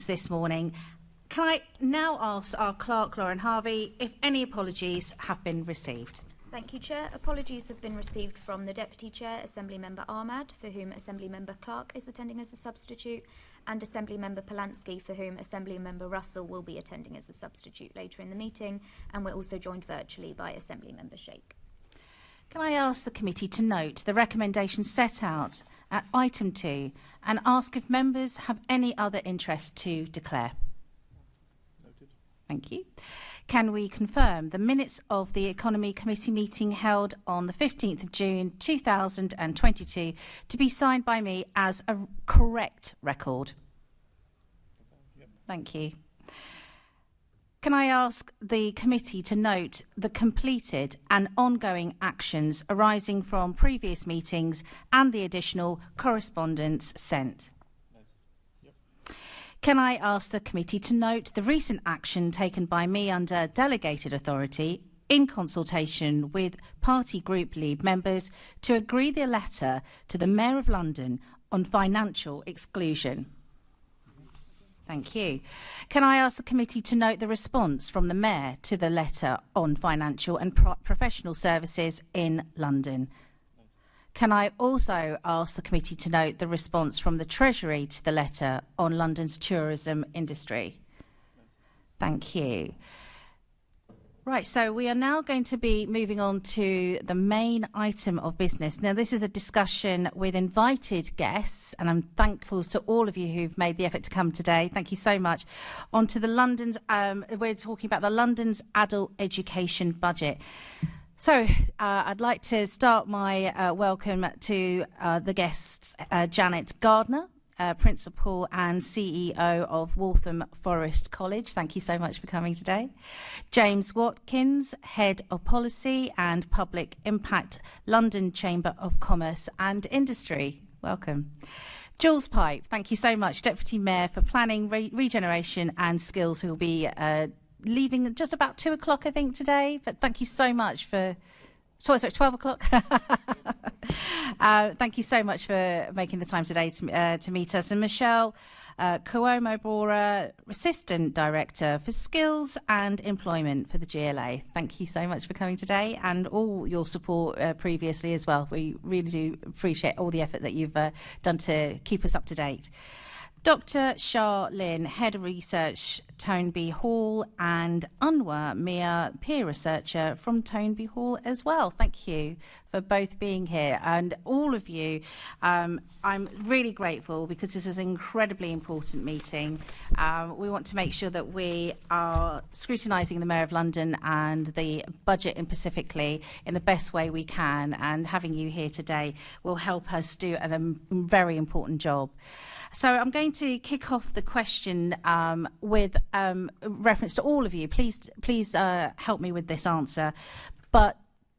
this morning. Can I now ask our clerk, Lauren Harvey, if any apologies have been received? Thank you, Chair. Apologies have been received from the Deputy Chair, Assembly Member Ahmad, for whom Assembly Member Clark is attending as a substitute, and Assembly Member Polanski, for whom Assembly Member Russell will be attending as a substitute later in the meeting, and we're also joined virtually by Assembly Member Sheikh. Can I ask the committee to note the recommendations set out at item 2 and ask if members have any other interest to declare? Noted. Thank you. Can we confirm the minutes of the Economy Committee meeting held on the 15th of June 2022 to be signed by me as a correct record? Yep. Thank you. Can I ask the committee to note the completed and ongoing actions arising from previous meetings and the additional correspondence sent? Yep. Can I ask the committee to note the recent action taken by me under delegated authority in consultation with party group lead members to agree the letter to the Mayor of London on financial exclusion? Thank you. Can I ask the committee to note the response from the Mayor to the letter on financial and professional services in London? Can I also ask the committee to note the response from the Treasury to the letter on London's tourism industry? Thank you. Right, so we are now going to be moving on to the main item of business. Now, this is a discussion with invited guests, and I'm thankful to all of you who've made the effort to come today. Thank you so much. On to the London's, we're talking about the London's adult education budget. So I'd like to start my welcome to the guests, Janet Gardner, Principal and CEO of Waltham Forest College. Thank you so much for coming today. James Watkins, Head of Policy and Public Impact, London Chamber of Commerce and Industry. Welcome. Jules Pipe, thank you so much, Deputy Mayor for Planning, Regeneration and Skills, who will be leaving at just about 2 o'clock, I think, today. But thank you so much for... Sorry, 12 o'clock. Thank you so much for making the time today to meet us. And Michelle Cuomo-Boorer, Assistant Director for Skills and Employment for the GLA. Thank you so much for coming today and all your support previously as well. We really do appreciate all the effort that you've done to keep us up to date. Dr. Shah Lin, Head of Research, Toynbee Hall, and Anwar Miah, Peer Researcher from Toynbee Hall as well. Thank you for both being here. And all of you, I'm really grateful because this is an incredibly important meeting. We want to make sure that we are scrutinising the Mayor of London and the budget specifically in the best way we can. And having you here today will help us do a very important job. So I'm going to kick off the question with reference to all of you. Please help me with this answer, but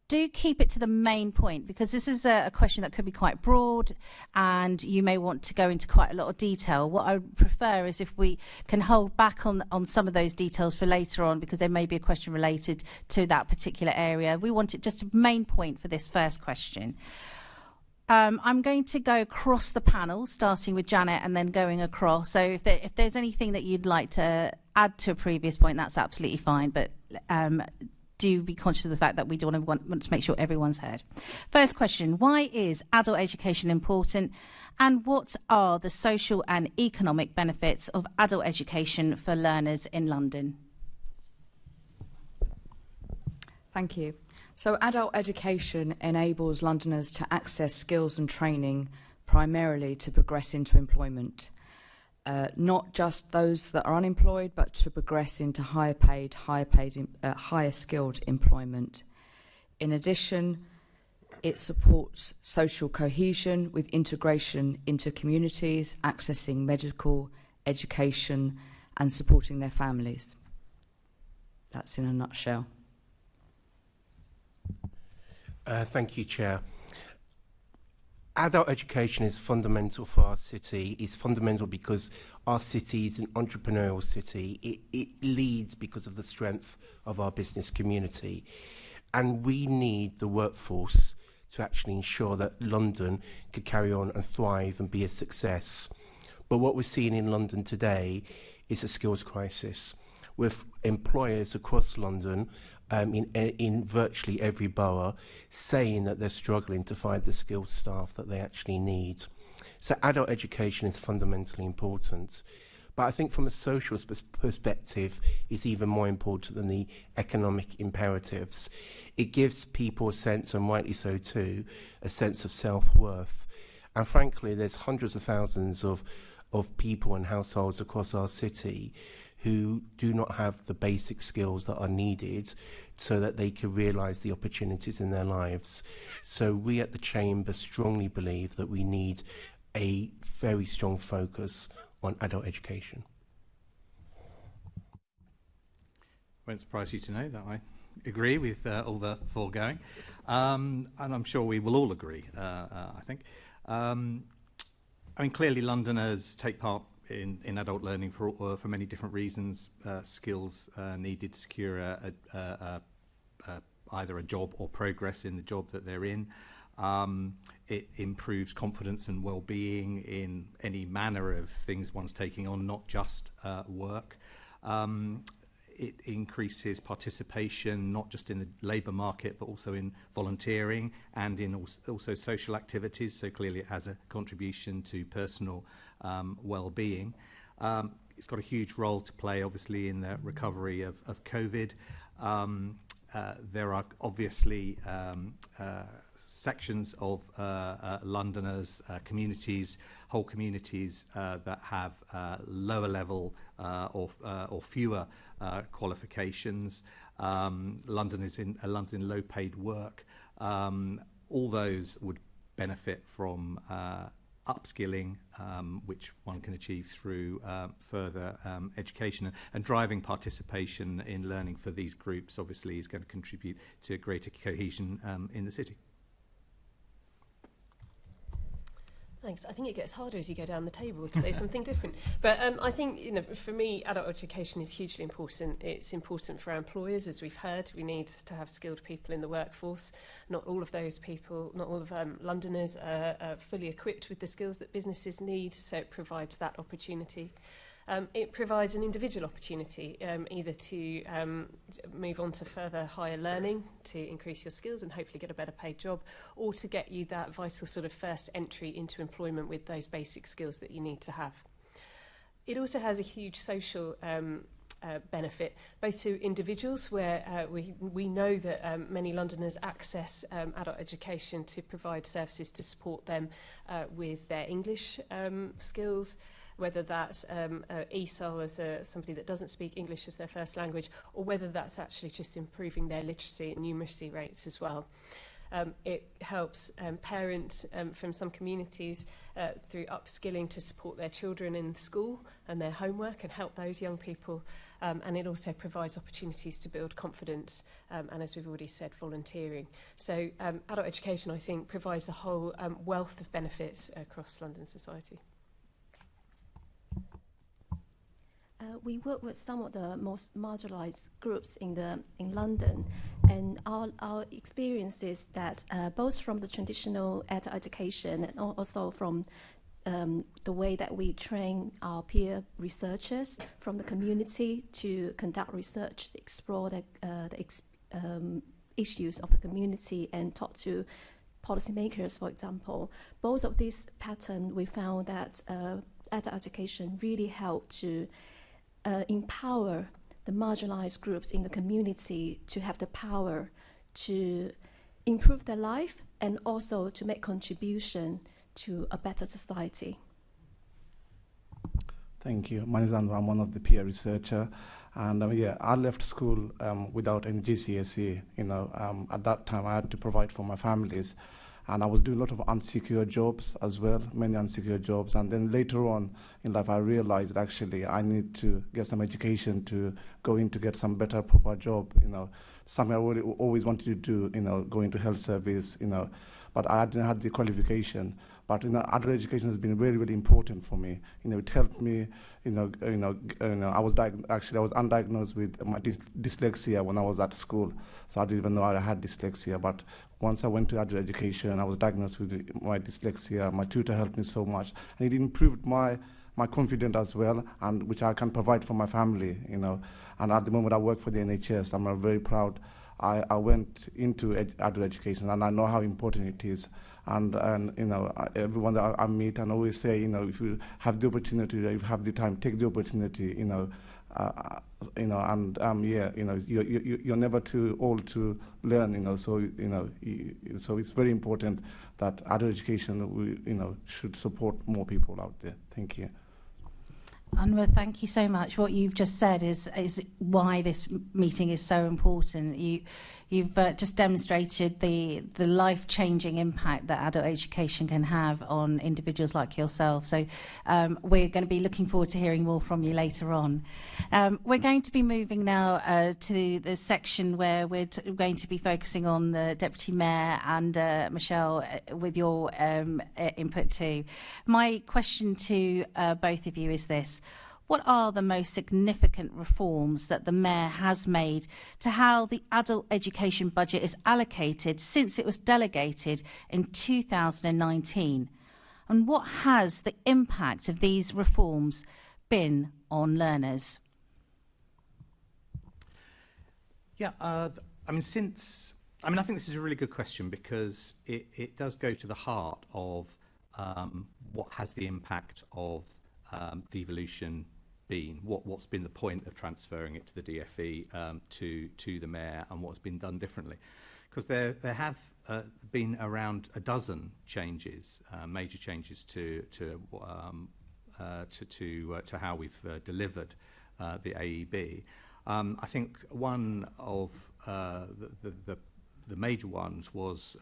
do keep it to the main point, because this is a question that could be quite broad and you may want to go into quite a lot of detail. What I would prefer is if we can hold back on some of those details for later on, because there may be a question related to that particular area. We want it just a main point for this first question. I'm going to go across the panel, starting with Janet and then going across. So if there's anything that you'd like to add to a previous point, that's absolutely fine. But do be conscious of the fact that we don't want to make sure everyone's heard. First question, why is adult education important? And what are the social and economic benefits of adult education for learners in London? Thank you. So adult education enables Londoners to access skills and training primarily to progress into employment. Not just those that are unemployed, but to progress into higher skilled employment. In addition, it supports social cohesion with integration into communities, accessing medical, education, and supporting their families. That's in a nutshell. Thank you, Chair. Adult education is fundamental for our city. It's fundamental because our city is an entrepreneurial city. It leads because of the strength of our business community. And we need the workforce to actually ensure that London could carry on and thrive and be a success. But what we're seeing in London today is a skills crisis, with employers across London in virtually every borough saying that they're struggling to find the skilled staff that they actually need. So adult education is fundamentally important. But I think from a social perspective, it's even more important than the economic imperatives. It gives people a sense, and rightly so too, a sense of self-worth. And frankly, there's hundreds of thousands of people and households across our city who do not have the basic skills that are needed so that they can realise the opportunities in their lives. So we at the Chamber strongly believe that we need a very strong focus on adult education. Won't surprise you to know that I agree with all the foregoing, and I'm sure we will all agree, I think. I mean, clearly Londoners take part in adult learning for many different reasons. Skills needed to secure either a job or progress in the job that they're in. It improves confidence and well-being in any manner of things one's taking on, not just work. It increases participation, not just in the labour market, but also in volunteering and in also social activities. So clearly it has a contribution to personal well-being. It's got a huge role to play, obviously, in the recovery of COVID. There are obviously sections of Londoners, communities, whole communities that have lower level or fewer qualifications. London is in low paid work. All those would benefit from upskilling, which one can achieve through further education, and driving participation in learning for these groups obviously is going to contribute to greater cohesion in the city. Thanks. I think it gets harder as you go down the table to say something different. But I think, you know, for me, adult education is hugely important. It's important for our employers, as we've heard. We need to have skilled people in the workforce. Not all of those people, not all of Londoners are fully equipped with the skills that businesses need, so it provides that opportunity. It provides an individual opportunity, either to move on to further higher learning, to increase your skills and hopefully get a better paid job, or to get you that vital sort of first entry into employment with those basic skills that you need to have. It also has a huge social benefit, both to individuals, where we know that many Londoners access adult education to provide services to support them with their English skills, whether that's ESOL as somebody that doesn't speak English as their first language, or whether that's actually just improving their literacy and numeracy rates as well. It helps parents from some communities through upskilling to support their children in school and their homework and help those young people. And it also provides opportunities to build confidence and, as we've already said, volunteering. So adult education, I think, provides a whole wealth of benefits across London society. We work with some of the most marginalised groups in London, and our experience is that both from the traditional adult education and also from the way that we train our peer researchers from the community to conduct research, to explore the issues of the community and talk to policymakers, for example. Both of these patterns, we found that adult education really helped to empower the marginalised groups in the community to have the power to improve their life and also to make contribution to a better society. Thank you. My name is Anwar. I'm one of the peer researcher, and I left school without any GCSE. At that time I had to provide for my families. And I was doing a lot of unsecure jobs as well, many unsecure jobs. And then later on in life, I realized actually I need to get some education to go in to get some better, proper job, something I really always wanted to do, go into health service, but I didn't have the qualification. But adult education has been really, really important for me. It helped me. I was undiagnosed with my dyslexia when I was at school, so I didn't even know I had dyslexia. But once I went to adult education, I was diagnosed with my dyslexia. My tutor helped me so much, and it improved my my confidence as well, and which I can provide for my family, you know. And at the moment I work for the NHS, I'm very proud. I went into adult education, and I know how important it is. And you know, everyone that I meet, and always say, you know, if you have the opportunity, if you have the time, take the opportunity, you know. And yeah, you know, you're never too old to learn, you know. So you know, so it's very important that adult education, you know, should support more people out there. Thank you. Anwar, thank you so much. What you've just said is why this meeting is so important. You've just demonstrated the life-changing impact that adult education can have on individuals like yourself. So we're going to be looking forward to hearing more from you later on. We're going to be moving now to the section where we're going to be focusing on the Deputy Mayor and Michelle with your input too. My question to both of you is this. What are the most significant reforms that the Mayor has made to how the adult education budget is allocated since it was delegated in 2019? And what has the impact of these reforms been on learners? Yeah, I think this is a really good question, because it does go to the heart of what has the impact of devolution been, what's been the point of transferring it to the DFE to the Mayor, and what's been done differently. Because there have been around a dozen changes, major changes to how we've delivered the AEB. I think one of the major ones was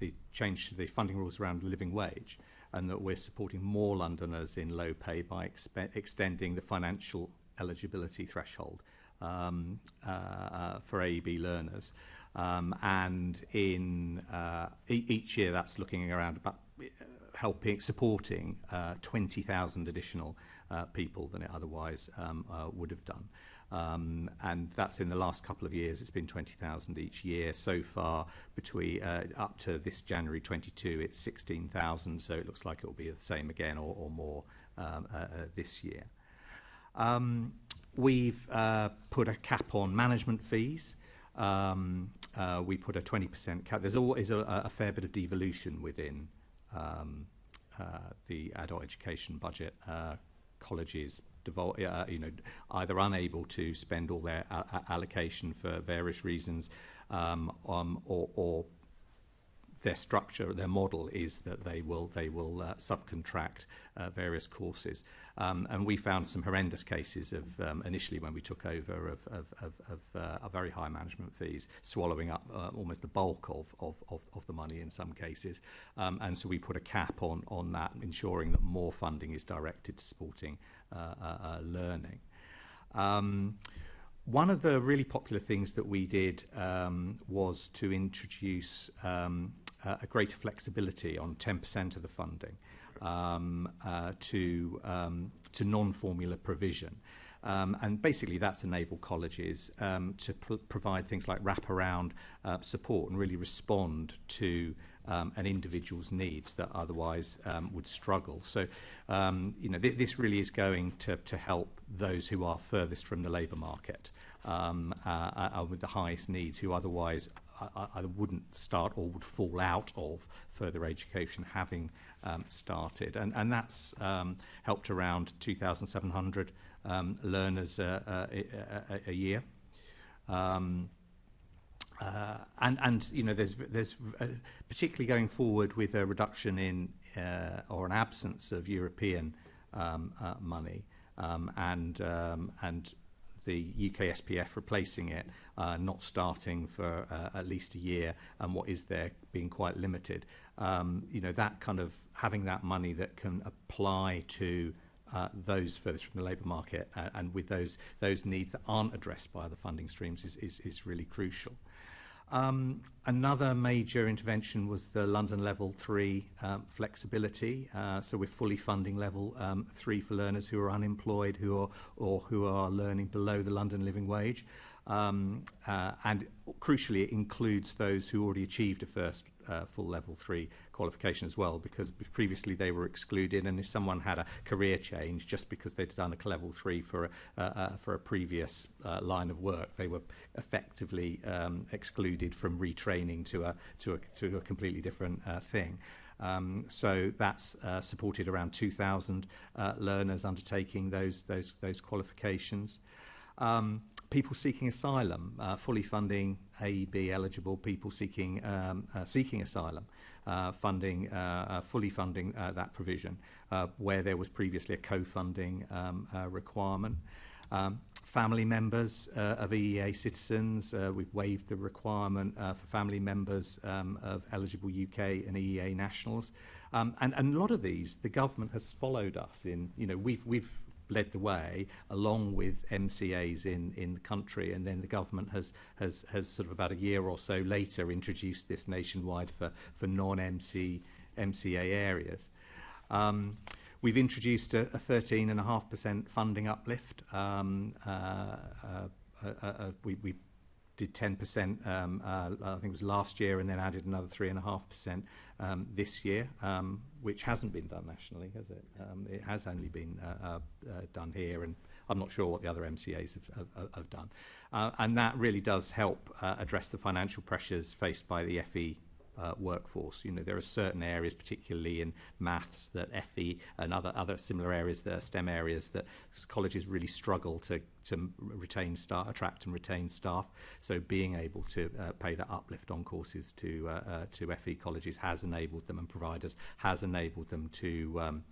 the change to the funding rules around living wage, and that we're supporting more Londoners in low pay by extending the financial eligibility threshold for AEB learners. And in each year that's looking around about supporting 20,000 additional people than it otherwise would have done. And that's in the last couple of years. It's been 20,000 each year so far. Between up to this January 22, it's 16,000. So it looks like it will be the same again or more this year. We've put a cap on management fees. We put a 20% cap. There's always a fair bit of devolution within the adult education budget. Colleges either unable to spend all their allocation for various reasons, or their structure, their model is that they will subcontract various courses, and we found some horrendous cases of initially when we took over of very high management fees swallowing up almost the bulk of the money in some cases, and so we put a cap on that, ensuring that more funding is directed to supporting learning. One of the really popular things that we did was to introduce a greater flexibility on 10% of the funding to non-formula provision. And basically that's enabled colleges to provide things like wraparound support and really respond to an individual's needs that otherwise would struggle. So, this really is going to help those who are furthest from the labour market with the highest needs, who otherwise either wouldn't start or would fall out of further education having started. And that's helped around 2,700 learners a year. There's particularly going forward with a reduction in or an absence of European money, and the UK SPF replacing it, not starting for at least a year, and what is there being quite limited. That kind of having that money that can apply to those furthest from the labour market, and with those needs that aren't addressed by the funding streams is really crucial. Another major intervention was the London Level 3 flexibility. So we're fully funding Level 3 for learners who are unemployed, who are learning below the London living wage. And crucially, it includes those who already achieved a first full level 3 qualification as well, because previously they were excluded, and if someone had a career change just because they'd done a level 3 for a previous line of work, they were effectively excluded from retraining to a completely different thing. So that's supported around 2,000 learners undertaking those qualifications. People seeking asylum, fully funding AEB eligible people seeking asylum, fully funding that provision, where there was previously a co-funding requirement. Family members of EEA citizens, we've waived the requirement for family members of eligible UK and EEA nationals, and a lot of these, the government has followed us in. We've led the way along with MCAs in the country, and then the government has sort of about a year or so later introduced this nationwide for non-MCA areas. We've introduced a 13.5% funding uplift. We did 10%, I think it was last year, and then added another 3.5% this year, which hasn't been done nationally, has it? It has only been done here, and I'm not sure what the other MCAs have done. And that really does help address the financial pressures faced by the FE workforce. There are certain areas, particularly in maths, that FE and other similar areas, that are STEM areas, that colleges really struggle to retain staff, attract and retain staff. So being able to pay that uplift on courses to FE colleges has enabled them, and providers has enabled them to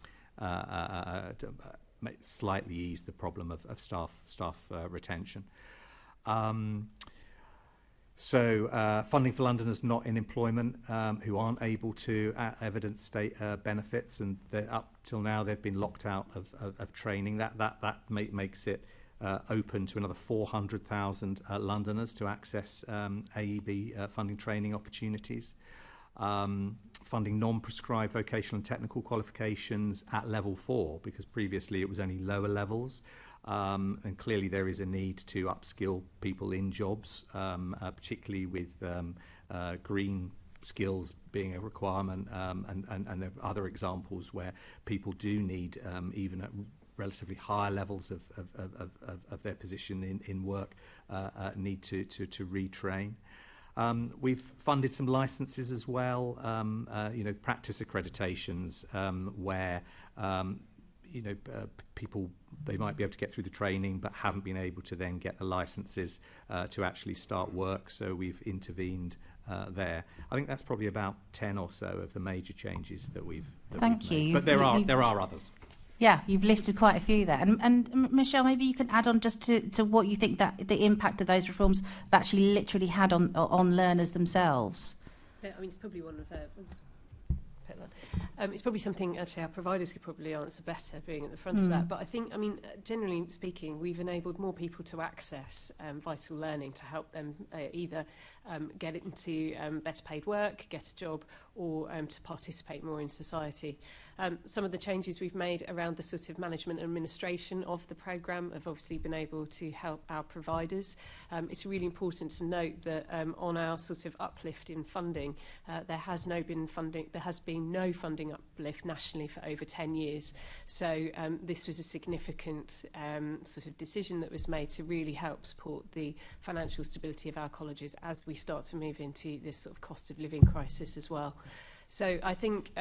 slightly ease the problem of staff retention. So funding for Londoners not in employment who aren't able to evidence state benefits, and up till now they've been locked out of training. That makes it open to another 400,000 Londoners to access AEB funding training opportunities. Funding non-prescribed vocational and technical qualifications at level 4, because previously it was only lower levels. And clearly there is a need to upskill people in jobs, particularly with green skills being a requirement, and there are other examples where people do need, even at relatively higher levels of their position in work, need to retrain. We've funded some licenses as well, practice accreditations, where people, they might be able to get through the training but haven't been able to then get the licenses to actually start work. So we've intervened there. I think that's probably about 10 or so of the major changes that we've made. But there are others. Yeah, you've listed quite a few there. And Michelle, maybe you can add on just to what you think that the impact of those reforms have actually literally had on learners themselves. So, it's probably one of it's probably something actually our providers could probably answer better, being at the front of that. But I think, generally speaking, we've enabled more people to access vital learning to help them either get into better paid work, get a job, or to participate more in society. Some of the changes we've made around the sort of management and administration of the programme have obviously been able to help our providers. It's really important to note that on our sort of uplift in funding, there has been no funding uplift nationally for over 10 years. So this was a significant sort of decision that was made to really help support the financial stability of our colleges as we start to move into this sort of cost of living crisis as well. So I think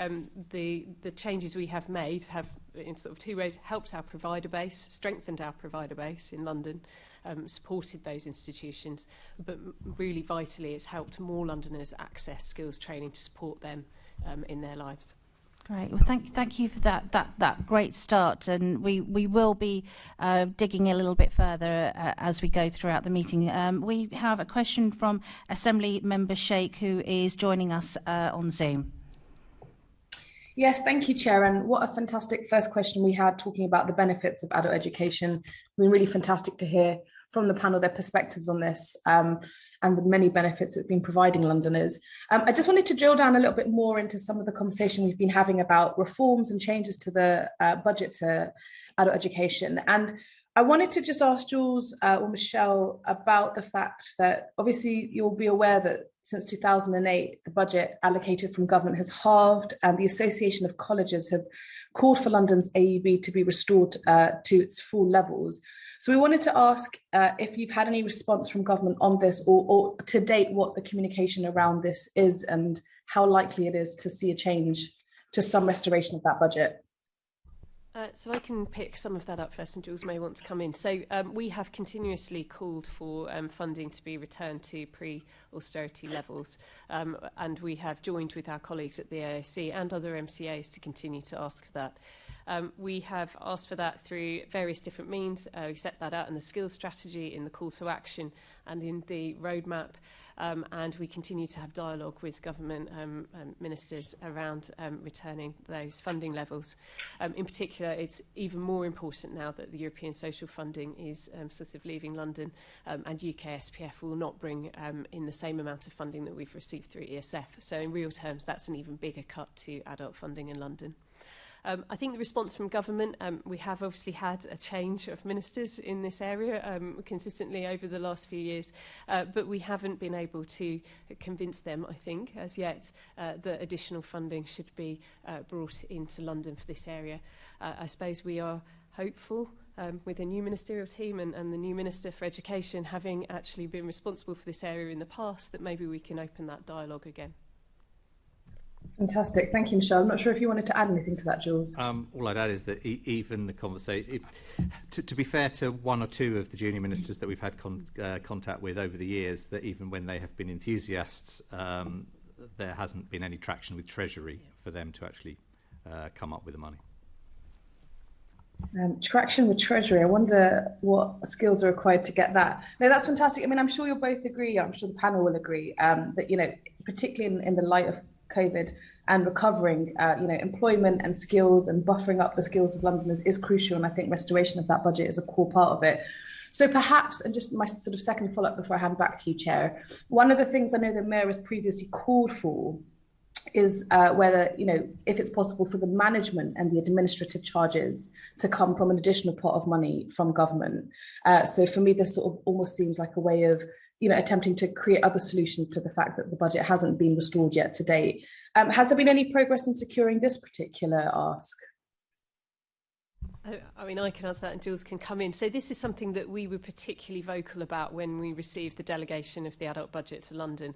the changes we have made have, in sort of two ways, helped our provider base, strengthened our provider base in London, supported those institutions, but really vitally it's helped more Londoners access skills training to support them in their lives. Great. Well, thank you for that great start, and we will be digging a little bit further as we go throughout the meeting. We have a question from Assembly Member Sheikh, who is joining us on Zoom. Yes, thank you, Chair. And what a fantastic first question we had, talking about the benefits of adult education. It's been really fantastic to hear from the panel their perspectives on this, and the many benefits it's been providing Londoners. I just wanted to drill down a little bit more into some of the conversation we've been having about reforms and changes to the budget to adult education. And I wanted to just ask Jules or Michelle about the fact that obviously you'll be aware that since 2008, the budget allocated from government has halved, and the Association of Colleges have called for London's AUB to be restored to its full levels. So we wanted to ask if you've had any response from government on this, or to date, what the communication around this is and how likely it is to see a change to some restoration of that budget. So I can pick some of that up first, and Jules may want to come in. So we have continuously called for funding to be returned to pre-austerity levels, and we have joined with our colleagues at the AOC and other MCAs to continue to ask for that. We have asked for that through various different means. We set that out in the skills strategy, in the call to action, and in the roadmap. And we continue to have dialogue with government ministers around returning those funding levels. In particular, it's even more important now that the European social funding is sort of leaving London, and UK SPF will not bring in the same amount of funding that we've received through ESF. So in real terms, that's an even bigger cut to adult funding in London. I think the response from government, we have obviously had a change of ministers in this area consistently over the last few years, but we haven't been able to convince them, I think, as yet, that additional funding should be brought into London for this area. I suppose we are hopeful with a new ministerial team and the new Minister for Education having actually been responsible for this area in the past, that maybe we can open that dialogue again. Fantastic. Thank you, Michelle. I'm not sure if you wanted to add anything to that, Jules. All I'd add is that even the conversation, to be fair to one or two of the junior ministers that we've had contact with over the years, that even when they have been enthusiasts, there hasn't been any traction with Treasury for them to actually come up with the money. Traction with Treasury. I wonder what skills are required to get that. No, that's fantastic. I mean, I'm sure you'll both agree, I'm sure the panel will agree, that, you know, particularly in the light of COVID and recovering, you know, employment and skills and buffering up the skills of Londoners is crucial. And I think restoration of that budget is a core part of it. So perhaps, and just my sort of second follow-up before I hand back to you, Chair, one of the things I know the Mayor has previously called for is whether, you know, if it's possible for the management and the administrative charges to come from an additional pot of money from government. So for me, this sort of almost seems like a way of, you know, attempting to create other solutions to the fact that the budget hasn't been restored yet to date. Has there been any progress in securing this particular ask? I mean, I can answer that and Jules can come in. So this is something that we were particularly vocal about when we received the delegation of the adult budget to London.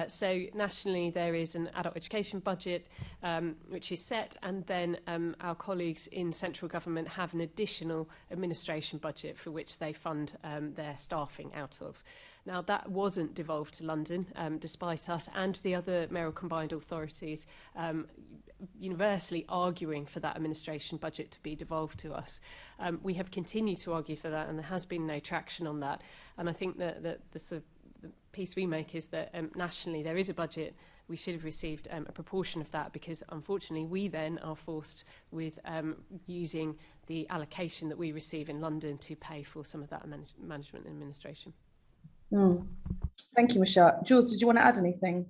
So nationally, there is an adult education budget which is set, and then our colleagues in central government have an additional administration budget for which they fund their staffing out of. Now, that wasn't devolved to London, despite us and the other mayoral combined authorities universally arguing for that administration budget to be devolved to us. We have continued to argue for that, and there has been no traction on that. And I think that the sort of the piece we make is that nationally there is a budget. We should have received a proportion of that, because unfortunately we then are forced with using the allocation that we receive in London to pay for some of that management and administration. Thank you, Michelle. Jules, did you want to add anything?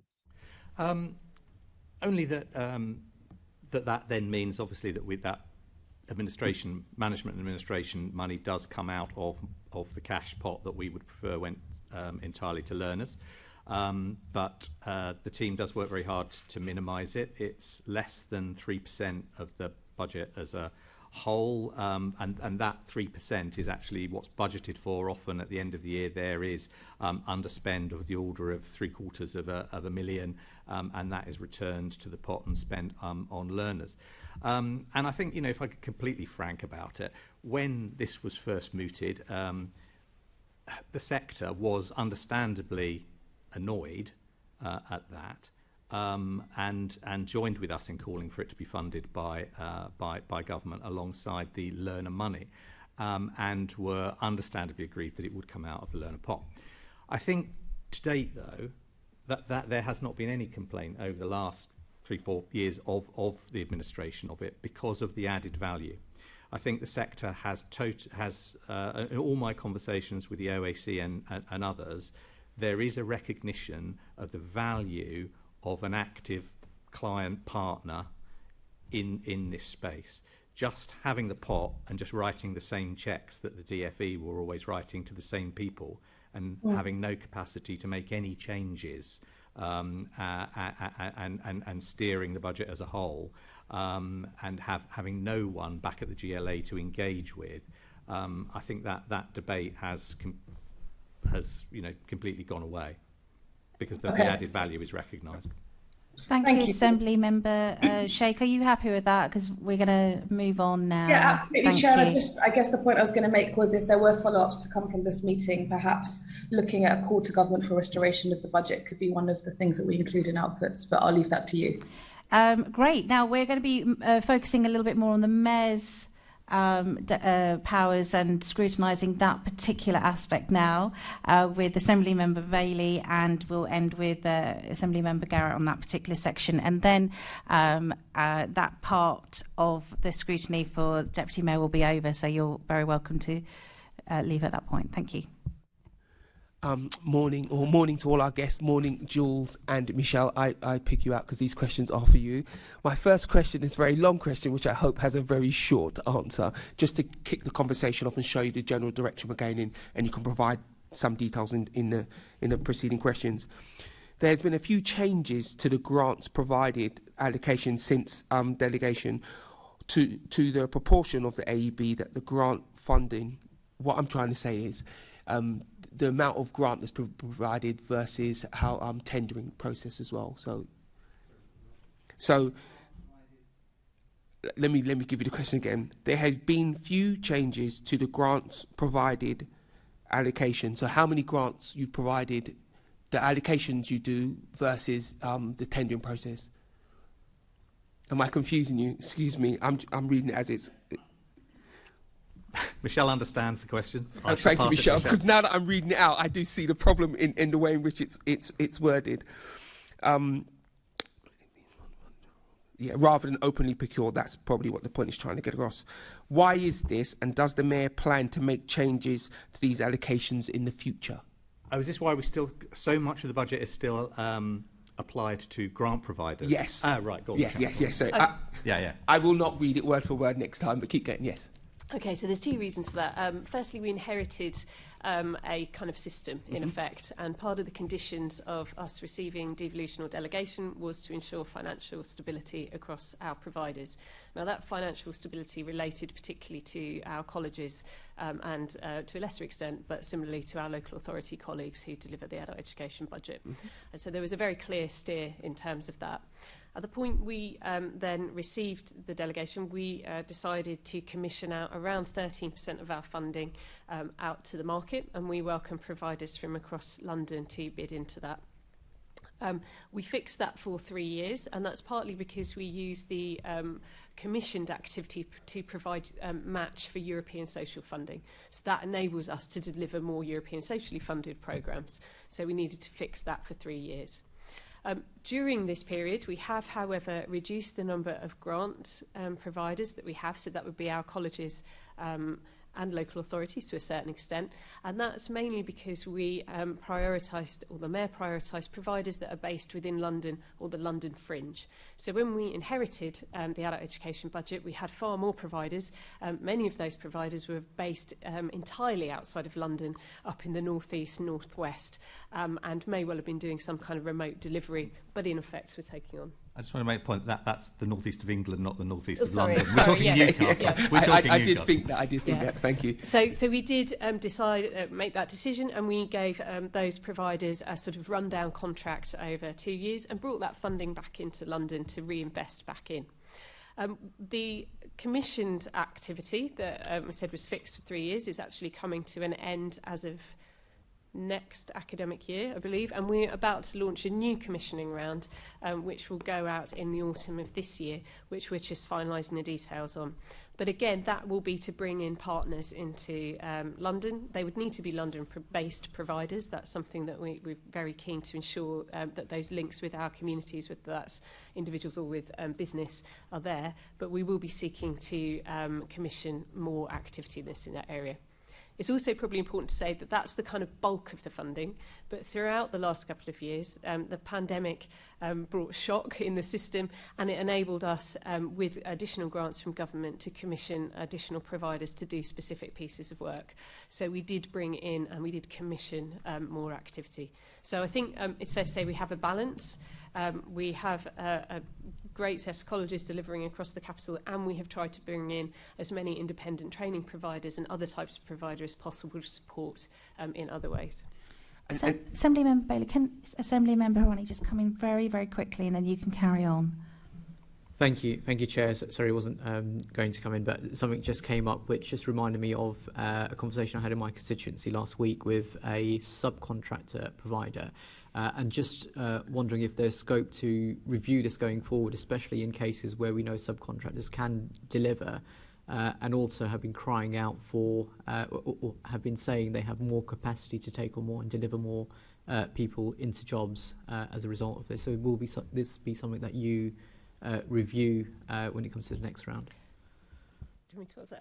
Only that that then means obviously that with that administration, management and administration money does come out of the cash pot that we would prefer went entirely to learners. But the team does work very hard to minimise it. It's less than 3% of the budget as a whole, and that 3% is actually what's budgeted for. Often at the end of the year there is underspend of the order of £750,000, and that is returned to the pot and spent on learners. And I think, you know, if I could completely frank about it, when this was first mooted, the sector was understandably annoyed at that. And joined with us in calling for it to be funded by government alongside the learner money, and were understandably agreed that it would come out of the learner pot. I think to date, though, that there has not been any complaint over the last 3-4 years of the administration of it because of the added value. I think the sector has in all my conversations with the OAC and others, there is a recognition of the value of an active client partner in this space. just having the pot and just writing the same checks that the DFE were always writing to the same people, and having no capacity to make any changes and steering the budget as a whole, and having no one back at the GLA to engage with, I think that debate has completely gone away, because the added value is recognised. Thank you, Assembly Member Sheikh. Are you happy with that? Because we're going to move on now. Yeah, absolutely, Thank Chair. you. I guess the point I was going to make was, if there were follow-ups to come from this meeting, perhaps looking at a call to government for restoration of the budget could be one of the things that we include in outputs, but I'll leave that to you. Great. Now we're going to be focusing a little bit more on the Mayor's powers and scrutinising that particular aspect now with Assembly Member Bailey, and we'll end with Assembly Member Garrett on that particular section, and then that part of the scrutiny for Deputy Mayor will be over, so you're very welcome to leave at that point. Thank you. Morning to all our guests. Morning, Jules and Michelle. I pick you out because these questions are for you. My first question is a very long question, which I hope has a very short answer, just to kick the conversation off and show you the general direction we're going in, and you can provide some details in the preceding questions. There's been a few changes to the grants provided allocation since delegation to the proportion of the AEB that the grant funding. What I'm trying to say is the amount of grant that's provided versus how tendering process as well. So let me give you the question again. There has been few changes to the grants provided allocation. So how many grants you've provided, the allocations you do versus the tendering process? Am I confusing you? Excuse me. I'm reading it as it's. Michelle understands the question. Thank you, Michelle, because now that I'm reading it out, I do see the problem in the way in which it's worded. Rather than openly procure, that's probably what the point is trying to get across. Why is this, and does the Mayor plan to make changes to these allocations in the future? Oh, is this why so much of the budget is still applied to grant providers? Yes. Right, go on. Yes. So, I will not read it word for word next time, but keep going, yes. Okay, so there's two reasons for that. Firstly, we inherited a kind of system, in effect, and part of the conditions of us receiving devolution or delegation was to ensure financial stability across our providers. Now, that financial stability related particularly to our colleges and to a lesser extent, but similarly to our local authority colleagues who deliver the adult education budget. And so there was a very clear steer in terms of that. At the point we then received the delegation, we decided to commission out around 13% of our funding out to the market, and we welcome providers from across London to bid into that. We fixed that for 3 years, and that's partly because we use the commissioned activity to provide match for European social funding. So that enables us to deliver more European socially funded programmes. So we needed to fix that for 3 years. During this period, we have, however, reduced the number of grant providers that we have, so that would be our colleges and local authorities to a certain extent, and that's mainly because we prioritised, or the Mayor prioritised, providers that are based within London or the London fringe. So when we inherited the adult education budget, we had far more providers. Many of those providers were based entirely outside of London, up in the northeast, northwest, and may well have been doing some kind of remote delivery, but in effect we're taking on. I just want to make a point that that's the northeast of England, not the northeast of London. We're talking Newcastle. I did think that. Thank you. So we did make that decision, and we gave those providers a sort of rundown contract over 2 years and brought that funding back into London to reinvest back in. The commissioned activity that I said was fixed for 3 years is actually coming to an end as of next academic year, I believe, and we're about to launch a new commissioning round, which will go out in the autumn of this year, which we're just finalising the details on. But again, that will be to bring in partners into London. They would need to be London-based providers. That's something that we're very keen to ensure that those links with our communities, whether that's individuals or with business, are there. But we will be seeking to commission more activity in that area. It's also probably important to say that that's the kind of bulk of the funding, but throughout the last couple of years, the pandemic brought shock in the system, and it enabled us, with additional grants from government, to commission additional providers to do specific pieces of work. So we did bring in and we did commission more activity. So I think it's fair to say we have a balance. We have a great set of colleges delivering across the capital, and we have tried to bring in as many independent training providers and other types of providers as possible to support in other ways. Assembly Member Bailey, can Assembly Member Harani just come in very, very quickly, and then you can carry on. Thank you, Chair. Sorry, I wasn't going to come in, but something just came up which just reminded me of a conversation I had in my constituency last week with a subcontractor provider, and just wondering if there's scope to review this going forward, especially in cases where we know subcontractors can deliver and also have been crying out for, or have been saying they have more capacity to take on more and deliver more people into jobs as a result of this. So will this be something that you review when it comes to the next round?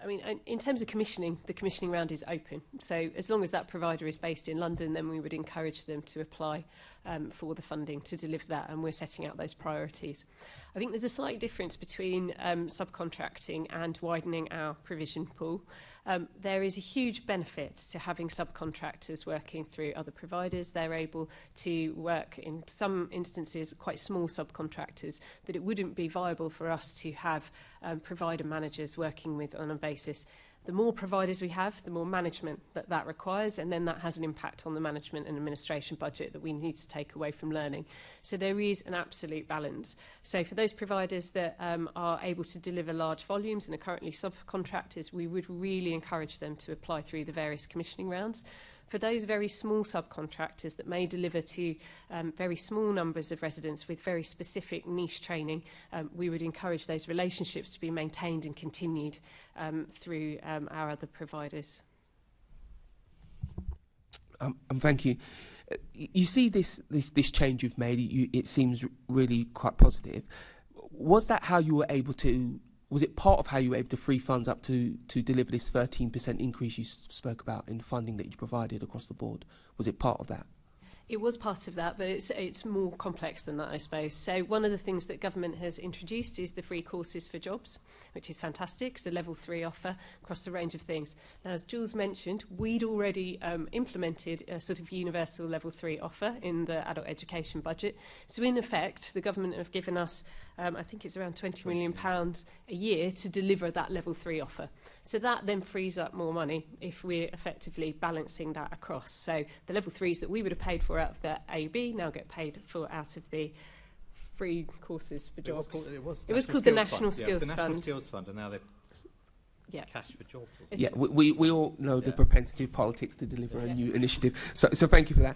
I mean, in terms of commissioning, the commissioning round is open. So as long as that provider is based in London, then we would encourage them to apply for the funding to deliver that, and we're setting out those priorities. I think there's a slight difference between subcontracting and widening our provision pool. There is a huge benefit to having subcontractors working through other providers. They're able to work, in some instances, quite small subcontractors that it wouldn't be viable for us to have provider managers working with on a basis. The more providers we have, the more management that requires, and then that has an impact on the management and administration budget that we need to take away from learning. So there is an absolute balance. So for those providers that are able to deliver large volumes and are currently subcontractors, we would really encourage them to apply through the various commissioning rounds. For those very small subcontractors that may deliver to very small numbers of residents with very specific niche training, we would encourage those relationships to be maintained and continued through our other providers. Thank you. You see this change you've made, it seems really quite positive. Was that how you were able to... Was it part of how you were able to free funds up to deliver this 13% increase you spoke about in funding that you provided across the board? Was it part of that? It was part of that, but it's more complex than that, I suppose. So one of the things that government has introduced is the free courses for jobs, which is fantastic. It's a level 3 offer across a range of things. Now, as Jules mentioned, we'd already implemented a sort of universal level 3 offer in the adult education budget. So in effect, the government have given us, I think it's around £20 million a year to deliver that level 3 offer. So that then frees up more money if we're effectively balancing that across. So the level 3s that we would have paid for out of the AUB now get paid for out of the free courses for jobs. It was called the National Skills Fund. The National Skills Fund, and now they're cash for jobs. Yeah, we all know the propensity of politics to deliver a new initiative. So thank you for that.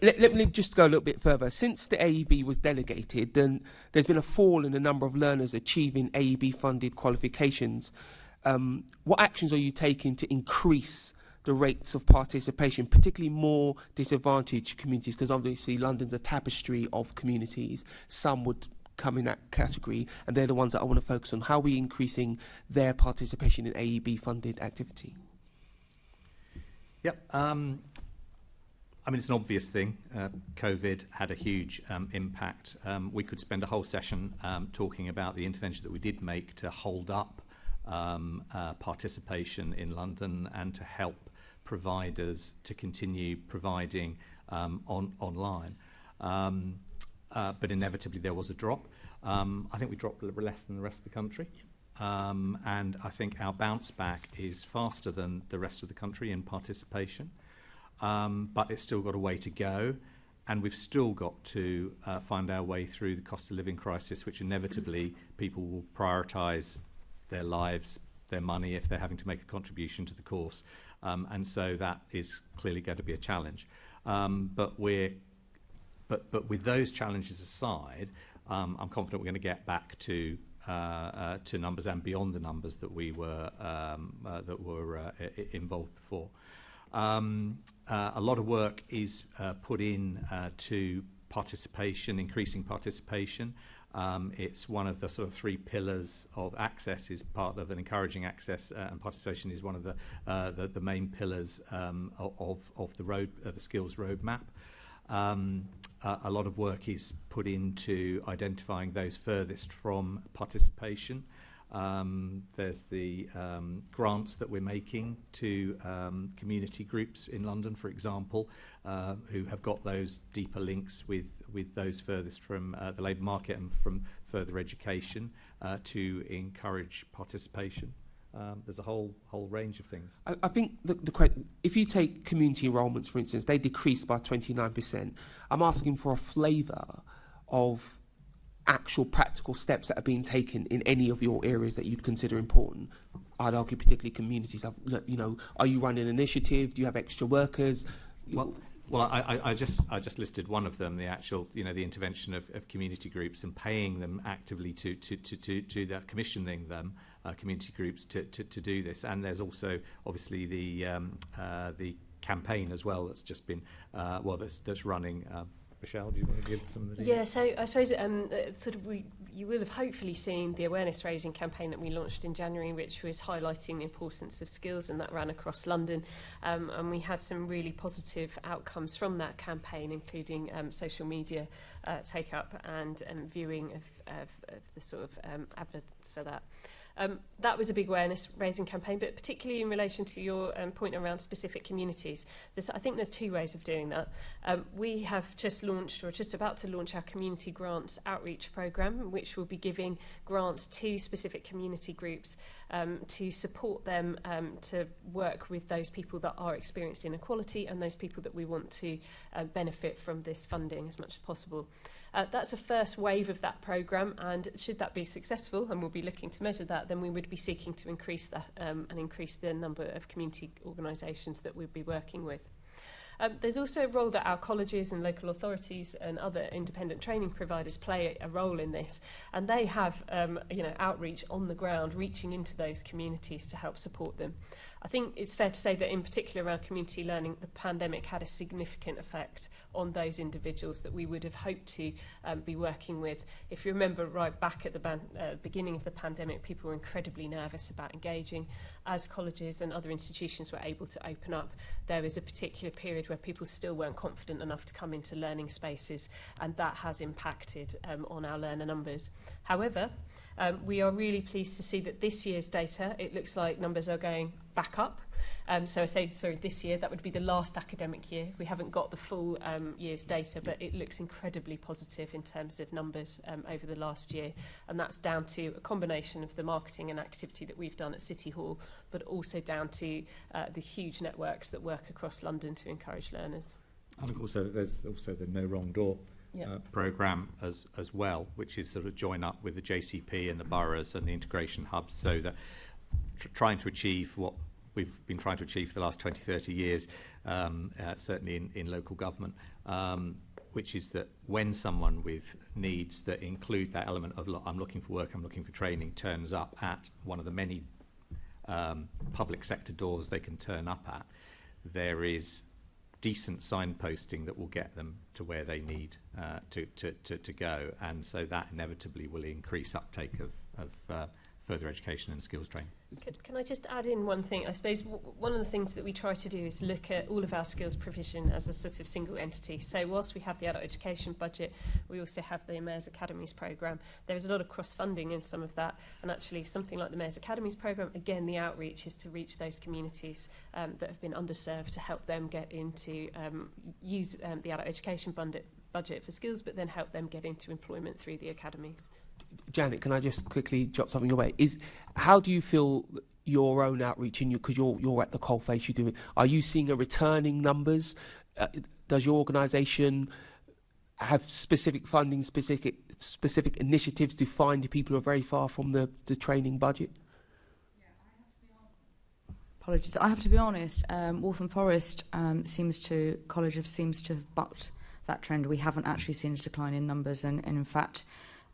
Let me just go a little bit further. Since the AEB was delegated, then there's been a fall in the number of learners achieving AEB-funded qualifications. What actions are you taking to increase the rates of participation, particularly more disadvantaged communities? Because obviously London's a tapestry of communities. Some would come in that category, and they're the ones that I want to focus on. How are we increasing their participation in AEB-funded activity? Yep. I mean, it's an obvious thing. COVID had a huge impact. We could spend a whole session talking about the intervention that we did make to hold up participation in London and to help providers to continue providing online. But inevitably there was a drop. I think we dropped less than the rest of the country. And I think our bounce back is faster than the rest of the country in participation. But it's still got a way to go. And we've still got to find our way through the cost of living crisis, which inevitably people will prioritise their lives, their money, if they're having to make a contribution to the course. And so that is clearly going to be a challenge. But with those challenges aside, I'm confident we're going to get back to numbers and beyond the numbers that we were involved before. A lot of work is put in to participation, increasing participation. It's one of the sort of 3 pillars of access. Is part of an encouraging access, and participation is one of the main pillars of the skills roadmap. A lot of work is put into identifying those furthest from participation. There's the grants that we're making to community groups in London, for example, who have got those deeper links with those furthest from the labour market and from further education to encourage participation. There's a whole range of things. I think if you take community enrolments, for instance, they decreased by 29%. I'm asking for a flavour of actual practical steps that are being taken in any of your areas that you'd consider important. I'd argue particularly communities. Are you running an initiative? Do you have extra workers? Well, I just listed one of them, the actual, the intervention of community groups and paying them actively to that, commissioning them, community groups to do this. And there's also obviously the campaign as well that's just been that's running. Michelle, do you want to give some of the Yeah, so I suppose you will have hopefully seen the awareness raising campaign that we launched in January, which was highlighting the importance of skills, and that ran across London. And we had some really positive outcomes from that campaign, including social media take-up and viewing of the sort of adverts for that. That was a big awareness raising campaign, but particularly in relation to your point around specific communities. I think there's two ways of doing that. We have just launched, or just about to launch, our community grants outreach programme, which will be giving grants to specific community groups to support them to work with those people that are experiencing inequality and those people that we want to benefit from this funding as much as possible. That's a first wave of that programme, and should that be successful, and we'll be looking to measure that, then we would be seeking to increase that and increase the number of community organisations that we'd be working with. There's also a role that our colleges and local authorities and other independent training providers play a role in this, and they have outreach on the ground, reaching into those communities to help support them. I think it's fair to say that in particular around community learning, the pandemic had a significant effect on those individuals that we would have hoped to be working with. If you remember right back at the beginning of the pandemic, people were incredibly nervous about engaging. As colleges and other institutions were able to open up, there was a particular period where people still weren't confident enough to come into learning spaces, and that has impacted on our learner numbers. However, we are really pleased to see that this year's data, it looks like numbers are going back up. So I say, this year, that would be the last academic year. We haven't got the full year's data, but it looks incredibly positive in terms of numbers over the last year. And that's down to a combination of the marketing and activity that we've done at City Hall, but also down to the huge networks that work across London to encourage learners. And of course, there's also the No Wrong Door programme as well, which is sort of join up with the JCP and the boroughs and the integration hubs, so that trying to achieve what we've been trying to achieve for the last 20, 30 years, certainly in local government, which is that when someone with needs that include that element of I'm looking for work, I'm looking for training, turns up at one of the many public sector doors they can turn up at, there is decent signposting that will get them to where they need to go, and so that inevitably will increase uptake of further education and skills training. Can I just add in one thing? I suppose one of the things that we try to do is look at all of our skills provision as a sort of single entity. So whilst we have the adult education budget, we also have the Mayor's Academies programme. There is a lot of cross-funding in some of that, and actually something like the Mayor's Academies programme, again, the outreach is to reach those communities that have been underserved, to help them get into, use the adult education budget for skills, but then help them get into employment through the academies. Janet, can I just quickly drop something your way? How do you feel your own outreach because you're at the coalface, you do it? Are you seeing a returning numbers? Does your organisation have specific funding, specific initiatives to find people who are very far from the training budget? Apologies. I have to be honest. Waltham Forest seems to have bucked that trend. We haven't actually seen a decline in numbers, and in fact,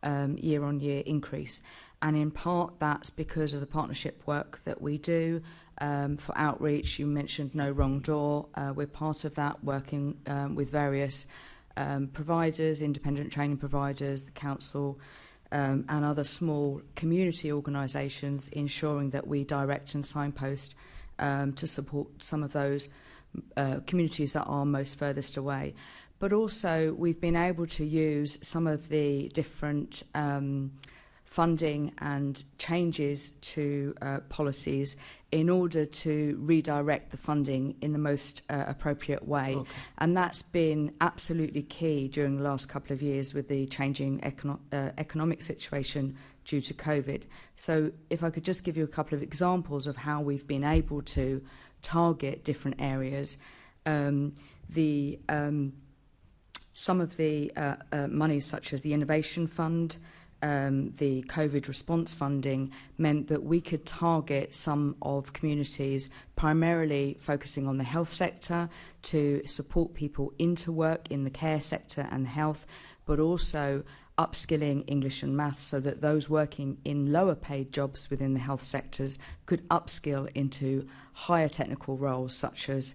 year-on-year increase. And in part, that's because of the partnership work that we do for outreach. You mentioned No Wrong Door. We're part of that, working with various providers, independent training providers, the council, and other small community organisations, ensuring that we direct and signpost to support some of those communities that are most furthest away. but also we've been able to use some of the different funding and changes to policies in order to redirect the funding in the most appropriate way. Okay. And that's been absolutely key during the last couple of years with the changing economic situation due to COVID. So if I could just give you a couple of examples of how we've been able to target different areas. Some of the monies such as the Innovation Fund, the COVID response funding meant that we could target some of communities primarily focusing on the health sector to support people into work in the care sector and health, but also upskilling English and maths so that those working in lower paid jobs within the health sectors could upskill into higher technical roles such as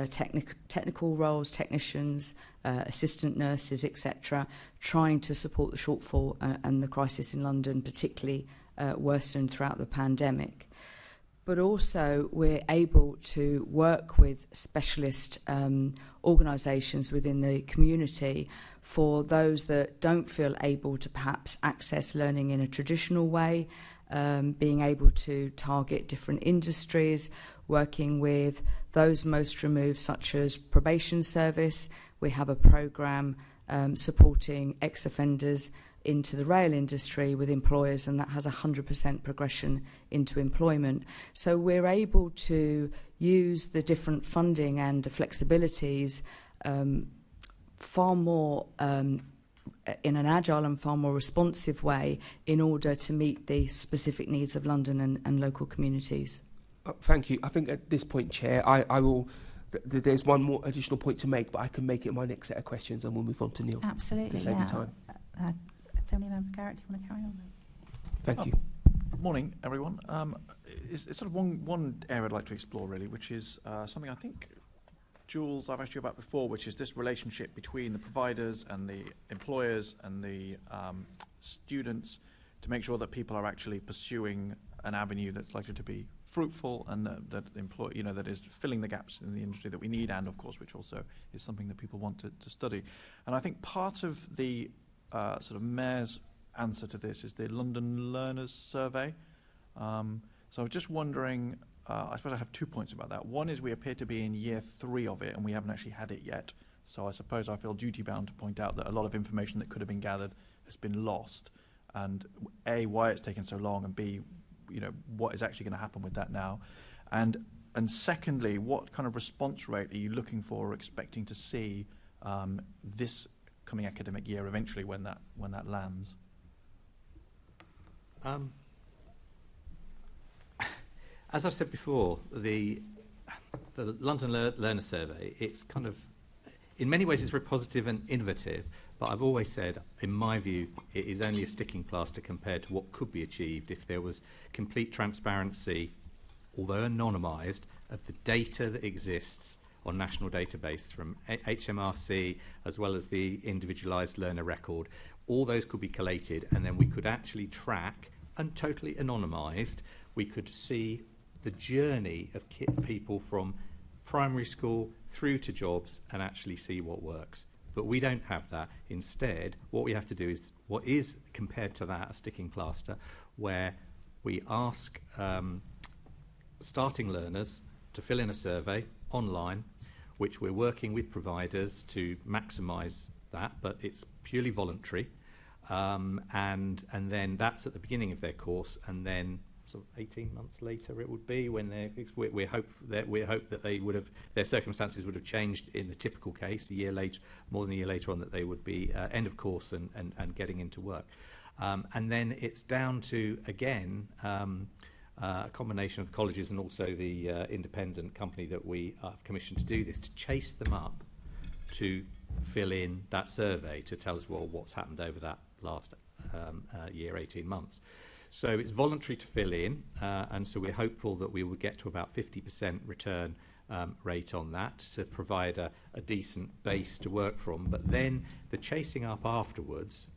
technical roles, technicians, assistant nurses, etc., trying to support the shortfall and the crisis in London, particularly worsened throughout the pandemic. But also we're able to work with specialist organisations within the community for those that don't feel able to perhaps access learning in a traditional way, being able to target different industries, working with those most removed such as probation service. We have a programme supporting ex-offenders into the rail industry with employers, and that has 100% progression into employment. So we're able to use the different funding and the flexibilities far more in an agile and far more responsive way in order to meet the specific needs of London and local communities. Thank you. I think at this point, Chair, I will... There's one more additional point to make, but I can make it my next set of questions and we'll move on to Neil. Absolutely, to save you time. Assembly Member Garrett, do you want to carry on? Thank you. Morning, everyone. It's sort of one area I'd like to explore, really, which is something I think, Jules, I've asked you about before, which is this relationship between the providers and the employers and the students to make sure that people are actually pursuing an avenue that's likely to be fruitful and that is filling the gaps in the industry that we need, and of course which also is something that people want to study. And I think part of the sort of Mayor's answer to this is the London Learners Survey. So I was just wondering, I suppose I have 2 points about that. One is we appear to be in year 3 of it and we haven't actually had it yet. So I suppose I feel duty bound to point out that a lot of information that could have been gathered has been lost. And A, why it's taken so long, and B, what is actually going to happen with that now. And secondly, what kind of response rate are you looking for or expecting to see this coming academic year eventually when that lands? As I've said before, the London Learner Survey, it's kind of, in many ways it's very positive and innovative, but I've always said, in my view, it is only a sticking plaster compared to what could be achieved if there was complete transparency, although anonymised, of the data that exists on national database from HMRC as well as the individualised learner record. All those could be collated and then we could actually track, and totally anonymised, we could see the journey of people from primary school through to jobs and actually see what works. But we don't have that. Instead, what we have to do is what is, compared to that, a sticking plaster, where we ask starting learners to fill in a survey online, which we're working with providers to maximise that, but it's purely voluntary. And then that's at the beginning of their course, and then sort of 18 months later it would be when we hope that they would have, their circumstances would have changed in the typical case, a year later, more than a year later on, that they would be end of course and getting into work. And then it's down to, again, a combination of the colleges and also the independent company that we have commissioned to do this, to chase them up to fill in that survey to tell us, well, what's happened over that last year, 18 months. So it's voluntary to fill in, and so we're hopeful that we will get to about 50% return rate on that to provide a decent base to work from. But then the chasing up afterwards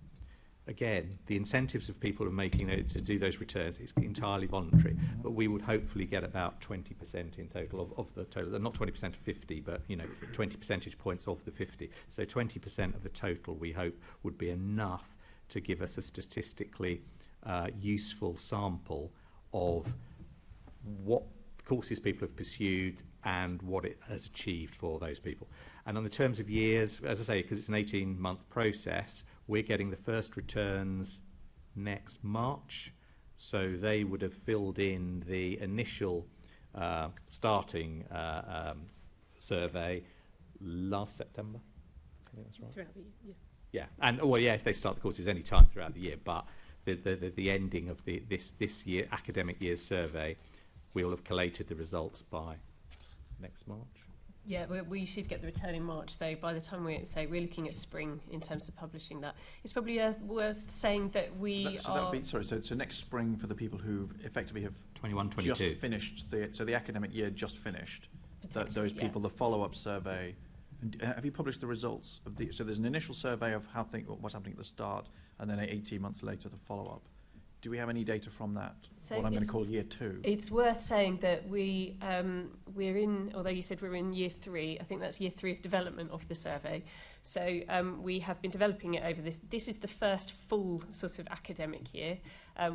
again, the incentives of people who are making to do those returns is entirely voluntary, but we would hopefully get about 20% in total of the total, not 20% of 50, but 20 percentage points of the 50. So 20% of the total, we hope, would be enough to give us a statistically useful sample of what courses people have pursued and what it has achieved for those people. And on the terms of years, as I say, because it's an 18-month process, we're getting the first returns next March, so they would have filled in the initial starting survey last September. I think that's right. Throughout the year, yeah. And if they start the courses any time throughout the year, but the ending of this year academic year's survey, we'll have collated the results by next March. Yeah, we should get the return in March. So by the time we're looking at spring in terms of publishing that, it's probably worth saying that so next spring for the people who effectively have 21-22 just finished the academic year just finished. Those people, the follow-up survey. Have you published the results of the? So there's an initial survey of what's happening at the start, and then 18 months later the follow-up. Do we have any data from that? So what I'm going to call year 2. It's worth saying that we're in, although you said we're in year 3, I think that's year 3 of development of the survey. So we have been developing it over this. This is the first full sort of academic year.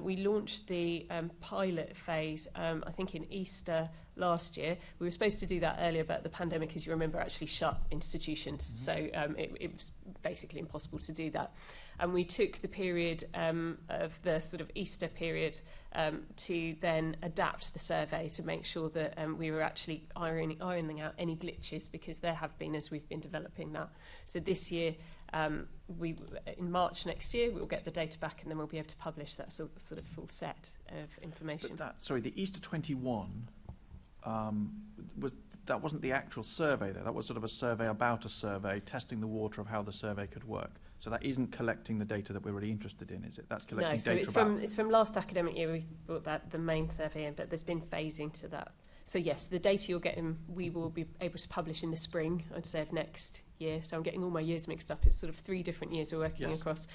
We launched the pilot phase, I think in Easter last year. We were supposed to do that earlier, but the pandemic, as you remember, actually shut institutions. So it was basically impossible to do that. And we took the period of the sort of Easter period to then adapt the survey to make sure that we were actually ironing out any glitches, because there have been as we've been developing that. So this year, in March next year, we'll get the data back, and then we'll be able to publish that sort of full set of information. But the Easter 21 that wasn't the actual survey there. That was sort of a survey about a survey, testing the water of how the survey could work. So that isn't collecting the data that we're really interested in, is it? That's collecting data it's from last academic year we brought the main survey in, but there's been phasing to that. So yes, the data you're getting, we will be able to publish in the spring, I'd say, of next year. So I'm getting all my years mixed up. It's sort of 3 different years we're working across.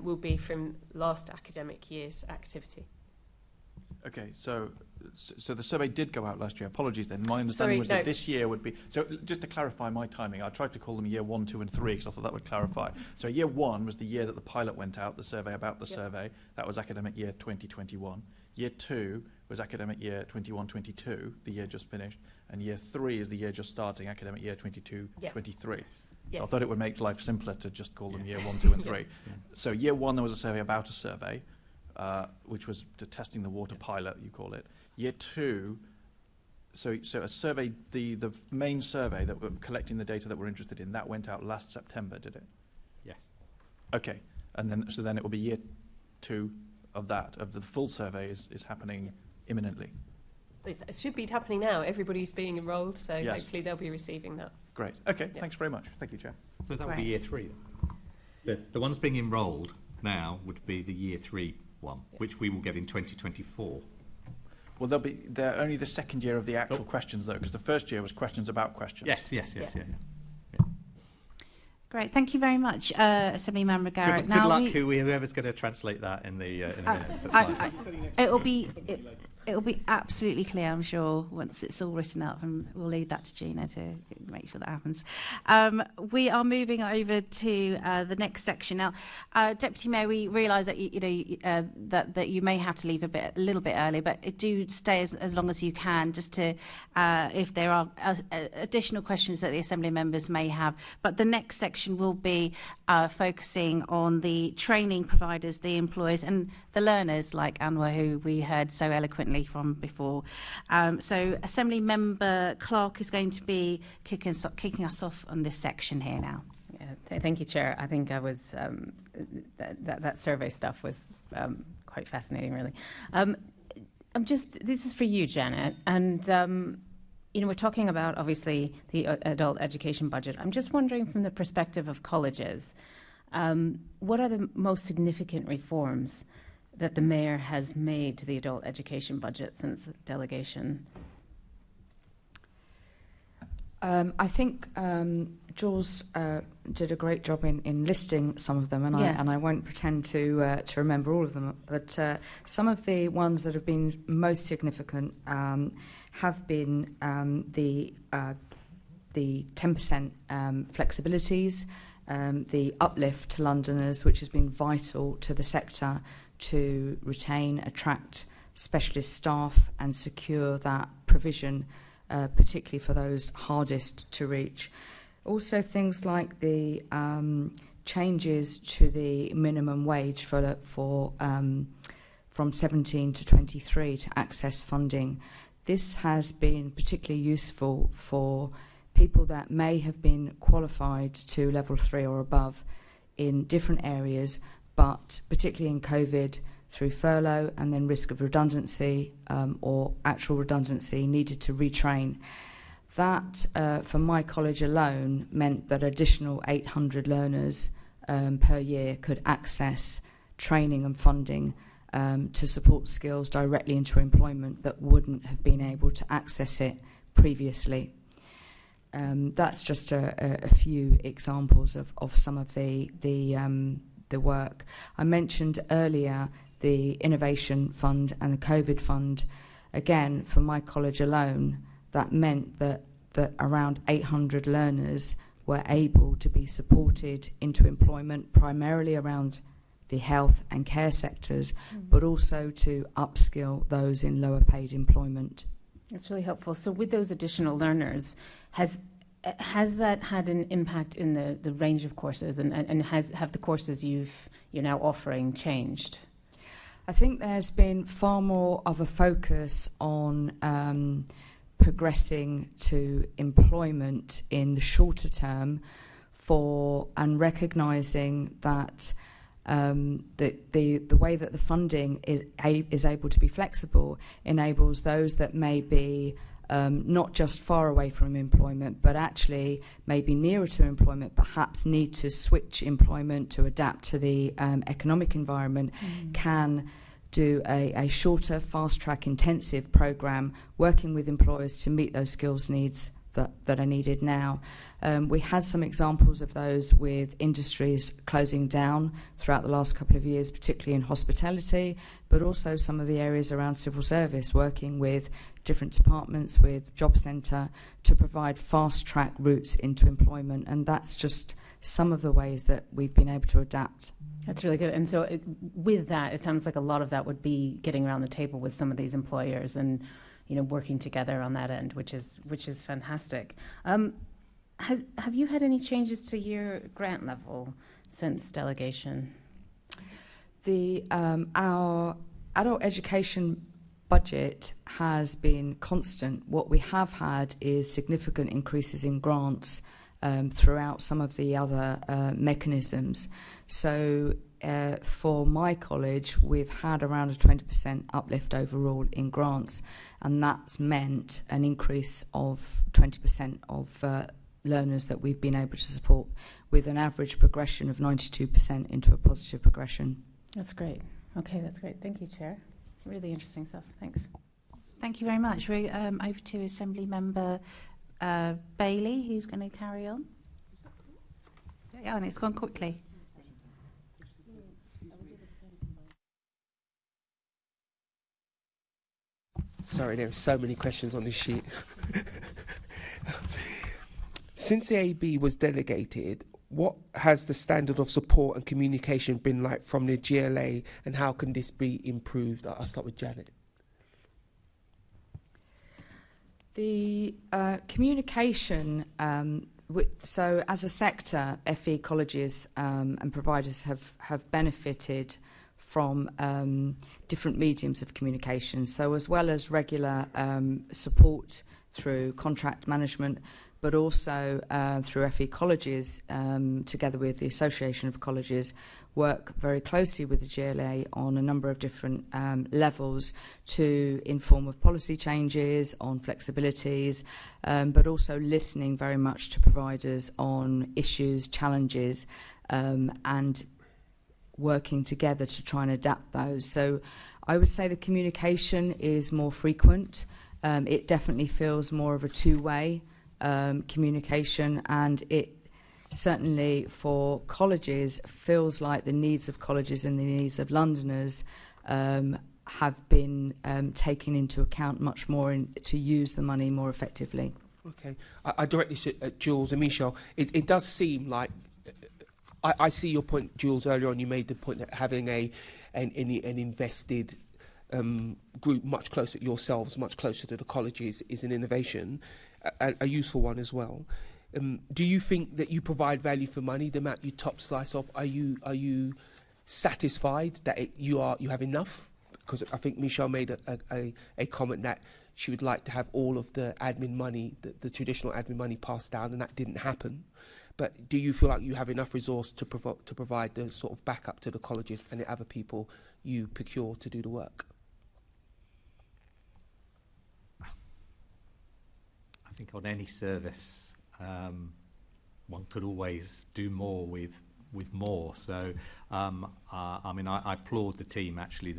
Will be from last academic year's activity. Okay, so the survey did go out last year. Apologies then. My understanding was that this year would be... So just to clarify my timing, I tried to call them year 1, 2 and 3 because I thought that would clarify. So year 1 was the year that the pilot went out, the survey about the survey. That was academic year 2021. Year 2 was academic year 21-22, the year just finished. And year 3 is the year just starting, academic year 22-23. So I thought it would make life simpler to just call them year 1, 2 and 3. So year 1 there was a survey about a survey, which was the testing the water pilot, you call it. Year 2, so a survey, the main survey that we're collecting the data that we're interested in, that went out last September, did it? Yes. Okay, and then it will be year 2 of the full survey is happening imminently. It should be happening now. Everybody's being enrolled, so hopefully they'll be receiving that. Great. Okay, thanks very much. Thank you, Chair. So that would be year 3. The ones being enrolled now would be the year 3 one, which we will get in 2024. Well, they're only the second year of the actual questions, though, because the first year was questions about questions. Yes. Great, thank you very much, Assemblymember Garrett. Good luck, whoever's going to translate that in the minutes. It'll be absolutely clear, I'm sure, once it's all written up, and we'll leave that to Gina to make sure that happens. We are moving over to the next section now. Deputy Mayor, we realise that that you may have to leave a little bit early, but do stay as long as you can, just to if there are additional questions that the Assembly members may have. But the next section will be focusing on the training providers, the employers, and the learners, like Anwar, who we heard so eloquently from before. So Assembly Member Clark is going to be kicking us off on this section here now. Yeah, thank you, Chair. I think I was that survey stuff was quite fascinating, really. This is for you, Janet, and we're talking about obviously the adult education budget. I'm just wondering, from the perspective of colleges, what are the most significant reforms that the Mayor has made to the adult education budget since the delegation? I think Jules did a great job in listing some of them, and I won't pretend to remember all of them. But some of the ones that have been most significant have been the 10% flexibilities, the uplift to Londoners, which has been vital to the sector to retain, attract specialist staff and secure that provision, particularly for those hardest to reach. Also things like the changes to the minimum wage from 17 to 23 to access funding. This has been particularly useful for people that may have been qualified to level 3 or above in different areas, but particularly in COVID, through furlough and then risk of redundancy or actual redundancy, needed to retrain. That, for my college alone, meant that additional 800 learners per year could access training and funding to support skills directly into employment that wouldn't have been able to access it previously. That's just a few examples of some of the work. I mentioned earlier the Innovation Fund and the COVID Fund. Again, for my college alone, that meant that around 800 learners were able to be supported into employment, primarily around the health and care sectors, but also to upskill those in lower paid employment. That's really helpful. So with those additional learners, has that had an impact in the range of courses, and have the courses you're now offering changed? I think there's been far more of a focus on progressing to employment in the shorter term and recognising that the way that the funding is able to be flexible enables those that may be not just far away from employment, but actually maybe nearer to employment, perhaps need to switch employment to adapt to the economic environment, can do a shorter, fast-track, intensive programme working with employers to meet those skills needs that are needed now. We had some examples of those with industries closing down throughout the last couple of years, particularly in hospitality, but also some of the areas around civil service, working with different departments, with Job Centre, to provide fast-track routes into employment. And that's just some of the ways that we've been able to adapt. That's really good. And so with that, it sounds like a lot of that would be getting around the table with some of these employers and working together on that end, which is fantastic. Have you had any changes to your grant level since delegation? Our adult education budget has been constant. What we have had is significant increases in grants throughout some of the other mechanisms. So for my college, we've had around a 20% uplift overall in grants, and that's meant an increase of 20% of learners that we've been able to support, with an average progression of 92% into a positive progression. That's great. Okay, that's great. Thank you, Chair. Really interesting stuff. Thanks. Thank you very much. We're over to Assembly Member Bailey, who's going to carry on. Yeah, and it's gone quickly. Sorry, there are so many questions on this sheet. Since the AB was delegated, what has the standard of support and communication been like from the GLA, and how can this be improved? I'll start with Janet. The communication, so as a sector, FE colleges and providers have benefited from different mediums of communication. So as well as regular support through contract management, but also through FE colleges, together with the Association of Colleges, work very closely with the GLA on a number of different levels to inform of policy changes, on flexibilities, but also listening very much to providers on issues, challenges, and working together to try and adapt those. So I would say the communication is more frequent. It definitely feels more of a two-way communication, and it certainly for colleges feels like the needs of colleges and the needs of Londoners have been taken into account much more to use the money more effectively. Okay, I directly at Jules and Michelle. It does seem like I see your point, Jules. Earlier on, you made the point that having an invested group much closer to yourselves, much closer to the colleges, is an innovation, a useful one as well. Do you think that you provide value for money? The amount you top slice off, are you satisfied that you have enough? Because I think Michelle made a comment that she would like to have all of the admin money, the traditional admin money, passed down, and that didn't happen. But do you feel like you have enough resource to provide the sort of backup to the colleges and the other people you procure to do the work? I think on any service, one could always do more with more. So, I mean, I applaud the team actually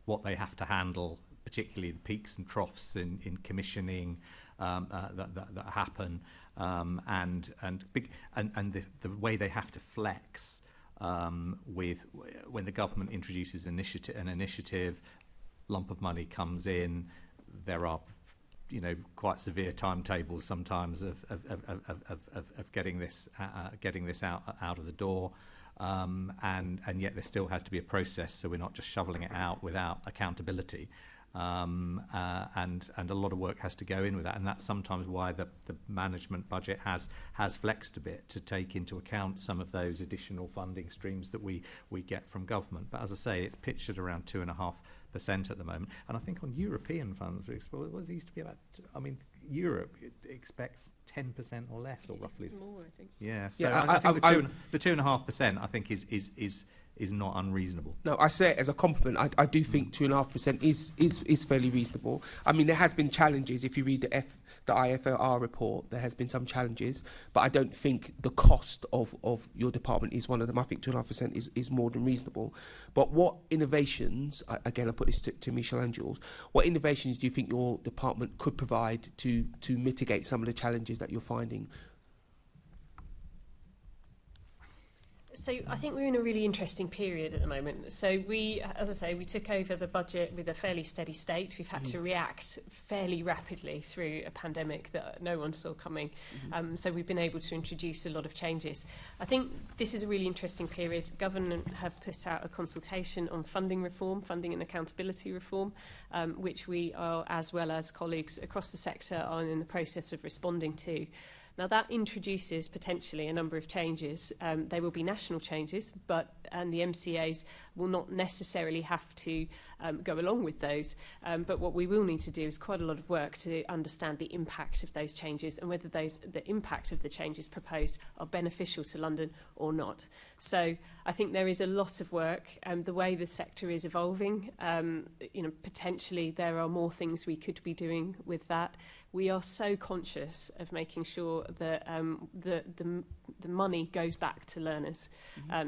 what they have to handle, particularly the peaks and troughs in commissioning that happen, and the way they have to flex with when the government introduces an initiative, lump of money comes in, there are quite severe timetables sometimes of getting this out of the door, and yet there still has to be a process, so we're not just shoveling it out without accountability, and a lot of work has to go in with that, and that's sometimes why the management budget has flexed a bit to take into account some of those additional funding streams that we get from government. But as I say, it's pitched at around 2.5% at the moment, and I think on European funds, it used to be about. I mean, Europe expects 10% or less, or roughly more. I think. Yeah, so I think the 2.5%, I think is not unreasonable. No, I say it as a compliment. I do think 2.5% is fairly reasonable. I mean, there has been challenges. If you read the IFR report, there has been some challenges, but I don't think the cost of your department is one of them. I think 2.5% is more than reasonable. But what innovations, again, I put this to Michelle and Jules, what innovations do you think your department could provide to mitigate some of the challenges that you're finding? So I think we're in a really interesting period at the moment. So we, as I say, we took over the budget with a fairly steady state. We've had to react fairly rapidly through a pandemic that no one saw coming. So we've been able to introduce a lot of changes. I think this is a really interesting period. Government have put out a consultation on funding reform, funding and accountability reform, which we are, as well as colleagues across the sector, are in the process of responding to. Now, that introduces potentially a number of changes. They will be national changes, and the MCAs will not necessarily have to go along with those. But what we will need to do is quite a lot of work to understand the impact of those changes and whether the impact of the changes proposed are beneficial to London or not. So I think there is a lot of work. The way the sector is evolving, potentially there are more things we could be doing with that. We are so conscious of making sure that the money goes back to learners.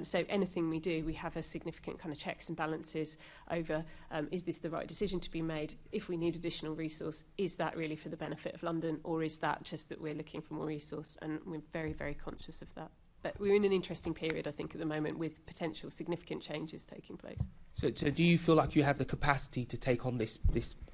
So anything we do, we have a significant kind of checks and balances over, is this the right decision to be made? If we need additional resource, is that really for the benefit of London, or is that just that we're looking for more resource? And we're very, very conscious of that. But we're in an interesting period, I think, at the moment, with potential significant changes taking place. So do you feel like you have the capacity to take on this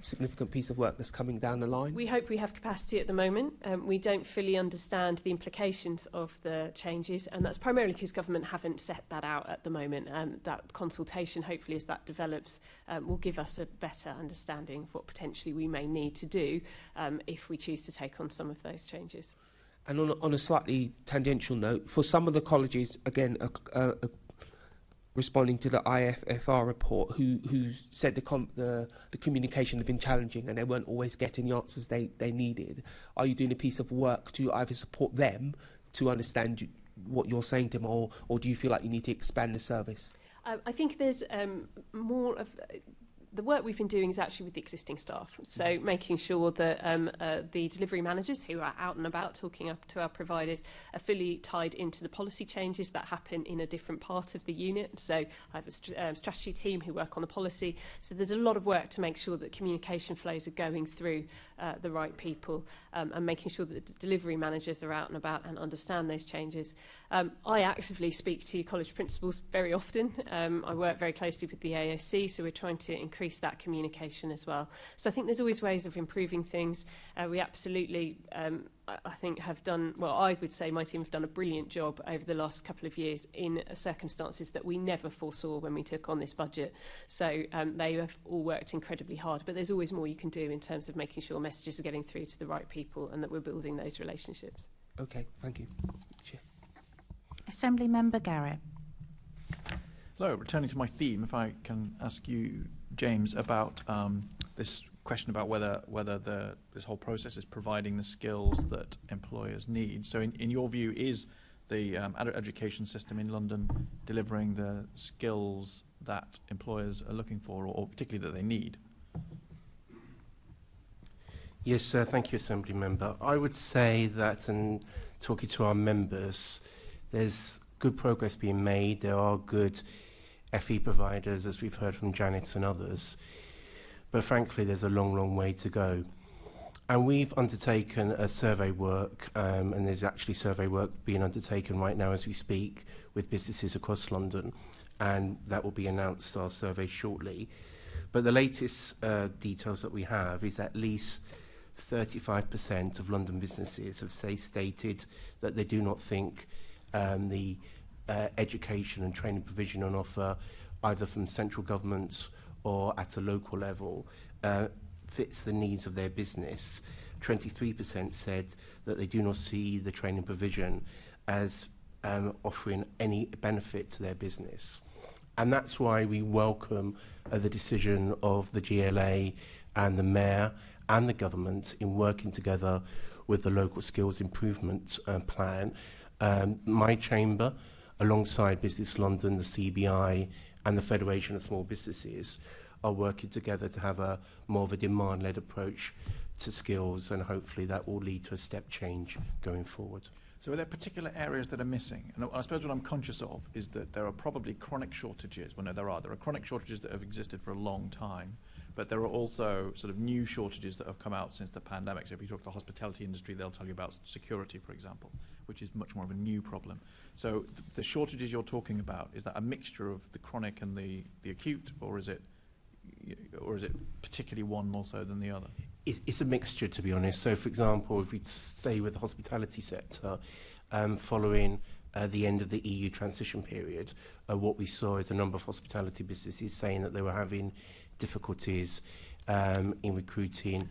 significant piece of work that's coming down the line? We hope we have capacity at the moment. We don't fully understand the implications of the changes, and that's primarily because government haven't set that out at the moment. That consultation, hopefully, as that develops, will give us a better understanding of what potentially we may need to do if we choose to take on some of those changes. And on a slightly tangential note, for some of the colleges, again, responding to the IFR report, who said the communication had been challenging and they weren't always getting the answers they needed, are you doing a piece of work to either support them to understand what you're saying to them, or do you feel like you need to expand the service? I think there's more of... the work we've been doing is actually with the existing staff. So making sure that the delivery managers who are out and about talking up to our providers are fully tied into the policy changes that happen in a different part of the unit. So I have a strategy team who work on the policy. So there's a lot of work to make sure that communication flows are going through the right people, and making sure that the delivery managers are out and about and understand those changes. I actively speak to college principals very often. I work very closely with the AOC, so we're trying to increase that communication as well. So I think there's always ways of improving things. We absolutely, I think, have done, well, I would say my team have done a brilliant job over the last couple of years in circumstances that we never foresaw when we took on this budget. So they have all worked incredibly hard, but there's always more you can do in terms of making sure messages are getting through to the right people and that we're building those relationships. Okay, thank you. Chair. Assembly Member Garrett. Hello, returning to my theme, if I can ask you, James, about this question about whether this whole process is providing the skills that employers need. So in your view, is the adult education system in London delivering the skills that employers are looking for, or particularly that they need? Yes, sir. Thank you, Assembly Member. I would say that, and talking to our members, there's good progress being made. There are good FE providers, as we've heard from Janet and others. But frankly, there's a long, long way to go. And we've undertaken a survey work, and there's actually survey work being undertaken right now as we speak with businesses across London, and that will be announced, our survey, shortly. But the latest details that we have is at least 35% of London businesses have stated that they do not think the education and training provision on offer, either from central government or at a local level, fits the needs of their business. 23% said that they do not see the training provision as offering any benefit to their business. And that's why we welcome the decision of the GLA and the Mayor and the government in working together with the local skills improvement plan. My chamber, alongside Business London, the CBI and the Federation of Small Businesses, are working together to have a more of a demand-led approach to skills, and hopefully that will lead to a step change going forward. So are there particular areas that are missing? And I suppose what I'm conscious of is that there are probably chronic shortages. Well, no, there are chronic shortages that have existed for a long time, but there are also sort of new shortages that have come out since the pandemic. So if you talk to the hospitality industry, they'll tell you about security, for example, which is much more of a new problem. So the shortages you're talking about, is that a mixture of the chronic and the acute, or is it particularly one more so than the other? It's a mixture, to be honest. So, for example, if we stay with the hospitality sector, following the end of the EU transition period, what we saw is a number of hospitality businesses saying that they were having difficulties in recruiting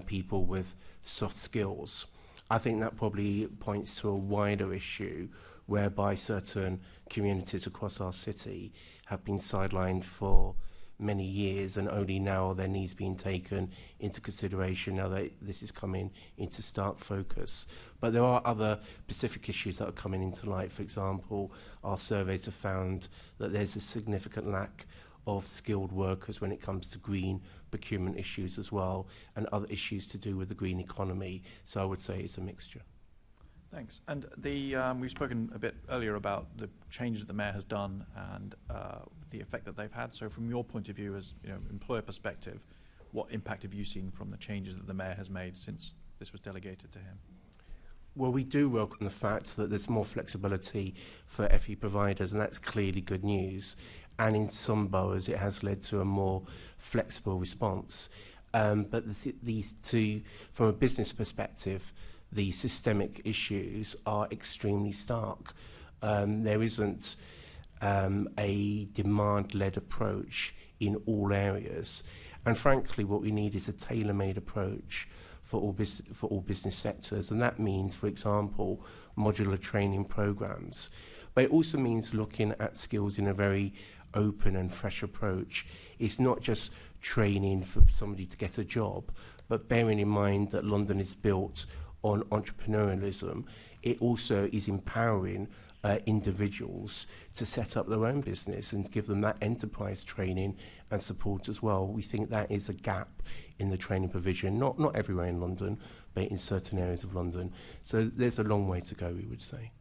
people with soft skills. I think that probably points to a wider issue whereby certain communities across our city have been sidelined for many years, and only now are their needs being taken into consideration now that this is coming into stark focus. But there are other specific issues that are coming into light. For example, our surveys have found that there's a significant lack of skilled workers when it comes to green procurement issues as well, and other issues to do with the green economy. So I would say it's a mixture. Thanks. And we've spoken a bit earlier about the changes that the Mayor has done and the effect that they've had. So from your point of view as employer perspective, what impact have you seen from the changes that the Mayor has made since this was delegated to him? Well, we do welcome the fact that there's more flexibility for FE providers, and that's clearly good news. And in some boroughs, it has led to a more flexible response. But these two, from a business perspective, the systemic issues are extremely stark. There isn't a demand-led approach in all areas. And frankly, what we need is a tailor-made approach for all business sectors. And that means, for example, modular training programs. But it also means looking at skills in a very open and fresh approach. It's not just training for somebody to get a job, but bearing in mind that London is built on entrepreneurialism, it also is empowering individuals to set up their own business and give them that enterprise training and support as well. We think that is a gap in the training provision, not everywhere in London, but in certain areas of London. So there's a long way to go, we would say.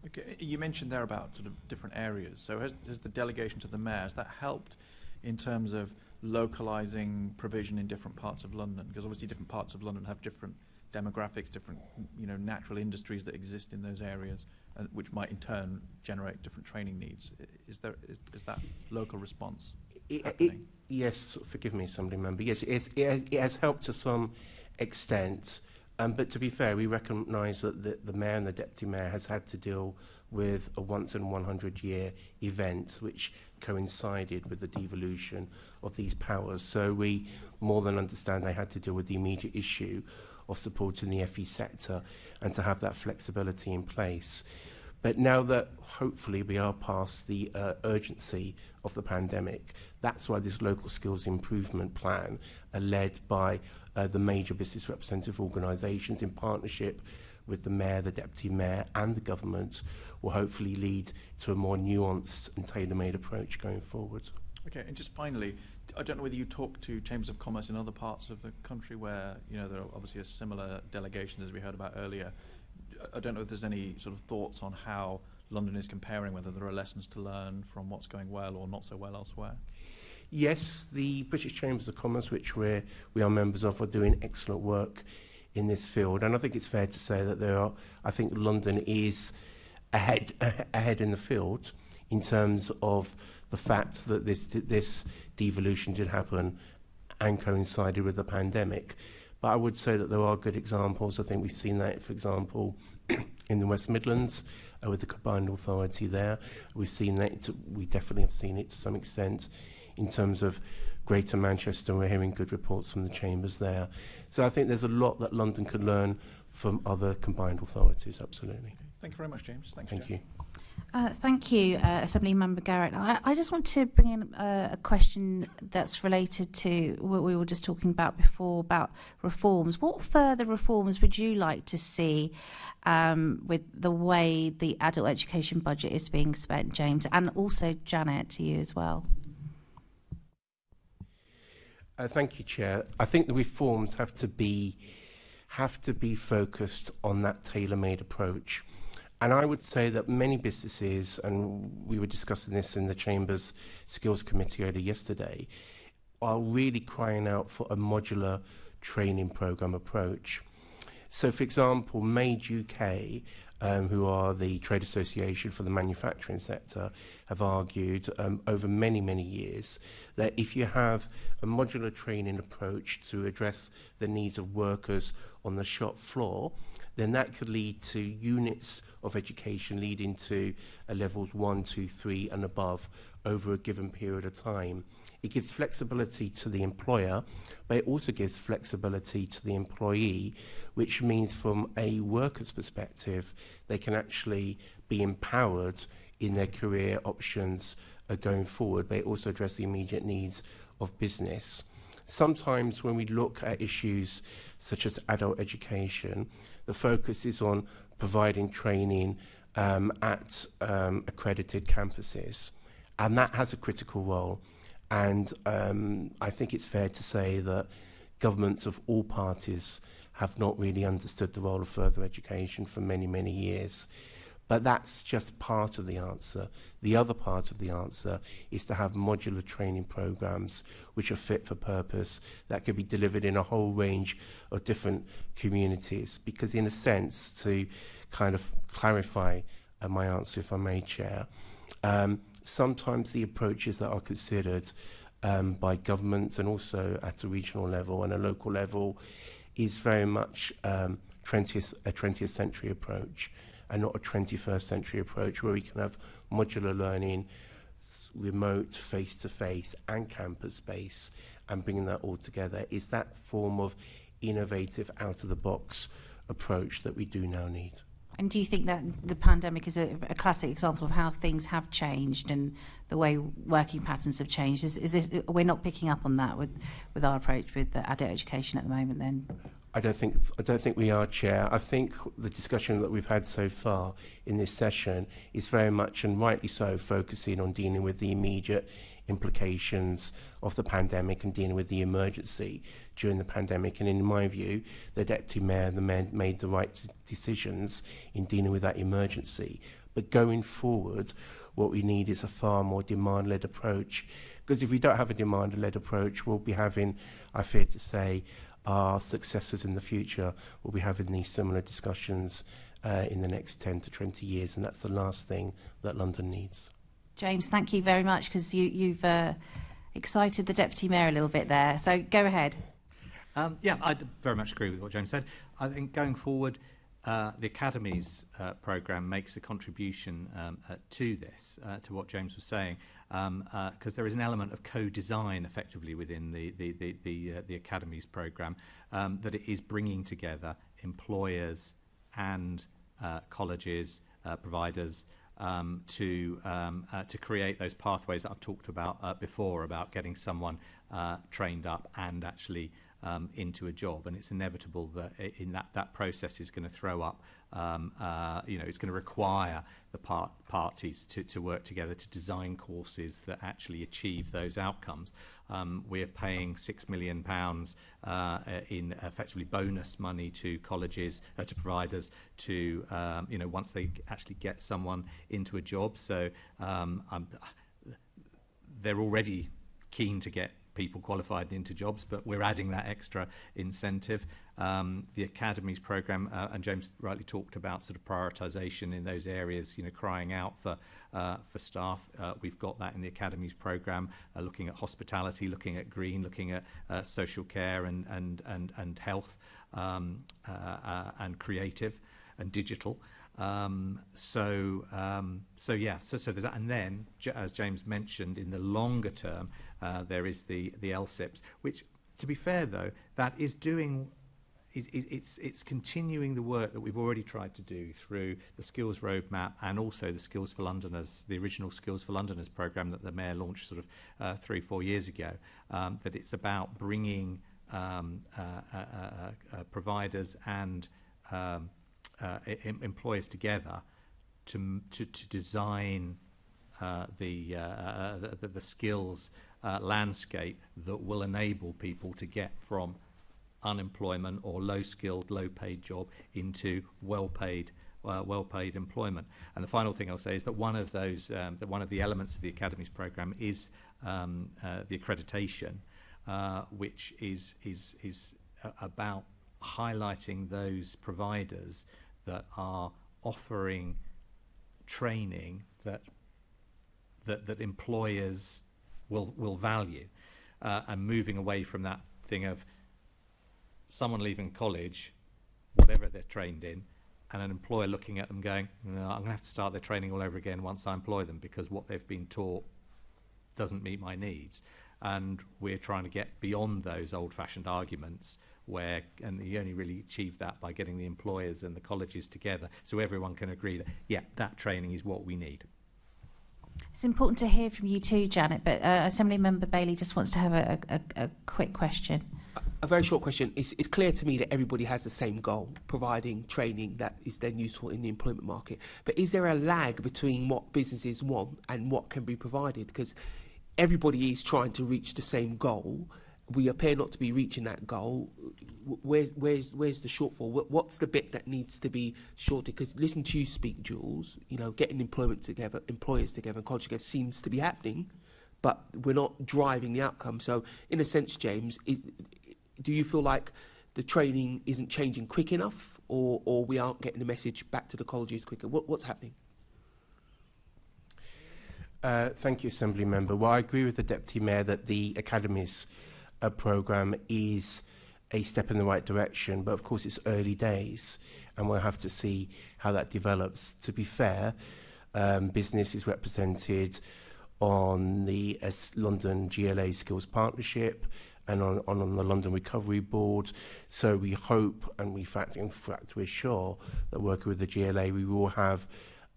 Okay, you mentioned there about sort of different areas. So has the delegation to the mayor, has that helped in terms of localising provision in different parts of London? Because obviously different parts of London have different demographics, different natural industries that exist in those areas, which might in turn generate different training needs. Is that local response happening? Yes, forgive me, Assembly Member. Yes, it has helped to some extent. But to be fair, we recognise that the Mayor and the Deputy Mayor has had to deal with a once-in-100-year event which coincided with the devolution of these powers. So we more than understand they had to deal with the immediate issue of supporting the FE sector and to have that flexibility in place. But now that hopefully we are past the urgency of the pandemic, that's why this local skills improvement plan led by the major business representative organisations in partnership with the Mayor, the Deputy Mayor and the government will hopefully lead to a more nuanced and tailor-made approach going forward. Okay, and just finally, I don't know whether you talk to chambers of commerce in other parts of the country where there are obviously a similar delegation as we heard about earlier. I don't know if there's any sort of thoughts on how London is comparing, whether there are lessons to learn from what's going well or not so well elsewhere. Yes, the British Chambers of Commerce, which we are members of, are doing excellent work in this field, and I think it's fair to say that I think London is ahead in the field in terms of the fact that this devolution did happen and coincided with the pandemic. But I would say that there are good examples. I think we've seen that, for example, in the West Midlands with the combined authority there. We've seen that. We definitely have seen it to some extent in terms of Greater Manchester. We're hearing good reports from the chambers there. So I think there's a lot that London could learn from other combined authorities, absolutely. Okay. Thank you very much, James. Thank you. Thank you, Assembly Member Garrett. I just want to bring in a question that's related to what we were just talking about before, about reforms. What further reforms would you like to see with the way the adult education budget is being spent, James? And also, Janet, to you as well. Thank you, Chair. I think the reforms have to be focused on that tailor-made approach. And I would say that many businesses, and we were discussing this in the Chamber's Skills Committee earlier yesterday, are really crying out for a modular training programme approach. So, for example, Made UK, who are the trade association for the manufacturing sector, have argued over many, many years that if you have a modular training approach to address the needs of workers on the shop floor, then that could lead to units of education leading to levels 1, 2, 3 and above over a given period of time. It gives flexibility to the employer, but it also gives flexibility to the employee, which means from a worker's perspective, they can actually be empowered in their career options going forward, but it also addresses the immediate needs of business. Sometimes when we look at issues such as adult education, the focus is on providing training at accredited campuses, and that has a critical role. And I think it's fair to say that governments of all parties have not really understood the role of further education for many, many years. But that's just part of the answer. The other part of the answer is to have modular training programs which are fit for purpose, that could be delivered in a whole range of different communities. Because in a sense, to kind of clarify my answer, if I may, Chair, sometimes the approaches that are considered by governments and also at a regional level and a local level is very much a 20th century approach, and not a 21st century approach where we can have modular learning, remote, face-to-face and campus-based, and bringing that all together. Is that form of innovative, out-of-the-box approach that we do now need. And do you think that the pandemic is a classic example of how things have changed and the way working patterns have changed? Is this, we're not picking up on that with our approach with the adult education at the moment then? I don't think we are, Chair. I think the discussion that we've had so far in this session is very much, and rightly so, focusing on dealing with the immediate implications of the pandemic and dealing with the emergency during the pandemic. And in my view, the Deputy Mayor and the Mayor made the right decisions in dealing with that emergency. But going forward, what we need is a far more demand-led approach. Because if we don't have a demand-led approach, we'll be having, I fear to say, our successors in the future will be having these similar discussions in the next 10 to 20 years, and that's the last thing that London needs. James, thank you very much, because you've excited the Deputy Mayor a little bit there. So go ahead. Yeah, I very much agree with what James said. I think going forward, the Academies programme makes a contribution to this, to what James was saying, because there is an element of co-design effectively within the Academies programme, that it is bringing together employers and colleges, providers, to create those pathways that I've talked about before, about getting someone trained up and actually into a job. And it's inevitable that in that process is going to throw up, it's going to require the parties to work together to design courses that actually achieve those outcomes. We're paying £6 million in effectively bonus money to colleges, to providers, to once they actually get someone into a job. So they're already keen to get people qualified into jobs, but we're adding that extra incentive. The Academies programme, and James rightly talked about sort of prioritisation in those areas, crying out for staff. We've got that in the Academies programme, looking at hospitality, looking at green, looking at social care and health, and creative and digital. So there's that. And then, as James mentioned, in the longer term, there is the LSIPs, which, to be fair though, that is doing, it's continuing the work that we've already tried to do through the Skills Roadmap and also the Skills for Londoners, the original Skills for Londoners programme that the Mayor launched sort of 3-4 years ago. That it's about bringing providers and employers together to design the skills landscape that will enable people to get from unemployment or low-skilled, low-paid job into well-paid employment. And the final thing I'll say is that one of those, one of the elements of the Academies programme is the accreditation, which is about highlighting those providers that are offering training that employers will value, and moving away from that thing of someone leaving college, whatever they're trained in, and an employer looking at them going, no, I'm going to have to start their training all over again once I employ them because what they've been taught doesn't meet my needs. And we're trying to get beyond those old-fashioned arguments and you only really achieve that by getting the employers and the colleges together so everyone can agree that, yeah, that training is what we need. It's important to hear from you too, Janet, but Assembly Member Bailey just wants to have a quick question. A very short question. It's clear to me that everybody has the same goal, providing training that is then useful in the employment market. But is there a lag between what businesses want and what can be provided? Because everybody is trying to reach the same goal. We appear not to be reaching that goal. Where's the shortfall? What's the bit that needs to be shorted? Because listen to you speak, Jules. Getting employers together, and college together seems to be happening, but we're not driving the outcome. So, in a sense, James, do you feel like the training isn't changing quick enough, or we aren't getting the message back to the colleges quicker? What's happening? Thank you, Assembly Member. Well, I agree with the Deputy Mayor that the Academies programme is a step in the right direction, but of course it's early days and we'll have to see how that develops. To be fair, business is represented on the London GLA Skills Partnership and on the London Recovery Board. So we hope, and in fact we're sure, that working with the GLA we will have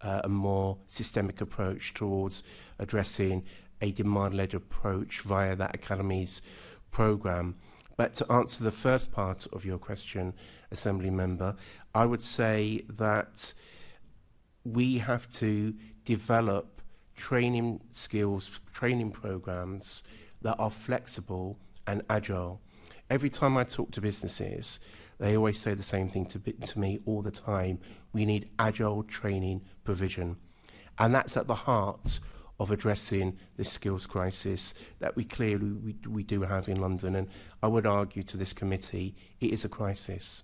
a more systemic approach towards addressing a demand-led approach via that Academies programme. But to answer the first part of your question, Assembly Member, I would say that we have to develop training skills, training programs that are flexible and agile. Every time I talk to businesses, they always say the same thing to me all the time. We need agile training provision. And that's at the heart of addressing this skills crisis that we clearly we do have in London. And I would argue to this committee, it is a crisis.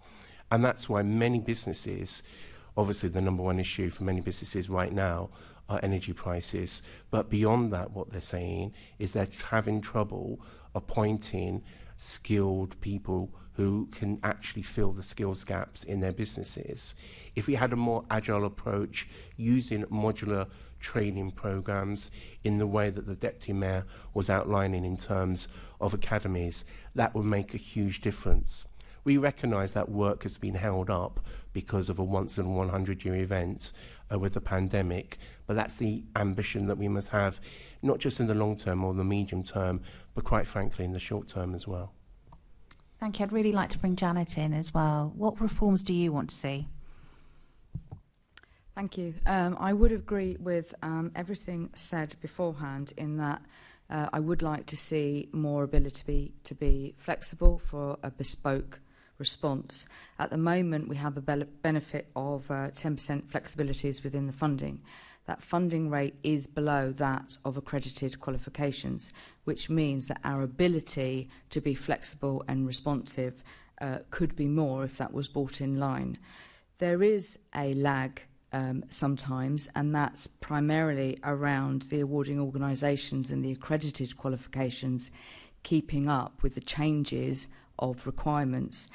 And that's why many businesses, obviously the number one issue for many businesses right now are energy prices. But beyond that, what they're saying is they're having trouble appointing skilled people who can actually fill the skills gaps in their businesses. If we had a more agile approach using modular training programs in the way that the Deputy Mayor was outlining in terms of academies, that would make a huge difference. We recognise that work has been held up because of a once-in-100-year event with the pandemic, but that's the ambition that we must have, not just in the long term or the medium term, but quite frankly in the short term as well. Thank you. I'd really like to bring Janet in as well. What reforms do you want to see? Thank you. I would agree with everything said beforehand in that I would like to see more ability to be flexible for a bespoke response. At the moment, we have the benefit of 10% flexibilities within the funding. That funding rate is below that of accredited qualifications, which means that our ability to be flexible and responsive could be more if that was brought in line. There is a lag sometimes, and that's primarily around the awarding organisations and the accredited qualifications keeping up with the changes of requirements.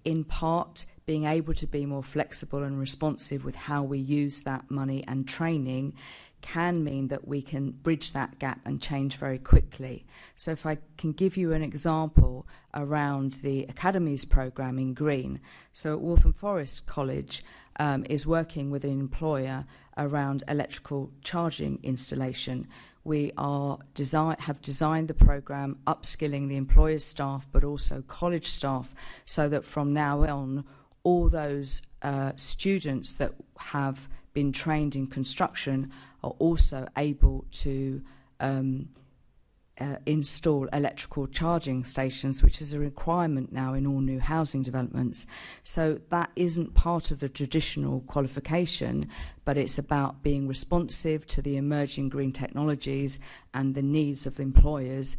In part, being able to be more flexible and responsive with how we use that money and training can mean that we can bridge that gap and change very quickly. So if I can give you an example around the Academies programme in Green. So at Waltham Forest College is working with an employer around electrical charging installation. We have designed the programme upskilling the employer's staff but also college staff so that from now on all those students that have been trained in construction are also able to install electrical charging stations, which is a requirement now in all new housing developments. So that isn't part of the traditional qualification, but it's about being responsive to the emerging green technologies and the needs of the employers.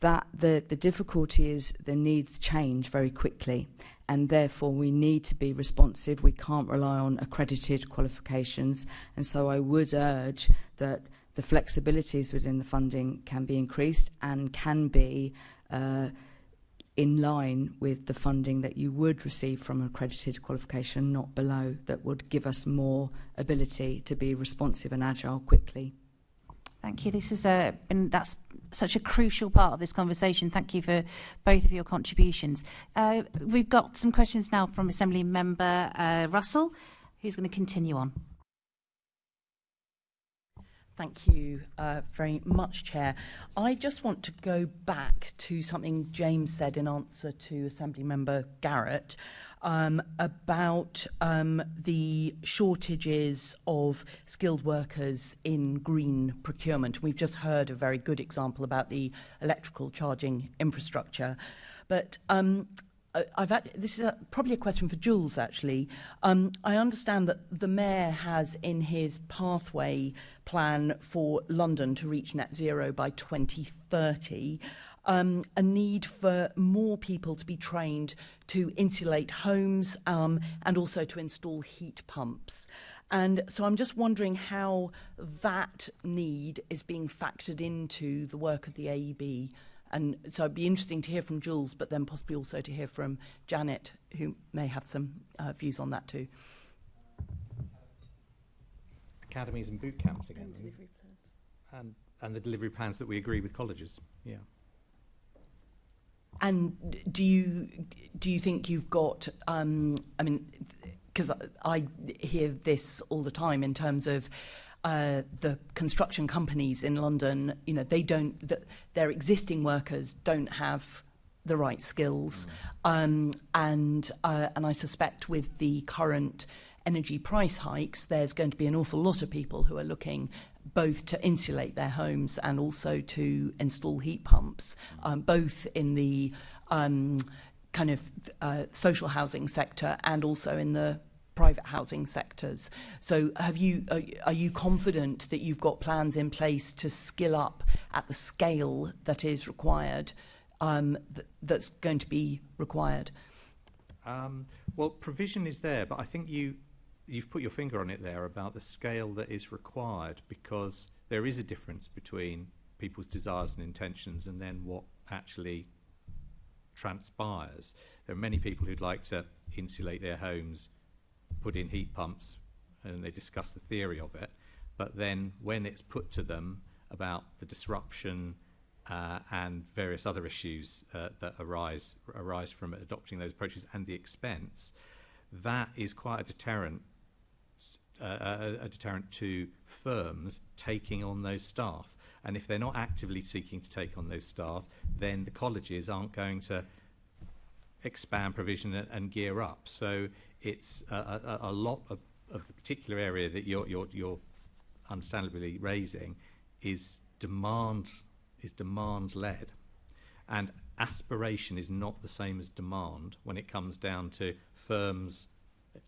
That the difficulty is the needs change very quickly, and therefore we need to be responsive. We can't rely on accredited qualifications, and so I would urge that the flexibilities within the funding can be increased and can be in line with the funding that you would receive from an accredited qualification, not below, that would give us more ability to be responsive and agile quickly. Thank you. This has that's such a crucial part of this conversation. Thank you for both of your contributions. We've got some questions now from Assembly Member Russell, who's going to continue on. Thank you very much, Chair. I just want to go back to something James said in answer to Assembly Member Garrett about the shortages of skilled workers in green procurement. We've just heard a very good example about the electrical charging infrastructure. But this is probably a question for Jules, actually. I understand that the Mayor has in his pathway plan for London to reach net zero by 2030 a need for more people to be trained to insulate homes and also to install heat pumps. And so I'm just wondering how that need is being factored into the work of the AEB. And so it'd be interesting to hear from Jules, but then possibly also to hear from Janet, who may have some views on that too. Academies and boot camps again. And delivery plans. And the delivery plans that we agree with colleges, yeah. And do you think you've got, I mean, because I hear this all the time in terms of the construction companies in London, you know, their existing workers don't have the right skills, and I suspect with the current energy price hikes, there's going to be an awful lot of people who are looking both to insulate their homes and also to install heat pumps, both in the kind of social housing sector and also in the private housing sectors. So are you confident that you've got plans in place to skill up at the scale that is required, that's going to be required? Well, provision is there, but I think you've put your finger on it there about the scale that is required, because there is a difference between people's desires and intentions and then what actually transpires. There are many people who'd like to insulate their homes, put in heat pumps, and they discuss the theory of it, but then when it's put to them about the disruption and various other issues that arise from adopting those approaches and the expense, that is quite a deterrent to firms taking on those staff. And if they're not actively seeking to take on those staff, then the colleges aren't going to expand provision and gear up. So it's a lot of the particular area that you're understandably raising is demand-led, and aspiration is not the same as demand when it comes down to firms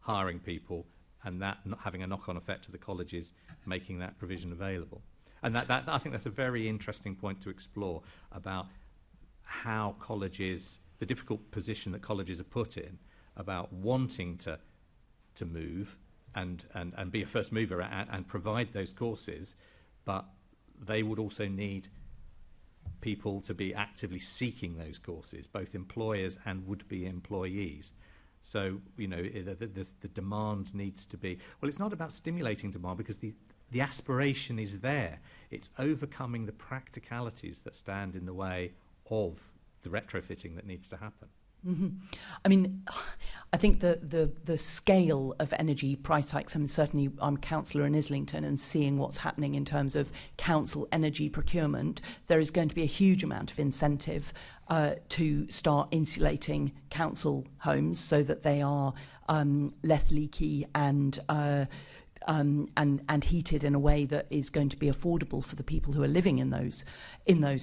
hiring people and that not having a knock-on effect to the colleges making that provision available. And that I think that's a very interesting point to explore about how colleges, the difficult position that colleges are put in about wanting to move and be a first mover and provide those courses, but they would also need people to be actively seeking those courses, both employers and would-be employees. So, the demand needs to be... Well, it's not about stimulating demand because the aspiration is there. It's overcoming the practicalities that stand in the way of the retrofitting that needs to happen. Mm-hmm. I mean, I think the scale of energy price hikes, I mean, certainly I'm councillor in Islington and seeing what's happening in terms of council energy procurement, there is going to be a huge amount of incentive to start insulating council homes so that they are less leaky and heated in a way that is going to be affordable for the people who are living in those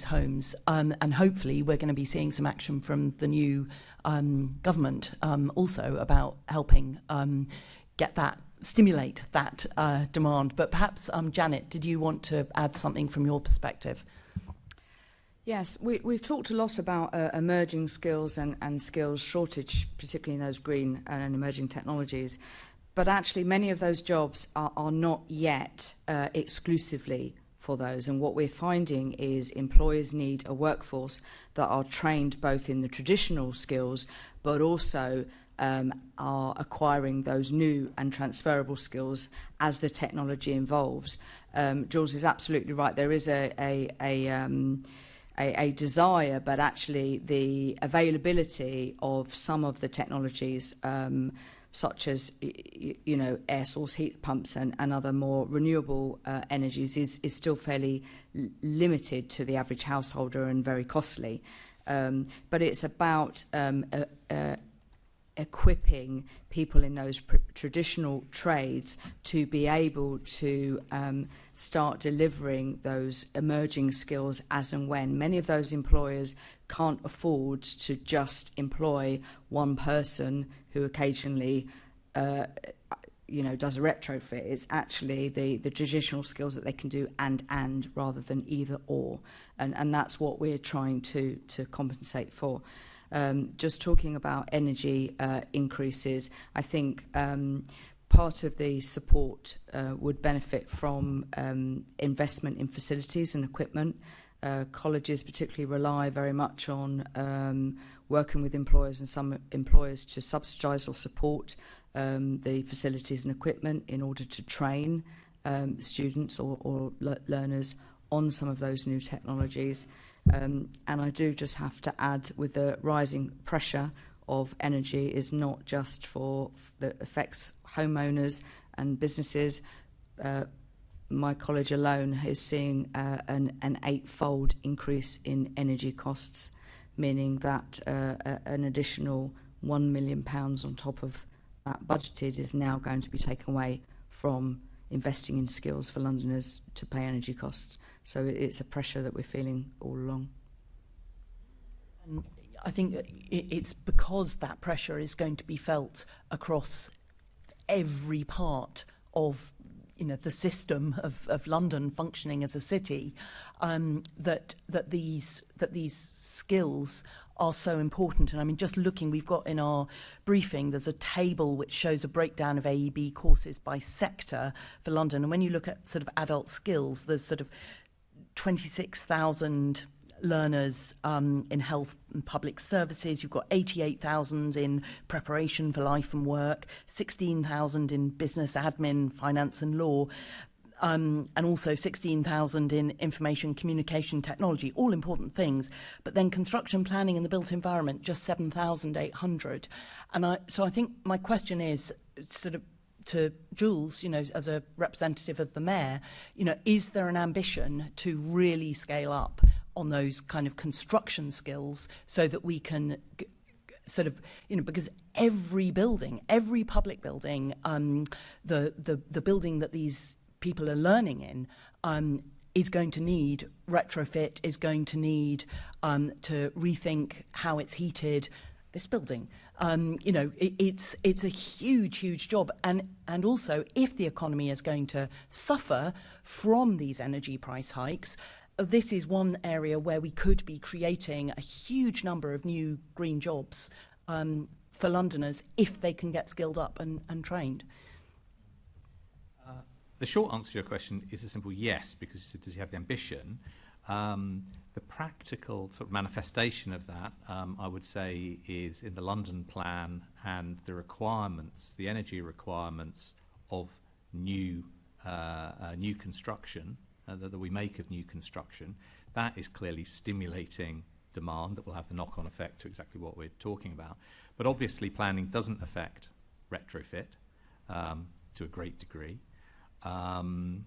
homes. And hopefully we're going to be seeing some action from the new government also about helping stimulate that demand. But perhaps, Janet, did you want to add something from your perspective? Yes, we've talked a lot about emerging skills and skills shortage, particularly in those green and emerging technologies. But actually, many of those jobs are not yet exclusively for those. And what we're finding is employers need a workforce that are trained both in the traditional skills, but also are acquiring those new and transferable skills as the technology evolves. Jules is absolutely right. There is a desire, but actually the availability of some of the technologies such as air source heat pumps and other more renewable energies is still fairly limited to the average householder and very costly. But it's about equipping people in those traditional trades to be able to start delivering those emerging skills as and when. Many of those employers can't afford to just employ one person who occasionally does a retrofit. It's actually the traditional skills that they can do and rather than either or, and that's what we're trying to compensate for. Just talking about energy increases, I think part of the support would benefit from investment in facilities and equipment. Colleges particularly rely very much on working with employers and some employers to subsidise or support the facilities and equipment in order to train students or learners on some of those new technologies. And I do just have to add, with the rising pressure of energy is not just for that affects homeowners and businesses. My college alone is seeing an 8-fold increase in energy costs. meaning that an additional £1 million on top of that budgeted is now going to be taken away from investing in skills for Londoners to pay energy costs. So it's a pressure that we're feeling all along. I think it's because that pressure is going to be felt across every part of the system of London functioning as a city, that these skills are so important. And I mean, just looking, we've got in our briefing, there's a table which shows a breakdown of AEB courses by sector for London. And when you look at sort of adult skills, there's sort of 26,000 learners in health and public services. You've got 88,000 in preparation for life and work, 16,000 in business admin, finance and law, and also 16,000 in information communication technology, all important things. But then construction planning and the built environment, just 7,800. And so I think my question is sort of to Jules, as a representative of the Mayor, is there an ambition to really scale up on those kind of construction skills so that we can sort of, because every building, every public building, the building that these people are learning in is going to need retrofit, is going to need to rethink how it's heated. This building, it's a huge job, and also if the economy is going to suffer from these energy price hikes, this is one area where we could be creating a huge number of new green jobs for Londoners if they can get skilled up and trained. The short answer to your question is a simple yes, because does he have the ambition? The practical sort of manifestation of that, I would say, is in the London plan and the requirements, the energy requirements of new construction, that we make of new construction. That is clearly stimulating demand that will have the knock-on effect to exactly what we're talking about. But obviously planning doesn't affect retrofit to a great degree. And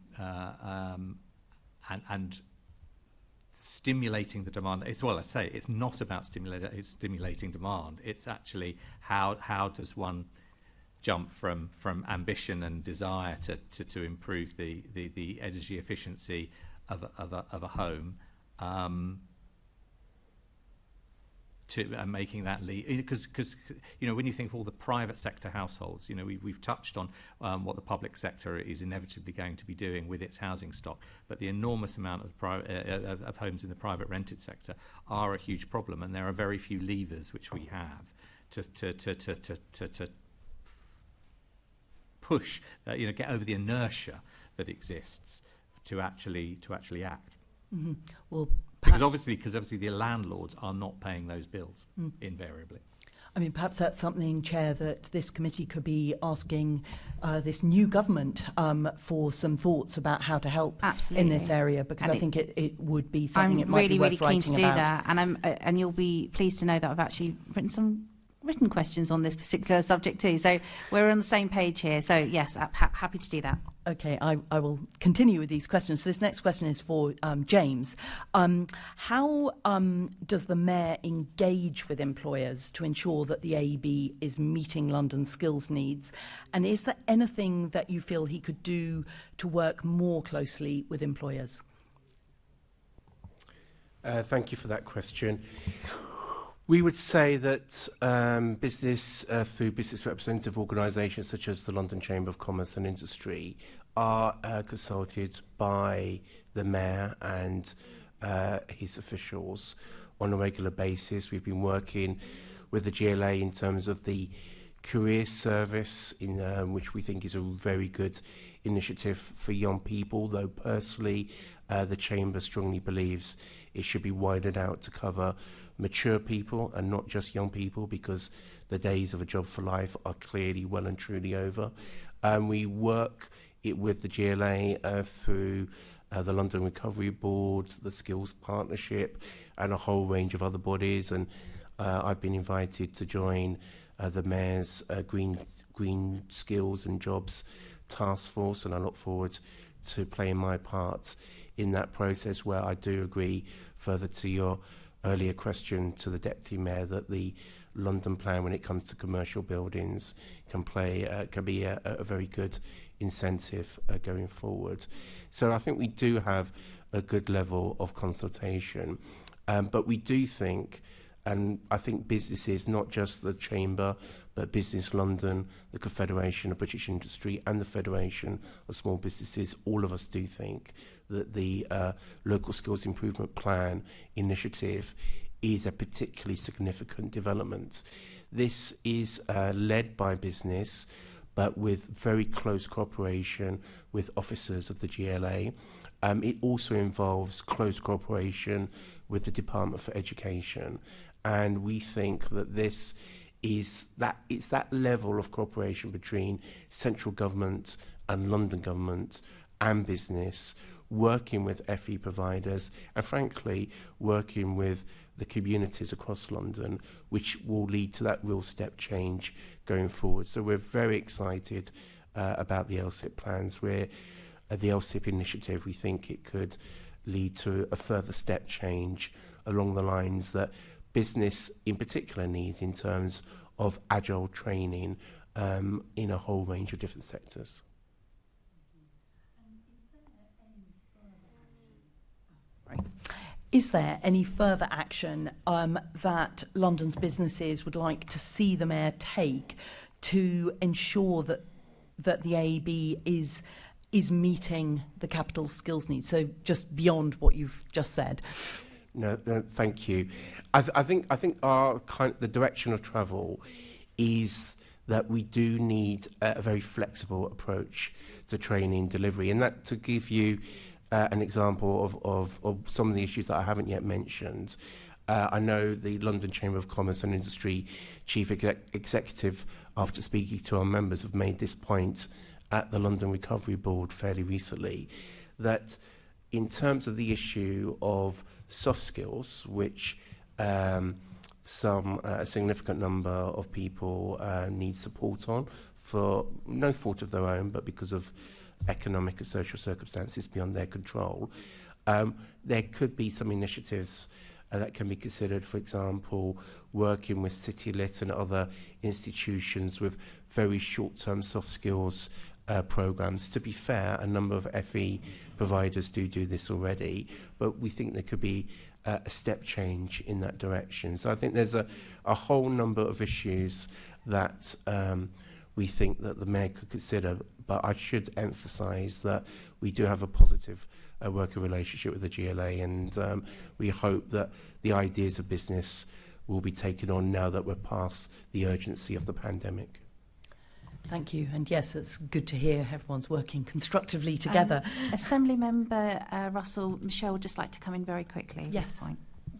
stimulating the demand, as well, I say, it's not about stimulating demand. It's actually how does one jump from ambition and desire to improve the energy efficiency of a home to making that leap, because when you think of all the private sector households, we've touched on what the public sector is inevitably going to be doing with its housing stock, but the enormous amount of homes in the private rented sector are a huge problem, and there are very few levers which we have to push, get over the inertia that exists to actually act. Mm-hmm. Well, because obviously the landlords are not paying those bills invariably. I mean, perhaps that's something, Chair, that this committee could be asking this new government for some thoughts about how to help in this area, because I think it would be something it might be worth writing about. I'm really keen to do that, and you'll be pleased to know that I've actually written some written questions on this particular subject too. So we're on the same page here. So yes, happy to do that. Okay, I will continue with these questions. So this next question is for James. How does the Mayor engage with employers to ensure that the AEB is meeting London's skills needs? And is there anything that you feel he could do to work more closely with employers? Thank you for that question. We would say that business, through business representative organisations such as the London Chamber of Commerce and Industry, are consulted by the Mayor and his officials on a regular basis. We've been working with the GLA in terms of the career service, which we think is a very good initiative for young people, though personally the Chamber strongly believes it should be widened out to cover mature people and not just young people, because the days of a job for life are clearly well and truly over. We work it with the GLA through the London Recovery Board, the Skills Partnership, and a whole range of other bodies. And I've been invited to join the Mayor's Green Skills and Jobs Task Force, and I look forward to playing my part in that process, where I do agree, further to your earlier question to the Deputy Mayor, that the London plan, when it comes to commercial buildings, can be a very good incentive going forward. So I think we do have a good level of consultation, but we do think, and I think businesses, not just the Chamber, but Business London, the Confederation of British Industry and the Federation of Small Businesses, all of us do think that the Local Skills Improvement Plan initiative is a particularly significant development. This is led by business, but with very close cooperation with officers of the GLA. It also involves close cooperation with the Department for Education, and we think that it's that level of cooperation between central government and London government and business, working with FE providers and frankly working with the communities across London, which will lead to that real step change going forward. So we're very excited about the LSIP plans. The LSIP initiative, we think it could lead to a further step change along the lines that business in particular needs in terms of agile training in a whole range of different sectors. Is there any further action that London's businesses would like to see the Mayor take to ensure that the AEB is meeting the capital skills needs? So just beyond what you've just said. No, thank you. I think the direction of travel is that we do need a very flexible approach to training delivery, and that, to give you an example of some of the issues that I haven't yet mentioned. I know the London Chamber of Commerce and Industry Chief Executive, after speaking to our members, have made this point at the London Recovery Board fairly recently, that in terms of the issue of soft skills, which a significant number of people need support on for no fault of their own, but because of economic and social circumstances beyond their control, there could be some initiatives that can be considered, for example, working with City Lit and other institutions with very short-term soft skills programs. To be fair, a number of FE providers do this already, but we think there could be a step change in that direction. So I think there's a whole number of issues that we think that the Mayor could consider, but I should emphasise that we do have a positive working relationship with the GLA, and we hope that the ideas of business will be taken on now that we're past the urgency of the pandemic. Thank you. And yes, it's good to hear everyone's working constructively together. Assembly Member Russell, Michelle would just like to come in very quickly. Yes.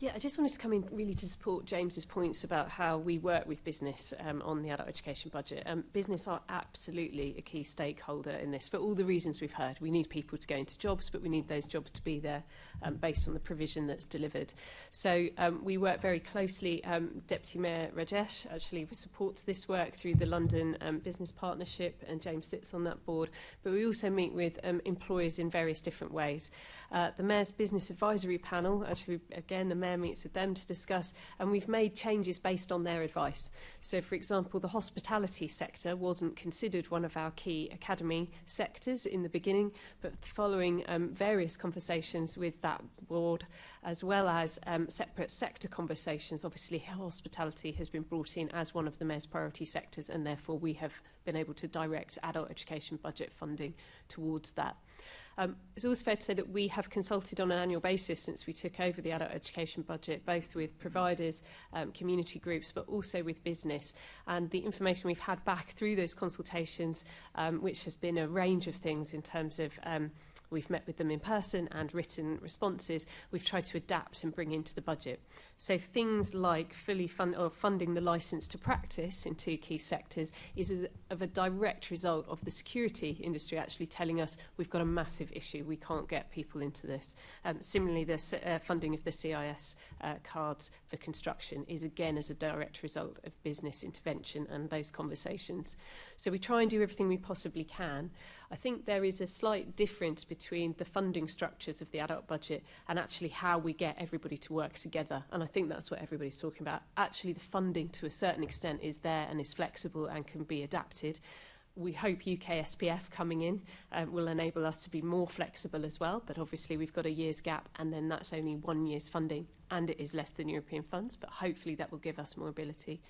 Yeah, I just wanted to come in really to support James's points about how we work with business on the adult education budget. Business are absolutely a key stakeholder in this for all the reasons we've heard. We need people to go into jobs, but we need those jobs to be there based on the provision that's delivered. So we work very closely. Deputy Mayor Rajesh actually supports this work through the London Business Partnership, and James sits on that board. But we also meet with employers in various different ways. The Mayor's Business Advisory Panel, actually, again, the Mayor meets with them to discuss, and we've made changes based on their advice. So, for example, the hospitality sector wasn't considered one of our key academy sectors in the beginning, but following various conversations with that board, as well as separate sector conversations, obviously hospitality has been brought in as one of the Mayor's priority sectors, and therefore we have been able to direct adult education budget funding towards that. It's also fair to say that we have consulted on an annual basis since we took over the adult education budget, both with providers, community groups, but also with business. And the information we've had back through those consultations, which has been a range of things in terms of we've met with them in person and written responses, we've tried to adapt and bring into the budget. So things like funding the licence to practice in two key sectors is of a direct result of the security industry actually telling us we've got a massive issue, we can't get people into this. Similarly, the funding of the CIS cards for construction is again as a direct result of business intervention and those conversations. So we try and do everything we possibly can. I think there is a slight difference between between the funding structures of the adult budget and actually how we get everybody to work together. And I think that's what everybody's talking about. Actually, the funding to a certain extent is there and is flexible and can be adapted. We hope UK SPF coming in will enable us to be more flexible as well, but obviously we've got a year's gap, and then that's only 1 year's funding, and it is less than European funds, but hopefully that will give us more ability.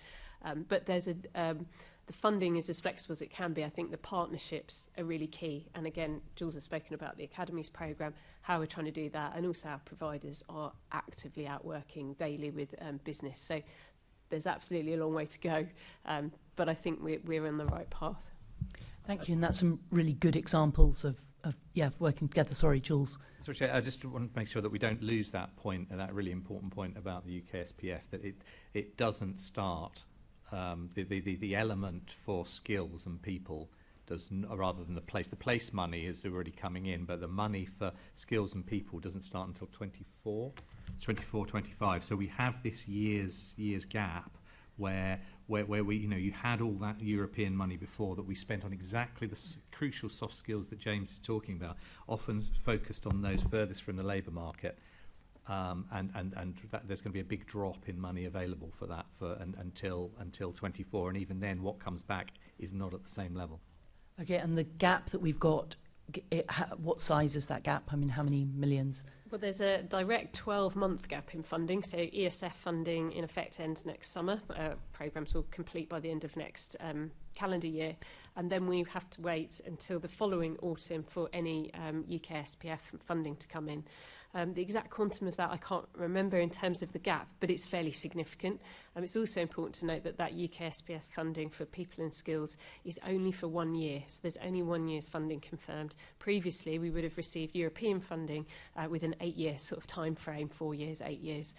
But there's the funding is as flexible as it can be. I think the partnerships are really key. And again, Jules has spoken about the Academies programme, how we're trying to do that, and also our providers are actively out working daily with business. So there's absolutely a long way to go, but I think we're on the right path. Thank you, and that's some really good examples of working together. Sorry, Jules. Sorry, Chair, I just want to make sure that we don't lose that point, and that really important point about the UK SPF, that it doesn't start, the element for skills and people does rather than the place money is already coming in, but the money for skills and people doesn't start until 24, 25. So we have this year's gap where we, you had all that European money before that we spent on exactly the crucial soft skills that James is talking about, often focused on those furthest from the labour market, and that there's going to be a big drop in money available for that until 24, and even then what comes back is not at the same level. Okay, and the gap that we've got, what size is that gap? I mean, how many millions? Well, there's a direct 12-month gap in funding. So ESF funding, in effect, ends next summer. Programmes will complete by the end of next calendar year. And then we have to wait until the following autumn for any UK SPF funding to come in. The exact quantum of that I can't remember in terms of the gap, but it's fairly significant. It's also important to note that UK SPF funding for people and skills is only for 1 year. So there's only 1 year's funding confirmed. Previously, we would have received European funding with an 8-year sort of time frame, 4 years, 8 years.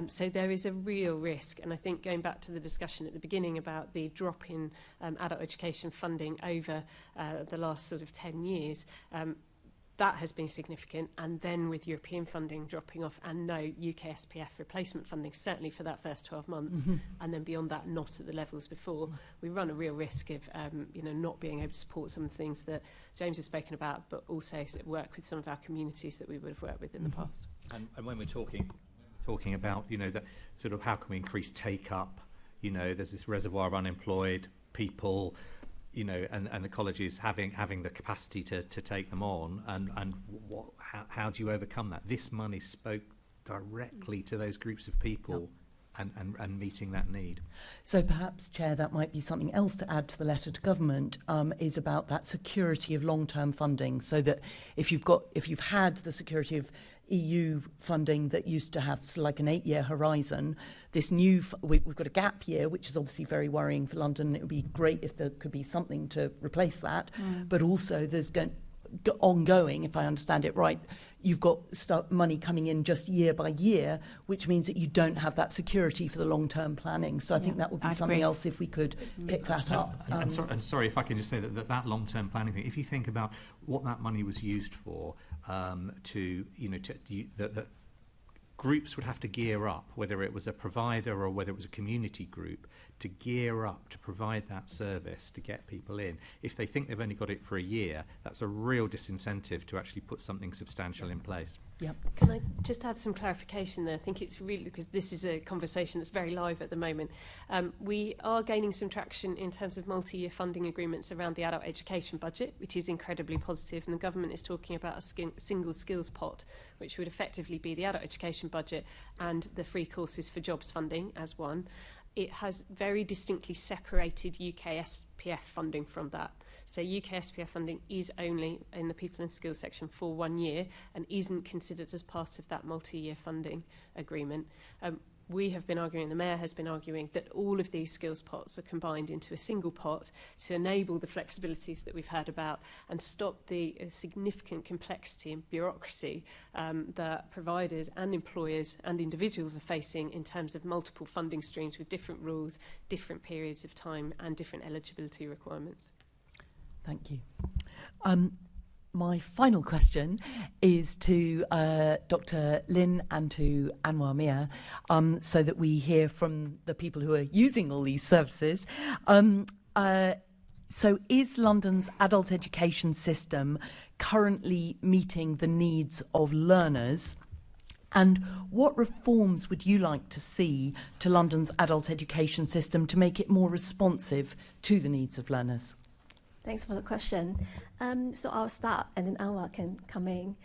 So there is a real risk. And I think going back to the discussion at the beginning about the drop in adult education funding over the last sort of 10 years, that has been significant, and then with European funding dropping off and no UK SPF replacement funding, certainly for that first 12 months, and then beyond that, not at the levels before, we run a real risk of not being able to support some of the things that James has spoken about, but also work with some of our communities that we would have worked with in the past. And when we're talking about, that sort of how can we increase take-up, there's this reservoir of unemployed people, and the colleges having the capacity to take them on, and how do you overcome that? This money spoke directly to those groups of people. Yep. And meeting that need. So perhaps, Chair, that might be something else to add to the letter to government, is about that security of long-term funding, so that if you've had the security of EU funding that used to have sort of like an 8-year horizon, this new we've got a gap year, which is obviously very worrying for London. It would be great if there could be something to replace that, but also there's ongoing, if I understand it right, you've got money coming in just year by year, which means that you don't have that security for the long-term planning. So I think that would be something else if we could pick that up. And sorry, if I can just say that long-term planning thing, if you think about what that money was used for, that groups would have to gear up, whether it was a provider or whether it was a community group, to gear up to provide that service to get people in. If they think they've only got it for a year, that's a real disincentive to actually put something substantial in place. Yep. Can I just add some clarification there? I think it's really, because this is a conversation that's very live at the moment. We are gaining some traction in terms of multi-year funding agreements around the adult education budget, which is incredibly positive, and the government is talking about a single skills pot, which would effectively be the adult education budget and the free courses for jobs funding as one. It has very distinctly separated UK SPF funding from that. So UK SPF funding is only in the people and skills section for 1 year and isn't considered as part of that multi-year funding agreement. We have been arguing, the Mayor has been arguing, that all of these skills pots are combined into a single pot to enable the flexibilities that we've heard about and stop the significant complexity and bureaucracy that providers and employers and individuals are facing in terms of multiple funding streams with different rules, different periods of time and different eligibility requirements. Thank you. My final question is to Dr. Lynn and to Anwar Miah, so that we hear from the people who are using all these services. So is London's adult education system currently meeting the needs of learners? And what reforms would you like to see to London's adult education system to make it more responsive to the needs of learners? Thanks for the question. So I'll start and then Anwar can come in.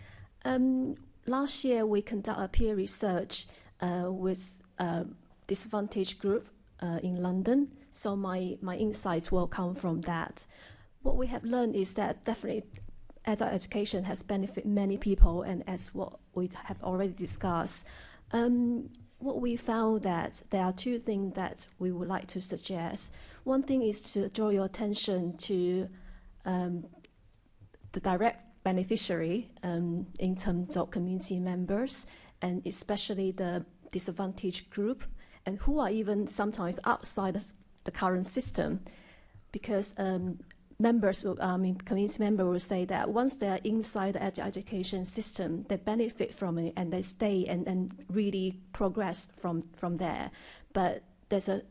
Last year we conducted a peer research with a disadvantaged group in London. So my insights will come from that. What we have learned is that definitely adult education has benefited many people, and as what we have already discussed, what we found that there are two things that we would like to suggest. One thing is to draw your attention to the direct beneficiary in terms of community members, and especially the disadvantaged group, and who are even sometimes outside the current system, because community members will say that once they are inside the education system, they benefit from it and they stay and really progress from there. But there's a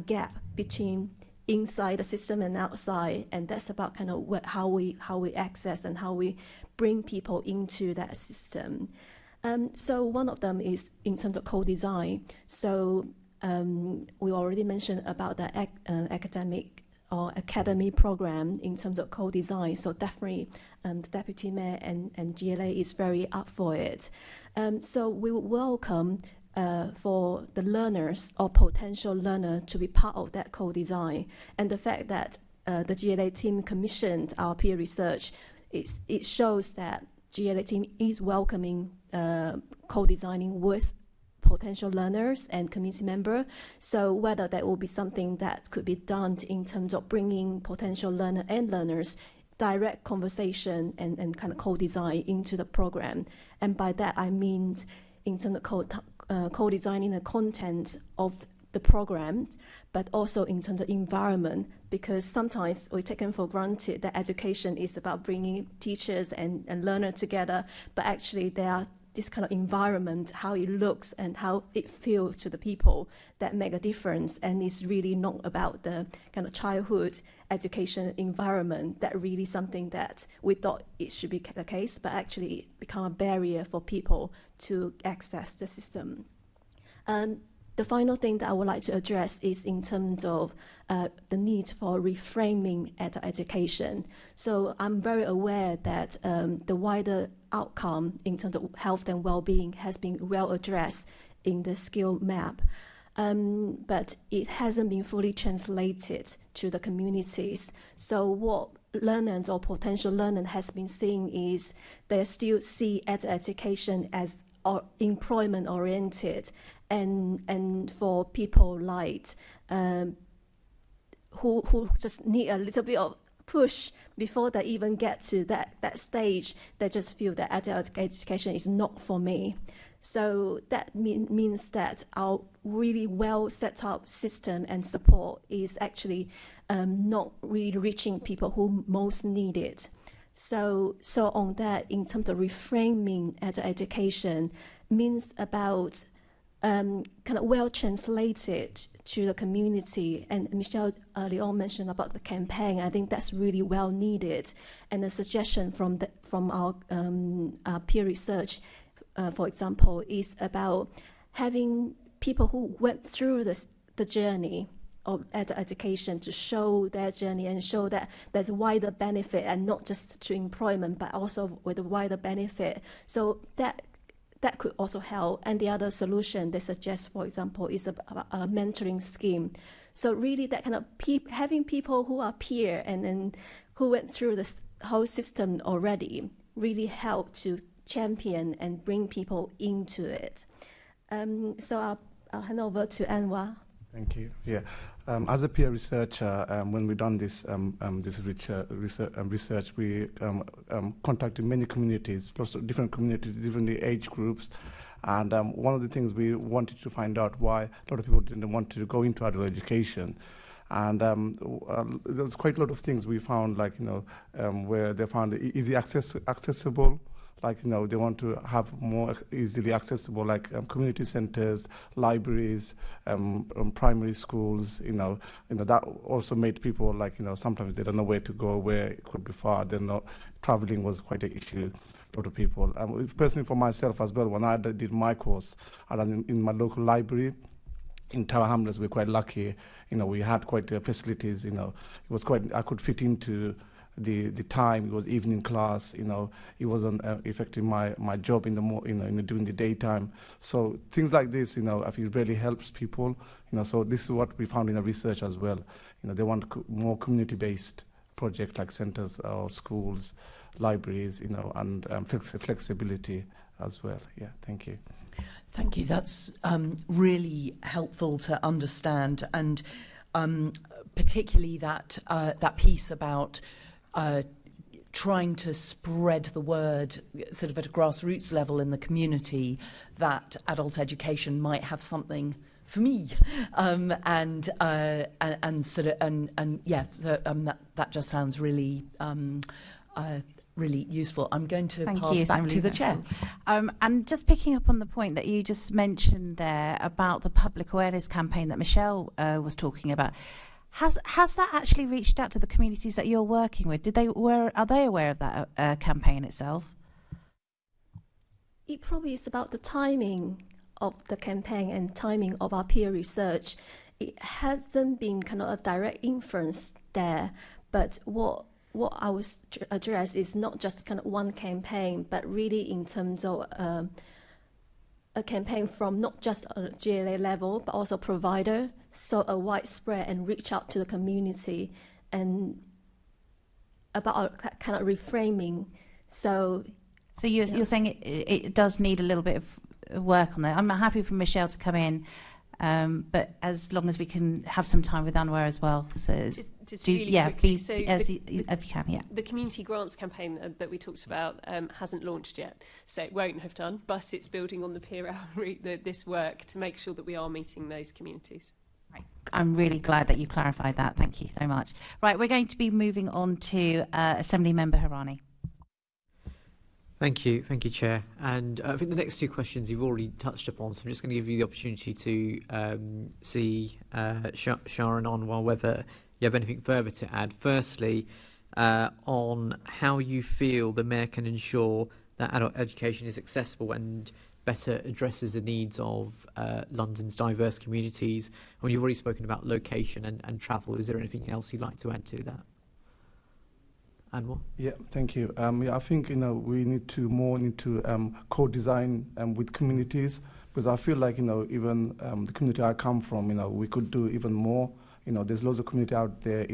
gap between inside the system and outside, and that's about kind of how we access and how we bring people into that system. So one of them is in terms of co-design. So we already mentioned about the academic or academy program in terms of co-design. So definitely the Deputy Mayor and GLA is very up for it. So we would welcome for the learners or potential learner to be part of that co-design. And the fact that the GLA team commissioned our peer research, it shows that GLA team is welcoming co-designing with potential learners and community members. So whether that will be something that could be done in terms of bringing potential learner and learners direct conversation and kind of co-design into the program. And by that I mean in terms of co-designing the content of the program, but also in terms of environment, because sometimes we taken for granted that education is about bringing teachers and learners together, but actually there are this kind of environment, how it looks and how it feels to the people that make a difference. And it's really not about the kind of childhood education environment that really something that we thought it should be the case, but actually it become a barrier for people to access the system. And the final thing that I would like to address is in terms of the need for reframing adult education. So I'm very aware that the wider outcome in terms of health and well-being has been well addressed in the skill map, but it hasn't been fully translated to the communities. So what learners or potential learners has been seeing is they still see adult education as employment oriented, and for people like who just need a little bit of push before they even get to that stage, they just feel that adult education is not for me. So that means that our really well set up system and support is actually not really reaching people who most need it. So on that, in terms of reframing adult education, means about kind of well translated to the community. And Michelle early on mentioned about the campaign. I think that's really well needed. And a suggestion from our peer research, for example, is about having people who went through the journey of adult education to show their journey and show that there's a wider benefit, and not just to employment, but also with a wider benefit. So that could also help. And the other solution they suggest, for example, is a mentoring scheme. So really that kind of having people who are peer and who went through this whole system already really help to champion and bring people into it. So I'll hand over to Anwar. Thank you. Yeah, as a peer researcher, when we done this research, we contacted many communities, lots of different communities, different age groups, and one of the things we wanted to find out why a lot of people didn't want to go into adult education. And there was quite a lot of things we found, like where they found it easy accessible, Like, they want to have more easily accessible, like community centers, libraries, primary schools. That also made people, like, sometimes they don't know where to go, where it could be far. Traveling was quite an issue. A lot of people. Personally, for myself as well, when I did my course, I done in my local library. In Tower Hamlets, we're quite lucky. We had quite facilities. It was quite. I could fit into the time. It was evening class. It wasn't affecting my job in the during the daytime. So things like this, I feel really helps people. So this is what we found in the research as well. They want more community-based projects like centers or schools, libraries. And flexibility as well. Yeah. Thank you. Thank you. That's really helpful to understand, and particularly that piece about trying to spread the word sort of at a grassroots level in the community that adult education might have something for me, that just sounds really really useful. I'm going to pass back to the chair. And just picking up on the point that you just mentioned there about the public awareness campaign that Michelle was talking about, has that actually reached out to the communities that you're working with? Are they aware of that campaign itself? It probably is about the timing of the campaign and timing of our peer research. It hasn't been kind of a direct influence there, but what I was address is not just kind of one campaign, but really in terms of a campaign from not just a GLA level, but also provider, so a widespread and reach out to the community and about a kind of reframing. So you're saying it does need a little bit of work on that. I'm happy for Michelle to come in, but as long as we can have some time with Anwar as well. So just really quickly. So as you can, yeah. The community grants campaign that we talked about hasn't launched yet, so it won't have done, but it's building on the peer outreach, this work to make sure that we are meeting those communities. Right. I'm really glad that you clarified that. Thank you so much. Right, we're going to be moving on to Assembly Member Hirani. Thank you, Chair. And I think the next two questions you've already touched upon, so I'm just going to give you the opportunity to see Sharon Anwar whether you have anything further to add. Firstly, on how you feel the Mayor can ensure that adult education is accessible and better addresses the needs of London's diverse communities. When you've already spoken about location and travel, is there anything else you'd like to add to that? Anwar? Yeah, thank you. I think we need to co-design with communities, because I feel like even the community I come from, we could do even more. There's loads of community out there,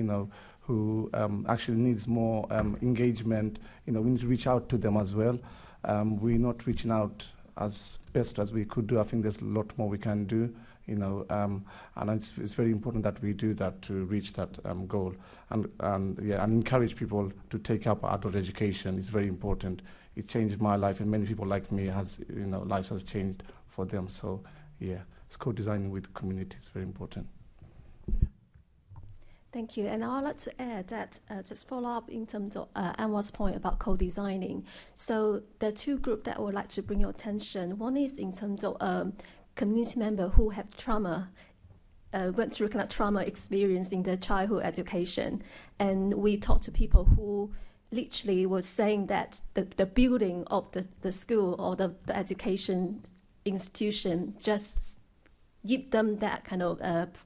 who actually needs more engagement. We need to reach out to them as well. We're not reaching out as best as we could do. I think there's a lot more we can do. And it's very important that we do that to reach that goal, and encourage people to take up adult education. It's very important. It changed my life, and many people like me lives has changed for them. So it's co-designing with communities is very important. Thank you. And I'd like to add that just follow up in terms of Anwar's point about co-designing. So there are two groups that I would like to bring your attention. One is in terms of community members who have trauma, went through kind of trauma experience in their childhood education. And we talked to people who literally was saying that the building of the school or the education institution just give them that kind of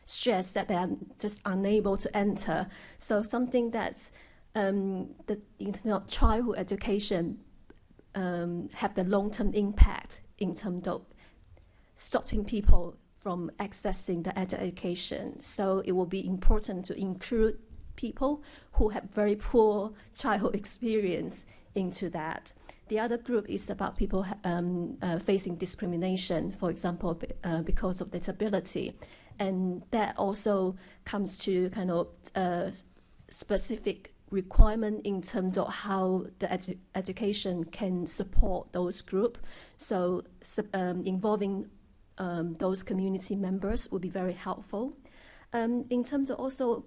stress that they are just unable to enter. So something that's childhood education have the long-term impact in terms of stopping people from accessing the adult education. So it will be important to include people who have very poor childhood experience into that. The other group is about people facing discrimination, for example, because of disability. And that also comes to kind of specific requirement in terms of how the education can support those groups. So involving those community members would be very helpful. In terms of also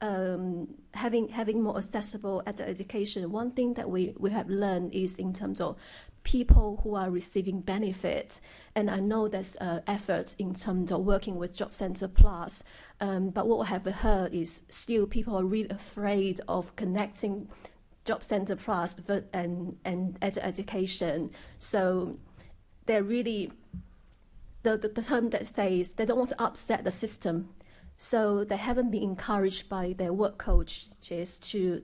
having more accessible adult education, one thing that we have learned is in terms of people who are receiving benefits. And I know there's efforts in terms of working with Job Centre Plus, but what I have heard is still people are really afraid of connecting Job Centre Plus and adult education. So they're really, the term that says they don't want to upset the system. So they haven't been encouraged by their work coaches to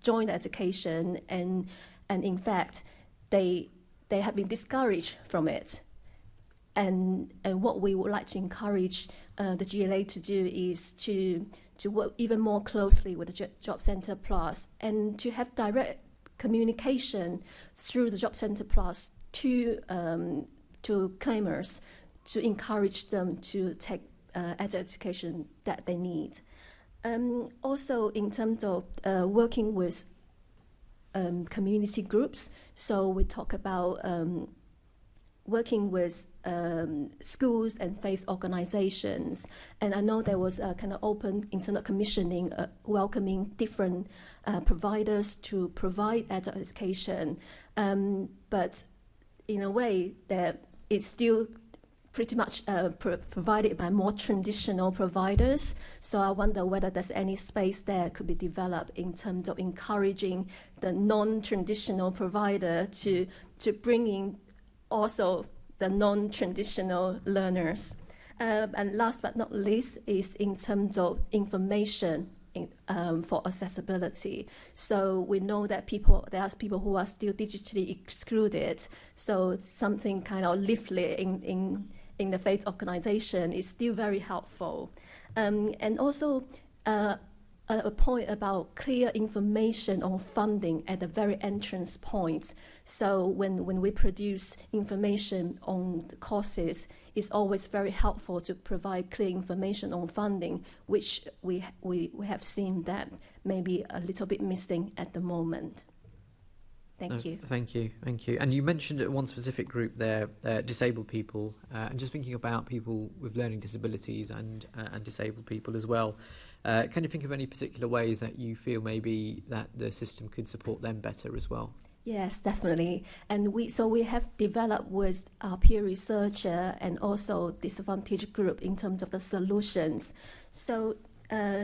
join the education, and in fact, they have been discouraged from it. And what we would like to encourage the GLA to do is to work even more closely with the Job Centre Plus and to have direct communication through the Job Centre Plus to claimers, to encourage them to take adult education that they need. Also, in terms of working with community groups, so we talk about working with schools and faith organizations. And I know there was a kind of open internal commissioning welcoming different providers to provide adult education. But in a way that it's still pretty much provided by more traditional providers. So I wonder whether there's any space there could be developed in terms of encouraging the non-traditional provider to bring in also the non-traditional learners. And last but not least is in terms of information for accessibility. So we know that there are people who are still digitally excluded. So something kind of leaflet in the faith organization is still very helpful. And also a point about clear information on funding at the very entrance point. So when we produce information on the courses, it's always very helpful to provide clear information on funding, which we have seen that maybe a little bit missing at the moment. Thank you. Thank you. And you mentioned one specific group there, disabled people, and just thinking about people with learning disabilities and disabled people as well. Can you think of any particular ways that you feel maybe that the system could support them better as well? Yes, definitely. And we have developed with our peer researcher and also disadvantaged group in terms of the solutions. So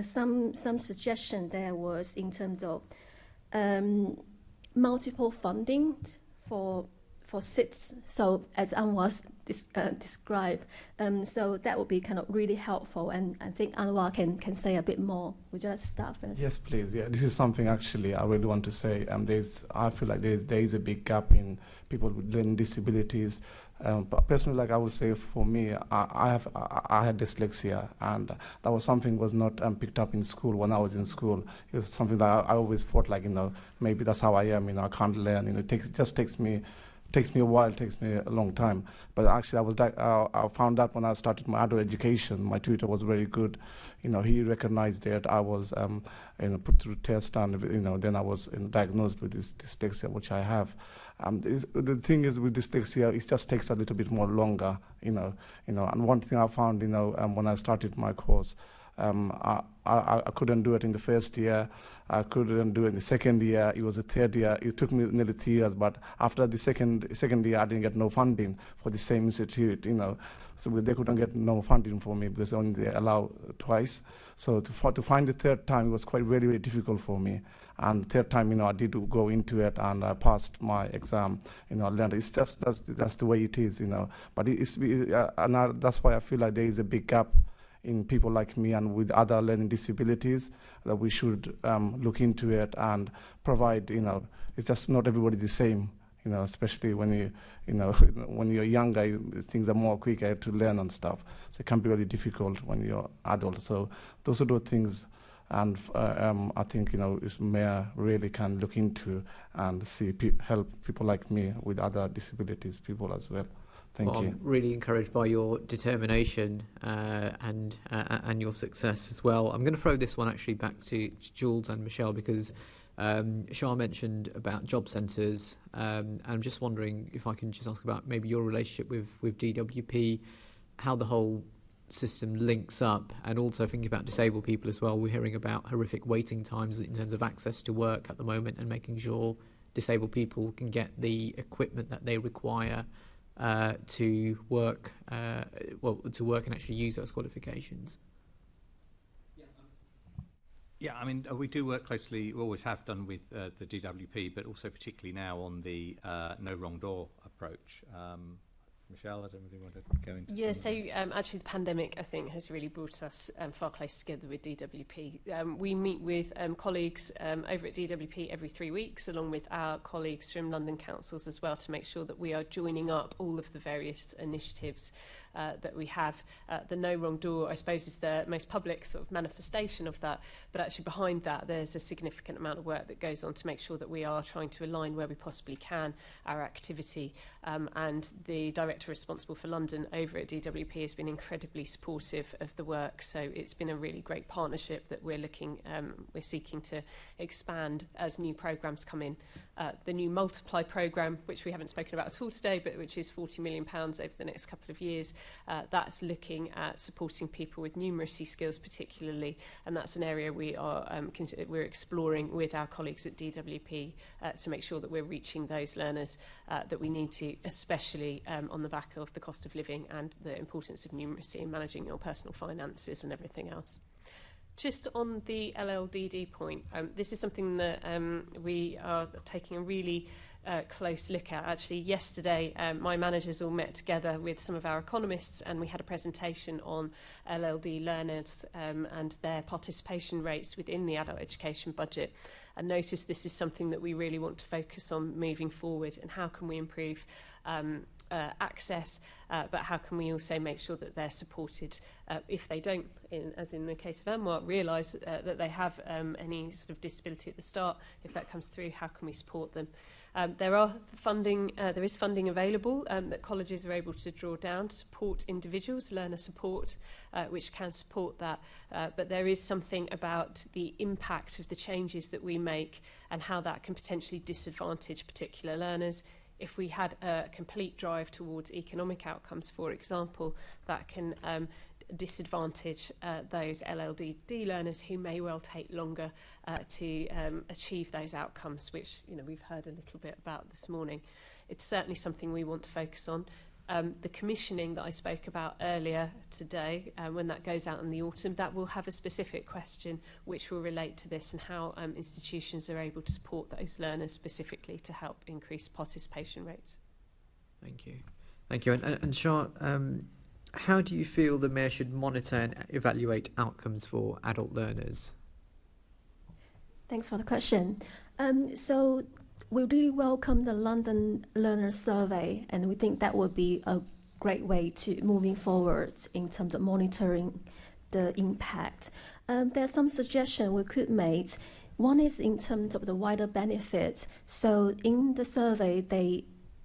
some suggestion there was in terms of multiple funding for SITs. So as Anwar described, so that would be kind of really helpful. And I think Anwar can say a bit more. Would you like to start first? Yes, please. Yeah, this is something actually I really want to say. I feel like there is a big gap in people with learning disabilities. But personally, like I would say, for me, I had dyslexia, and that was something was not picked up in school when I was in school. It was something that I always thought like, maybe that's how I am. I can't learn. It takes me a while, takes me a long time. But actually, I found that when I started my adult education, my tutor was very good. He recognized that I was put through test, and then I was diagnosed with this dyslexia, which I have. The thing is with dyslexia, it just takes a little bit more longer, And one thing I found, when I started my course, I couldn't do it in the first year. I couldn't do it in the second year. It was the third year. It took me nearly 3 years. But after the second year, I didn't get no funding for the same institute. So they couldn't get no funding for me because only they allow twice. So to find the third time, it was quite very, very difficult for me. And the third time, I did go into it, and I passed my exam. I learned it's just that's the way it is. But that's why I feel like there is a big gap in people like me and with other learning disabilities, that we should look into it and provide, it's just not everybody the same, especially when when you're younger, things are more quicker to learn and stuff. So it can be really difficult when you're adult. So those are the things, and I think, Mayor really can look into and help people like me with other disabilities people as well. Thank you. I'm really encouraged by your determination and your success as well. I'm going to throw this one actually back to Jules and Michelle, because Shah mentioned about job centres, and I'm just wondering if I can just ask about maybe your relationship with DWP, how the whole system links up, and also thinking about disabled people as well. We're hearing about horrific waiting times in terms of access to work at the moment, and making sure disabled people can get the equipment that they require to work and actually use those qualifications. Yeah, I mean, we do work closely, we always have done, with the DWP, but also particularly now on the no wrong door approach. Michelle, I don't really want to go into. Yeah, so actually the pandemic, I think, has really brought us far closer together with DWP. We meet with colleagues over at DWP every 3 weeks, along with our colleagues from London councils as well, to make sure that we are joining up all of the various initiatives that we have. The No Wrong Door, I suppose, is the most public sort of manifestation of that, but actually behind that there's a significant amount of work that goes on to make sure that we are trying to align where we possibly can our activity, and the director responsible for London over at DWP has been incredibly supportive of the work, so it's been a really great partnership that we're seeking to expand as new programmes come in. The new Multiply programme, which we haven't spoken about at all today, but which is £40 million over the next couple of years, that's looking at supporting people with numeracy skills particularly, and that's an area we are we're exploring with our colleagues at DWP to make sure that we're reaching those learners that we need to, especially on the back of the cost of living and the importance of numeracy in managing your personal finances and everything else. Just on the LLDD point, this is something that we are taking a really close look at. Actually, yesterday, my managers all met together with some of our economists, and we had a presentation on LLD learners and their participation rates within the adult education budget. And notice this is something that we really want to focus on moving forward, and how can we improve access, but how can we also make sure that they're supported if they don't, as in the case of Anwar, realise that they have any sort of disability at the start. If that comes through, how can we support them? There is funding available that colleges are able to draw down to support individuals, learner support, which can support that. But there is something about the impact of the changes that we make and how that can potentially disadvantage particular learners. If we had a complete drive towards economic outcomes, for example, that can disadvantage those LLDD learners who may well take longer to achieve those outcomes, which we've heard a little bit about this morning. It's certainly something we want to focus on. The commissioning that I spoke about earlier today, when that goes out in the autumn, that will have a specific question which will relate to this and how institutions are able to support those learners specifically to help increase participation rates. Thank you. Thank you. And Shah, how do you feel the Mayor should monitor and evaluate outcomes for adult learners? Thanks for the question. So we really welcome the London Learner Survey, and we think that would be a great way to moving forward in terms of monitoring the impact. There are some suggestions we could make. One is in terms of the wider benefits. So in the survey,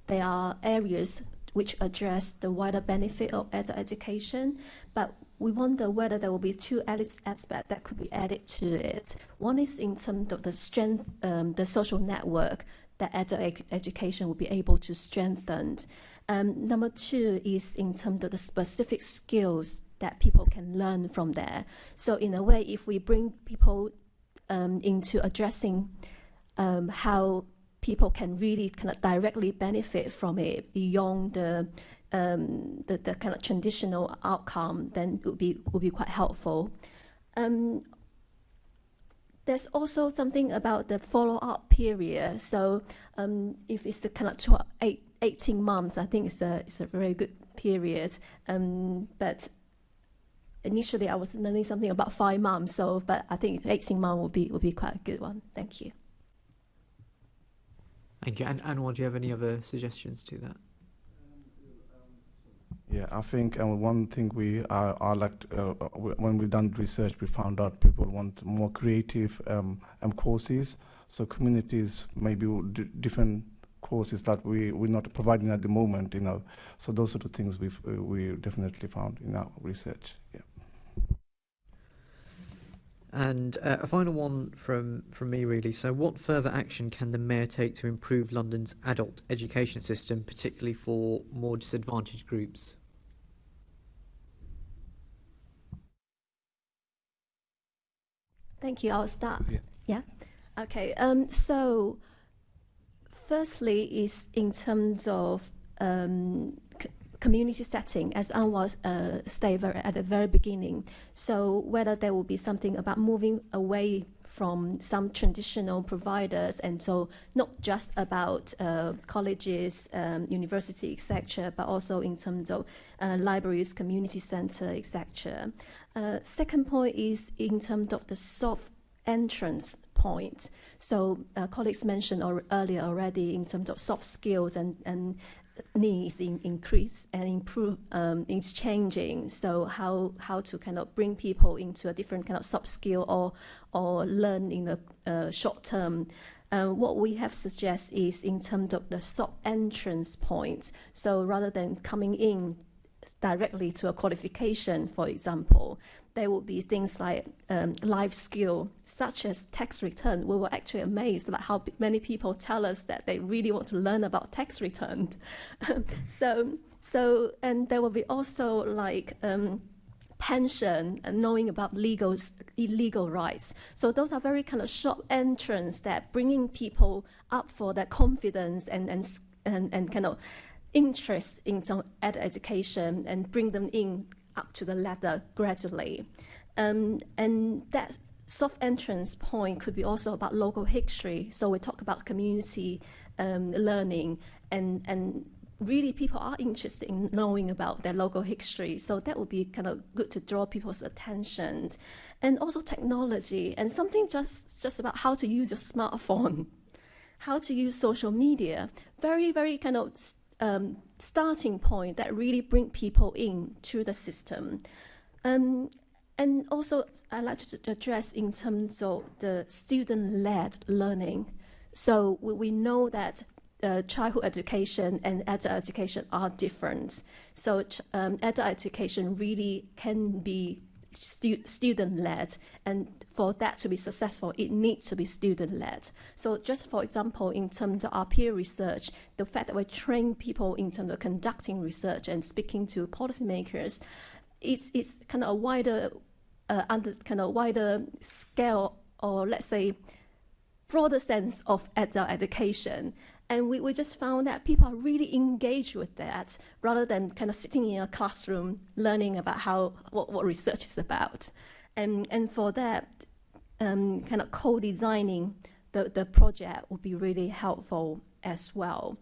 there are areas which address the wider benefit of adult education, but we wonder whether there will be two aspects that could be added to it. One is in terms of the strength, the social network that adult education will be able to strengthen. Number two is in terms of the specific skills that people can learn from there. So in a way, if we bring people into addressing how people can really kind of directly benefit from it beyond the kind of traditional outcome, then it would be quite helpful. There's also something about the follow-up period. So if it's the kind of 18 months, I think it's a very good period. But initially, I was learning something about 5 months. But I think 18 months will be quite a good one. Thank you. Thank you. And Anwar, do you have any other suggestions to that? Yeah, I think one thing we are like when we done research, we found out people want more creative courses. So communities maybe different courses that we're not providing at the moment. So those are the things we definitely found in our research. Yeah. And a final one from me, really. So what further action can the Mayor take to improve London's adult education system, particularly for more disadvantaged groups? Thank you. I'll start. Yeah. Yeah. Okay. So, firstly, is in terms of community setting, as Anwar stated at the very beginning. So, whether there will be something about moving away from some traditional providers, and so not just about colleges, university, etc., but also in terms of libraries, community center, etc. Second point is in terms of the soft entrance point. So colleagues mentioned earlier already in terms of soft skills and needs increase and improve is changing. So how to kind of bring people into a different kind of soft skill or learn in a short term. What we have suggested is in terms of the soft entrance point. So rather than coming in directly to a qualification, for example, there will be things like life skill, such as tax return. We were actually amazed at how many people tell us that they really want to learn about tax return. So, and there will be also like pension and knowing about illegal rights. So those are very kind of short entrance that bringing people up for their confidence and kind of interest in some education and bring them in up to the ladder gradually. And that soft entrance point could be also about local history. So we talk about community learning and really people are interested in knowing about their local history. So that would be kind of good to draw people's attention. And also technology and something just about how to use your smartphone, how to use social media. Very, very kind of starting point that really bring people in to the system. And also I'd like to address in terms of the student-led learning. So we know that childhood education and adult education are different. So adult education really can be student-led, and for that to be successful, it needs to be student-led. So just for example, in terms of our peer research, the fact that we train people in terms of conducting research and speaking to policymakers, it's kind of a wider, wider scale, or let's say broader sense of adult education. And we just found that people are really engaged with that rather than kind of sitting in a classroom learning about what research is about. And for that, kind of co-designing the project would be really helpful as well.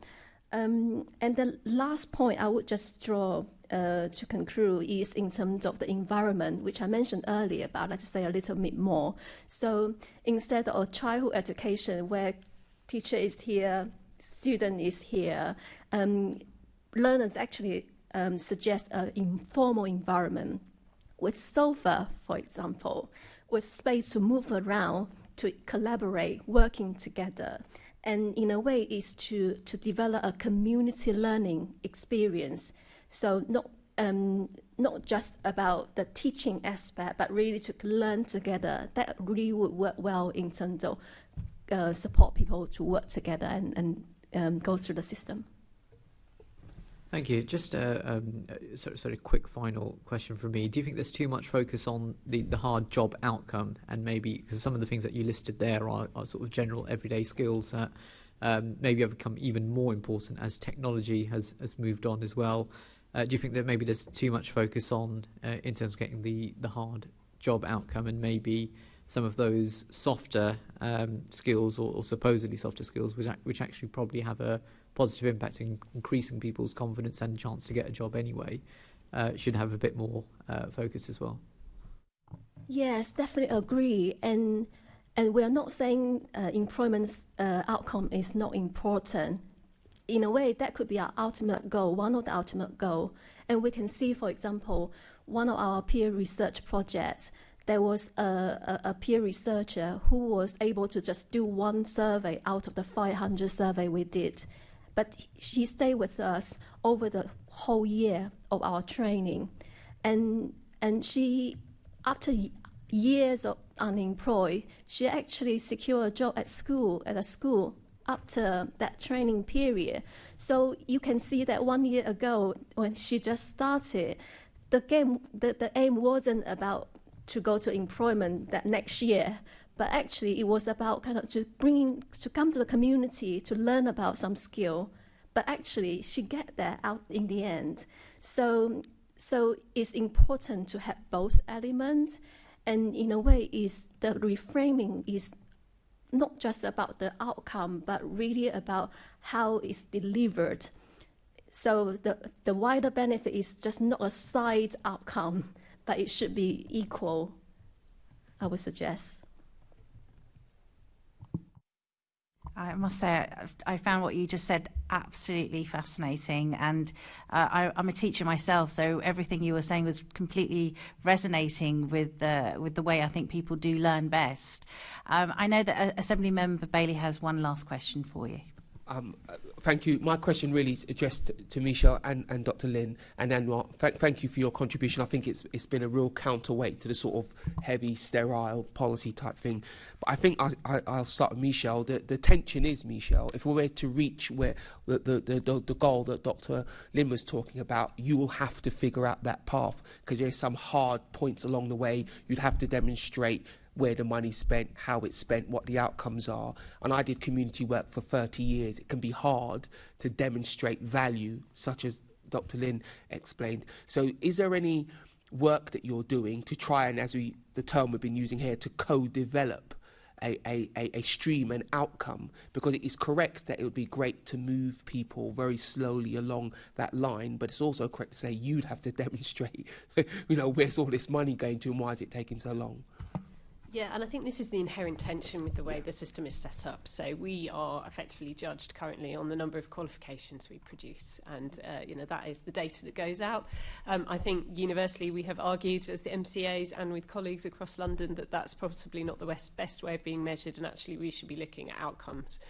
And the last point I would just draw to conclude is in terms of the environment, which I mentioned earlier, but I'd like to say a little bit more. So instead of childhood education where teacher is here, student is here, learners actually suggest an informal environment with sofa, for example, with space to move around, to collaborate, working together. And in a way is to develop a community learning experience. So not just about the teaching aspect, but really to learn together. That really would work well in terms of support people to work together and go through the system. Thank you. Just a sort of quick final question from me. Do you think there's too much focus on the hard job outcome, and maybe because some of the things that you listed there are sort of general everyday skills that maybe have become even more important as technology has moved on as well? Do you think that maybe there's too much focus on in terms of getting the hard job outcome, and maybe some of those softer skills or supposedly softer skills which actually probably have a positive impact in increasing people's confidence and chance to get a job anyway, should have a bit more focus as well? Yes, definitely agree. And we are not saying employment's outcome is not important. In a way, that could be our ultimate goal, one of the ultimate goals. And we can see, for example, one of our peer research projects, there was a peer researcher who was able to just do one survey out of the 500 survey we did. But she stayed with us over the whole year of our training. And she, after years of unemployed, she actually secured a job at a school after that training period. So you can see that 1 year ago, when she just started, the aim wasn't about to go to employment that next year. But actually, it was about kind of to come to the community to learn about some skill. But actually, she get there out in the end. So it's important to have both elements. And in a way, the reframing is not just about the outcome, but really about how it's delivered. So the wider benefit is just not a side outcome, but it should be equal, I would suggest. I must say, I found what you just said absolutely fascinating, and I'm a teacher myself, so everything you were saying was completely resonating with the way I think people do learn best. I know that Assembly Member Bailey has one last question for you. Thank you. My question really is addressed to Michelle and Dr. Lin and Anwar. Thank you for your contribution. I think it's been a real counterweight to the sort of heavy, sterile policy type thing. But I think I'll start with Michelle. The tension is, Michelle, if we were to reach where the goal that Dr. Lin was talking about, you will have to figure out that path, because there's some hard points along the way. You'd have to demonstrate where the money's spent, how it's spent, what the outcomes are. And I did community work for 30 years. It can be hard to demonstrate value, such as Dr. Lin explained. So is there any work that you're doing to try and, the term we've been using here, to co-develop a stream, an outcome? Because it is correct that it would be great to move people very slowly along that line, but it's also correct to say you'd have to demonstrate, where's all this money going to and why is it taking so long? Yeah, and I think this is the inherent tension with the way the system is set up. So we are effectively judged currently on the number of qualifications we produce, and that is the data that goes out. I think universally we have argued as the MCAs and with colleagues across London that that's possibly not the best way of being measured, and actually we should be looking at outcomes.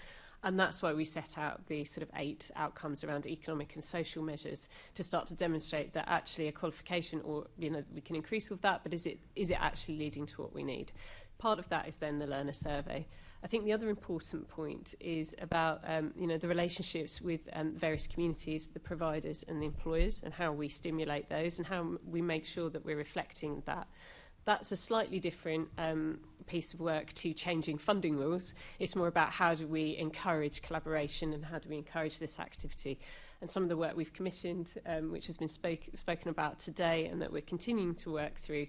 And that's why we set out the sort of 8 outcomes around economic and social measures to start to demonstrate that actually a qualification, or we can increase all of that, but is it actually leading to what we need? Part of that is then the learner survey. I think the other important point is about the relationships with various communities, the providers and the employers, and how we stimulate those and how we make sure that we're reflecting that. That's a slightly different piece of work to changing funding rules. It's more about how do we encourage collaboration and how do we encourage this activity. And some of the work we've commissioned, which has been spoken about today and that we're continuing to work through,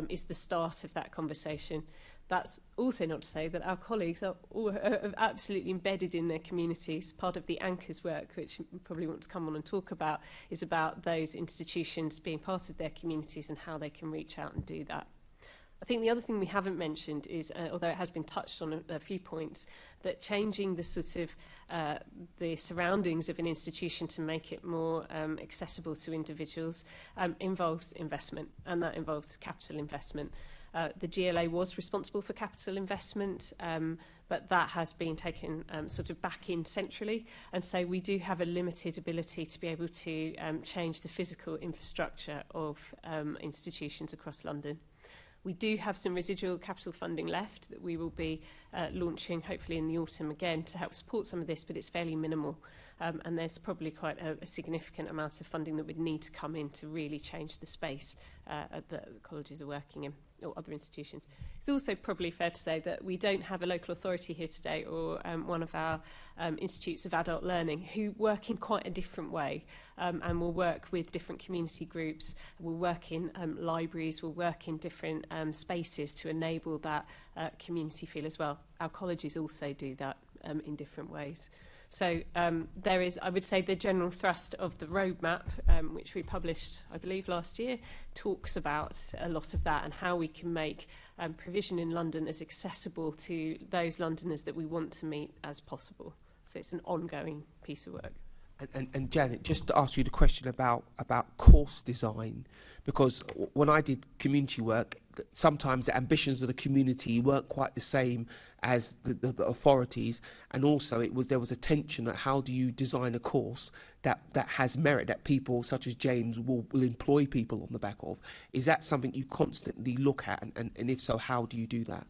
is the start of that conversation. That's also not to say that our colleagues are absolutely embedded in their communities. Part of the anchors work, which we probably want to come on and talk about, is about those institutions being part of their communities and how they can reach out and do that. I think the other thing we haven't mentioned is, although it has been touched on a few points, that changing the sort of the surroundings of an institution to make it more accessible to individuals involves investment, and that involves capital investment. The GLA was responsible for capital investment, but that has been taken sort of back in centrally, and so we do have a limited ability to be able to change the physical infrastructure of institutions across London. We do have some residual capital funding left that we will be launching hopefully in the autumn again to help support some of this, but it's fairly minimal. And there's probably quite a significant amount of funding that would need to come in to really change the space that the colleges are working in, or other institutions. It's also probably fair to say that we don't have a local authority here today, or one of our institutes of adult learning, who work in quite a different way, and will work with different community groups, will work in libraries, will work in different spaces to enable that community feel as well. Our colleges also do that in different ways. So there is, I would say, the general thrust of the roadmap, which we published, I believe, last year, talks about a lot of that and how we can make provision in London as accessible to those Londoners that we want to meet as possible. So it's an ongoing piece of work. And Janet, just to ask you the question about course design, because when I did community work, sometimes the ambitions of the community weren't quite the same as the authorities, and also there was a tension that how do you design a course that has merit, that people such as James will employ people on the back of. Is that something you constantly look at, and if so, how do you do that?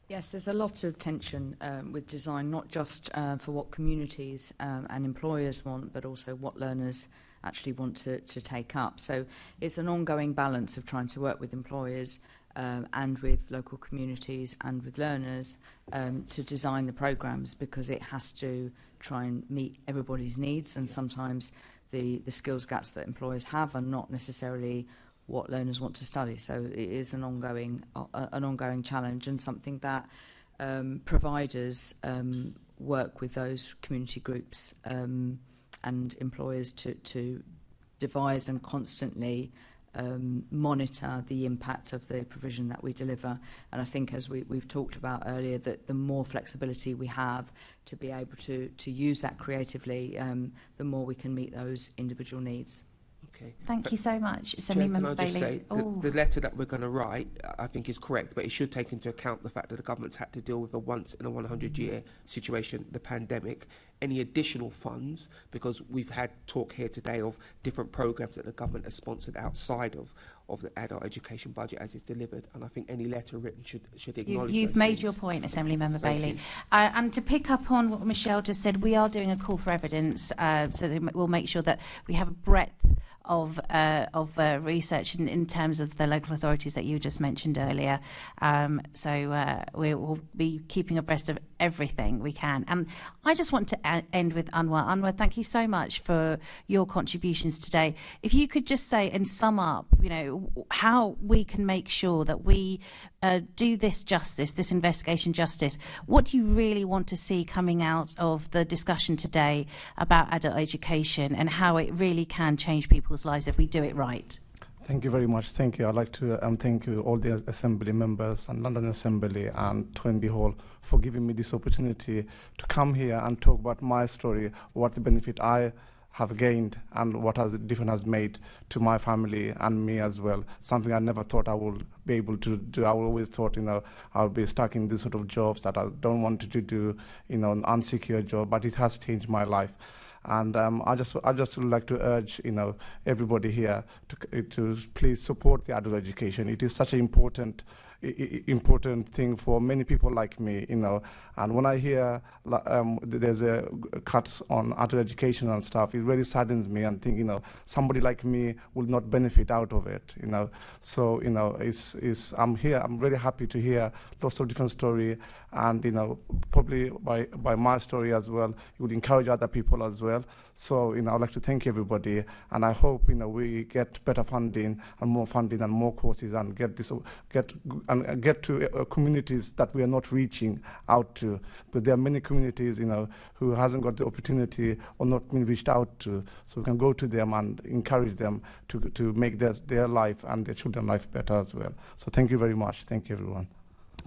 Yes, there's a lot of tension with design, not just for what communities and employers want, but also what learners actually want to take up. So it's an ongoing balance of trying to work with employers and with local communities and with learners to design the programmes, because it has to try and meet everybody's needs, and sometimes the skills gaps that employers have are not necessarily what learners want to study. So it is an ongoing challenge, and something that providers work with those community groups and employers to devise and constantly monitor the impact of the provision that we deliver. And I think, as we've talked about earlier, that the more flexibility we have to be able to use that creatively, the more we can meet those individual needs. Okay. Thank you so much. Chair, can I just say, the letter that we're going to write, I think, is correct, but it should take into account the fact that the government's had to deal with a once-in-a-100-year situation, the pandemic. Any additional funds, because we've had talk here today of different programmes that the government has sponsored outside of the adult education budget as it's delivered, and I think any letter written should acknowledge You've those made things. your point, Assembly Member Thank Bailey. you. And to pick up on what Michelle just said, we are doing a call for evidence, so that we'll make sure that we have a breadth of research in terms of the local authorities that you just mentioned earlier. So we will be keeping abreast of everything we can. And I just want to end with Anwar. Anwar, thank you so much for your contributions today. If you could just say and sum up, how we can make sure that we do this justice, this investigation justice. What do you really want to see coming out of the discussion today about adult education, and how it really can change people's lives if we do it right? Thank you very much. Thank you. I'd like to thank you, all the Assembly members and London Assembly and Toynbee Hall, for giving me this opportunity to come here and talk about my story, what the benefit I have gained and what has difference has made to my family and me as well. Something I never thought I would be able to do. I always thought, I'll be stuck in this sort of jobs that I don't want to do, an unsecure job, but it has changed my life. And I just would like to urge, everybody here to please support the adult education. It is such an important thing for many people like me, And when I hear there's a cuts on adult education and stuff, it really saddens me and think, somebody like me will not benefit out of it, So, I'm here. I'm really happy to hear lots of different stories, and probably by my story as well, it would encourage other people as well. So, I'd like to thank everybody, and I hope we get better funding and more courses, and get to communities that we are not reaching out to. But there are many communities, who hasn't got the opportunity or not been reached out to. So we can go to them and encourage them to make their life and their children's life better as well. So thank you very much. Thank you, everyone.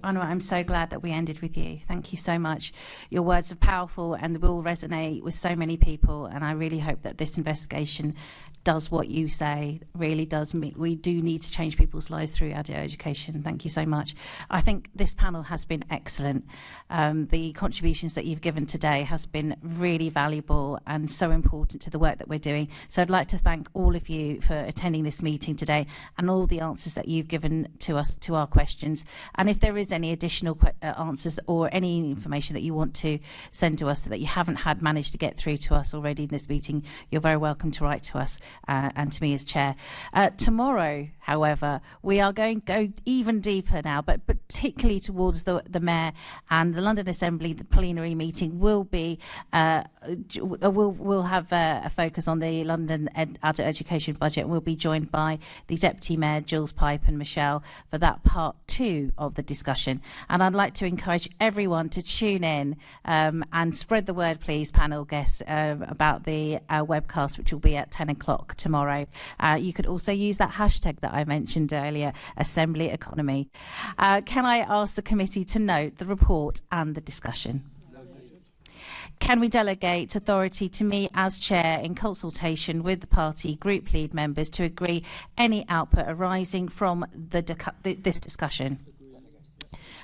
Anwar, I'm so glad that we ended with you. Thank you so much. Your words are powerful and will resonate with so many people, and I really hope that this investigation does what you say, really does. We do need to change people's lives through adult education. Thank you so much. I think this panel has been excellent. The contributions that you've given today has been really valuable and so important to the work that we're doing. So I'd like to thank all of you for attending this meeting today and all the answers that you've given to us to our questions. And if there is any additional answers or any information that you want to send to us that you haven't managed to get through to us already in this meeting, you're very welcome to write to us and to me as chair. Tomorrow, however, we are going to go even deeper now, but particularly towards the Mayor and the London Assembly. The plenary meeting will be we'll have a focus on the London adult education budget, and we'll be joined by the Deputy Mayor Jules Pipe and Michelle for that part 2 of the discussion. And I'd like to encourage everyone to tune in and spread the word, please, panel guests, about the webcast, which will be at 10 o'clock tomorrow. You could also use that hashtag that I mentioned earlier, Assembly Economy. Can I ask the committee to note the report and the discussion? Can we delegate authority to me as chair in consultation with the party group lead members to agree any output arising from this discussion?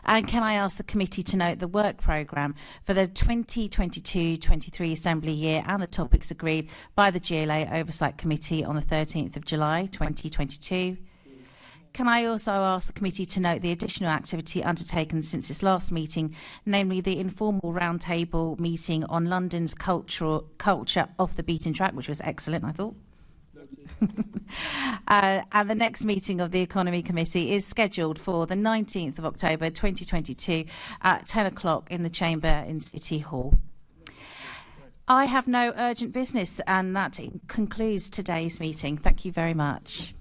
And can I ask the committee to note the work programme for the 2022-23 Assembly year and the topics agreed by the GLA Oversight Committee on the 13th of July 2022? Can I also ask the committee to note the additional activity undertaken since its last meeting, namely the informal roundtable meeting on London's culture off the beaten track, which was excellent, I thought. And the next meeting of the Economy Committee is scheduled for the 19th of October 2022 at 10 o'clock in the chamber in City Hall. I have no urgent business, and that concludes today's meeting. Thank you very much.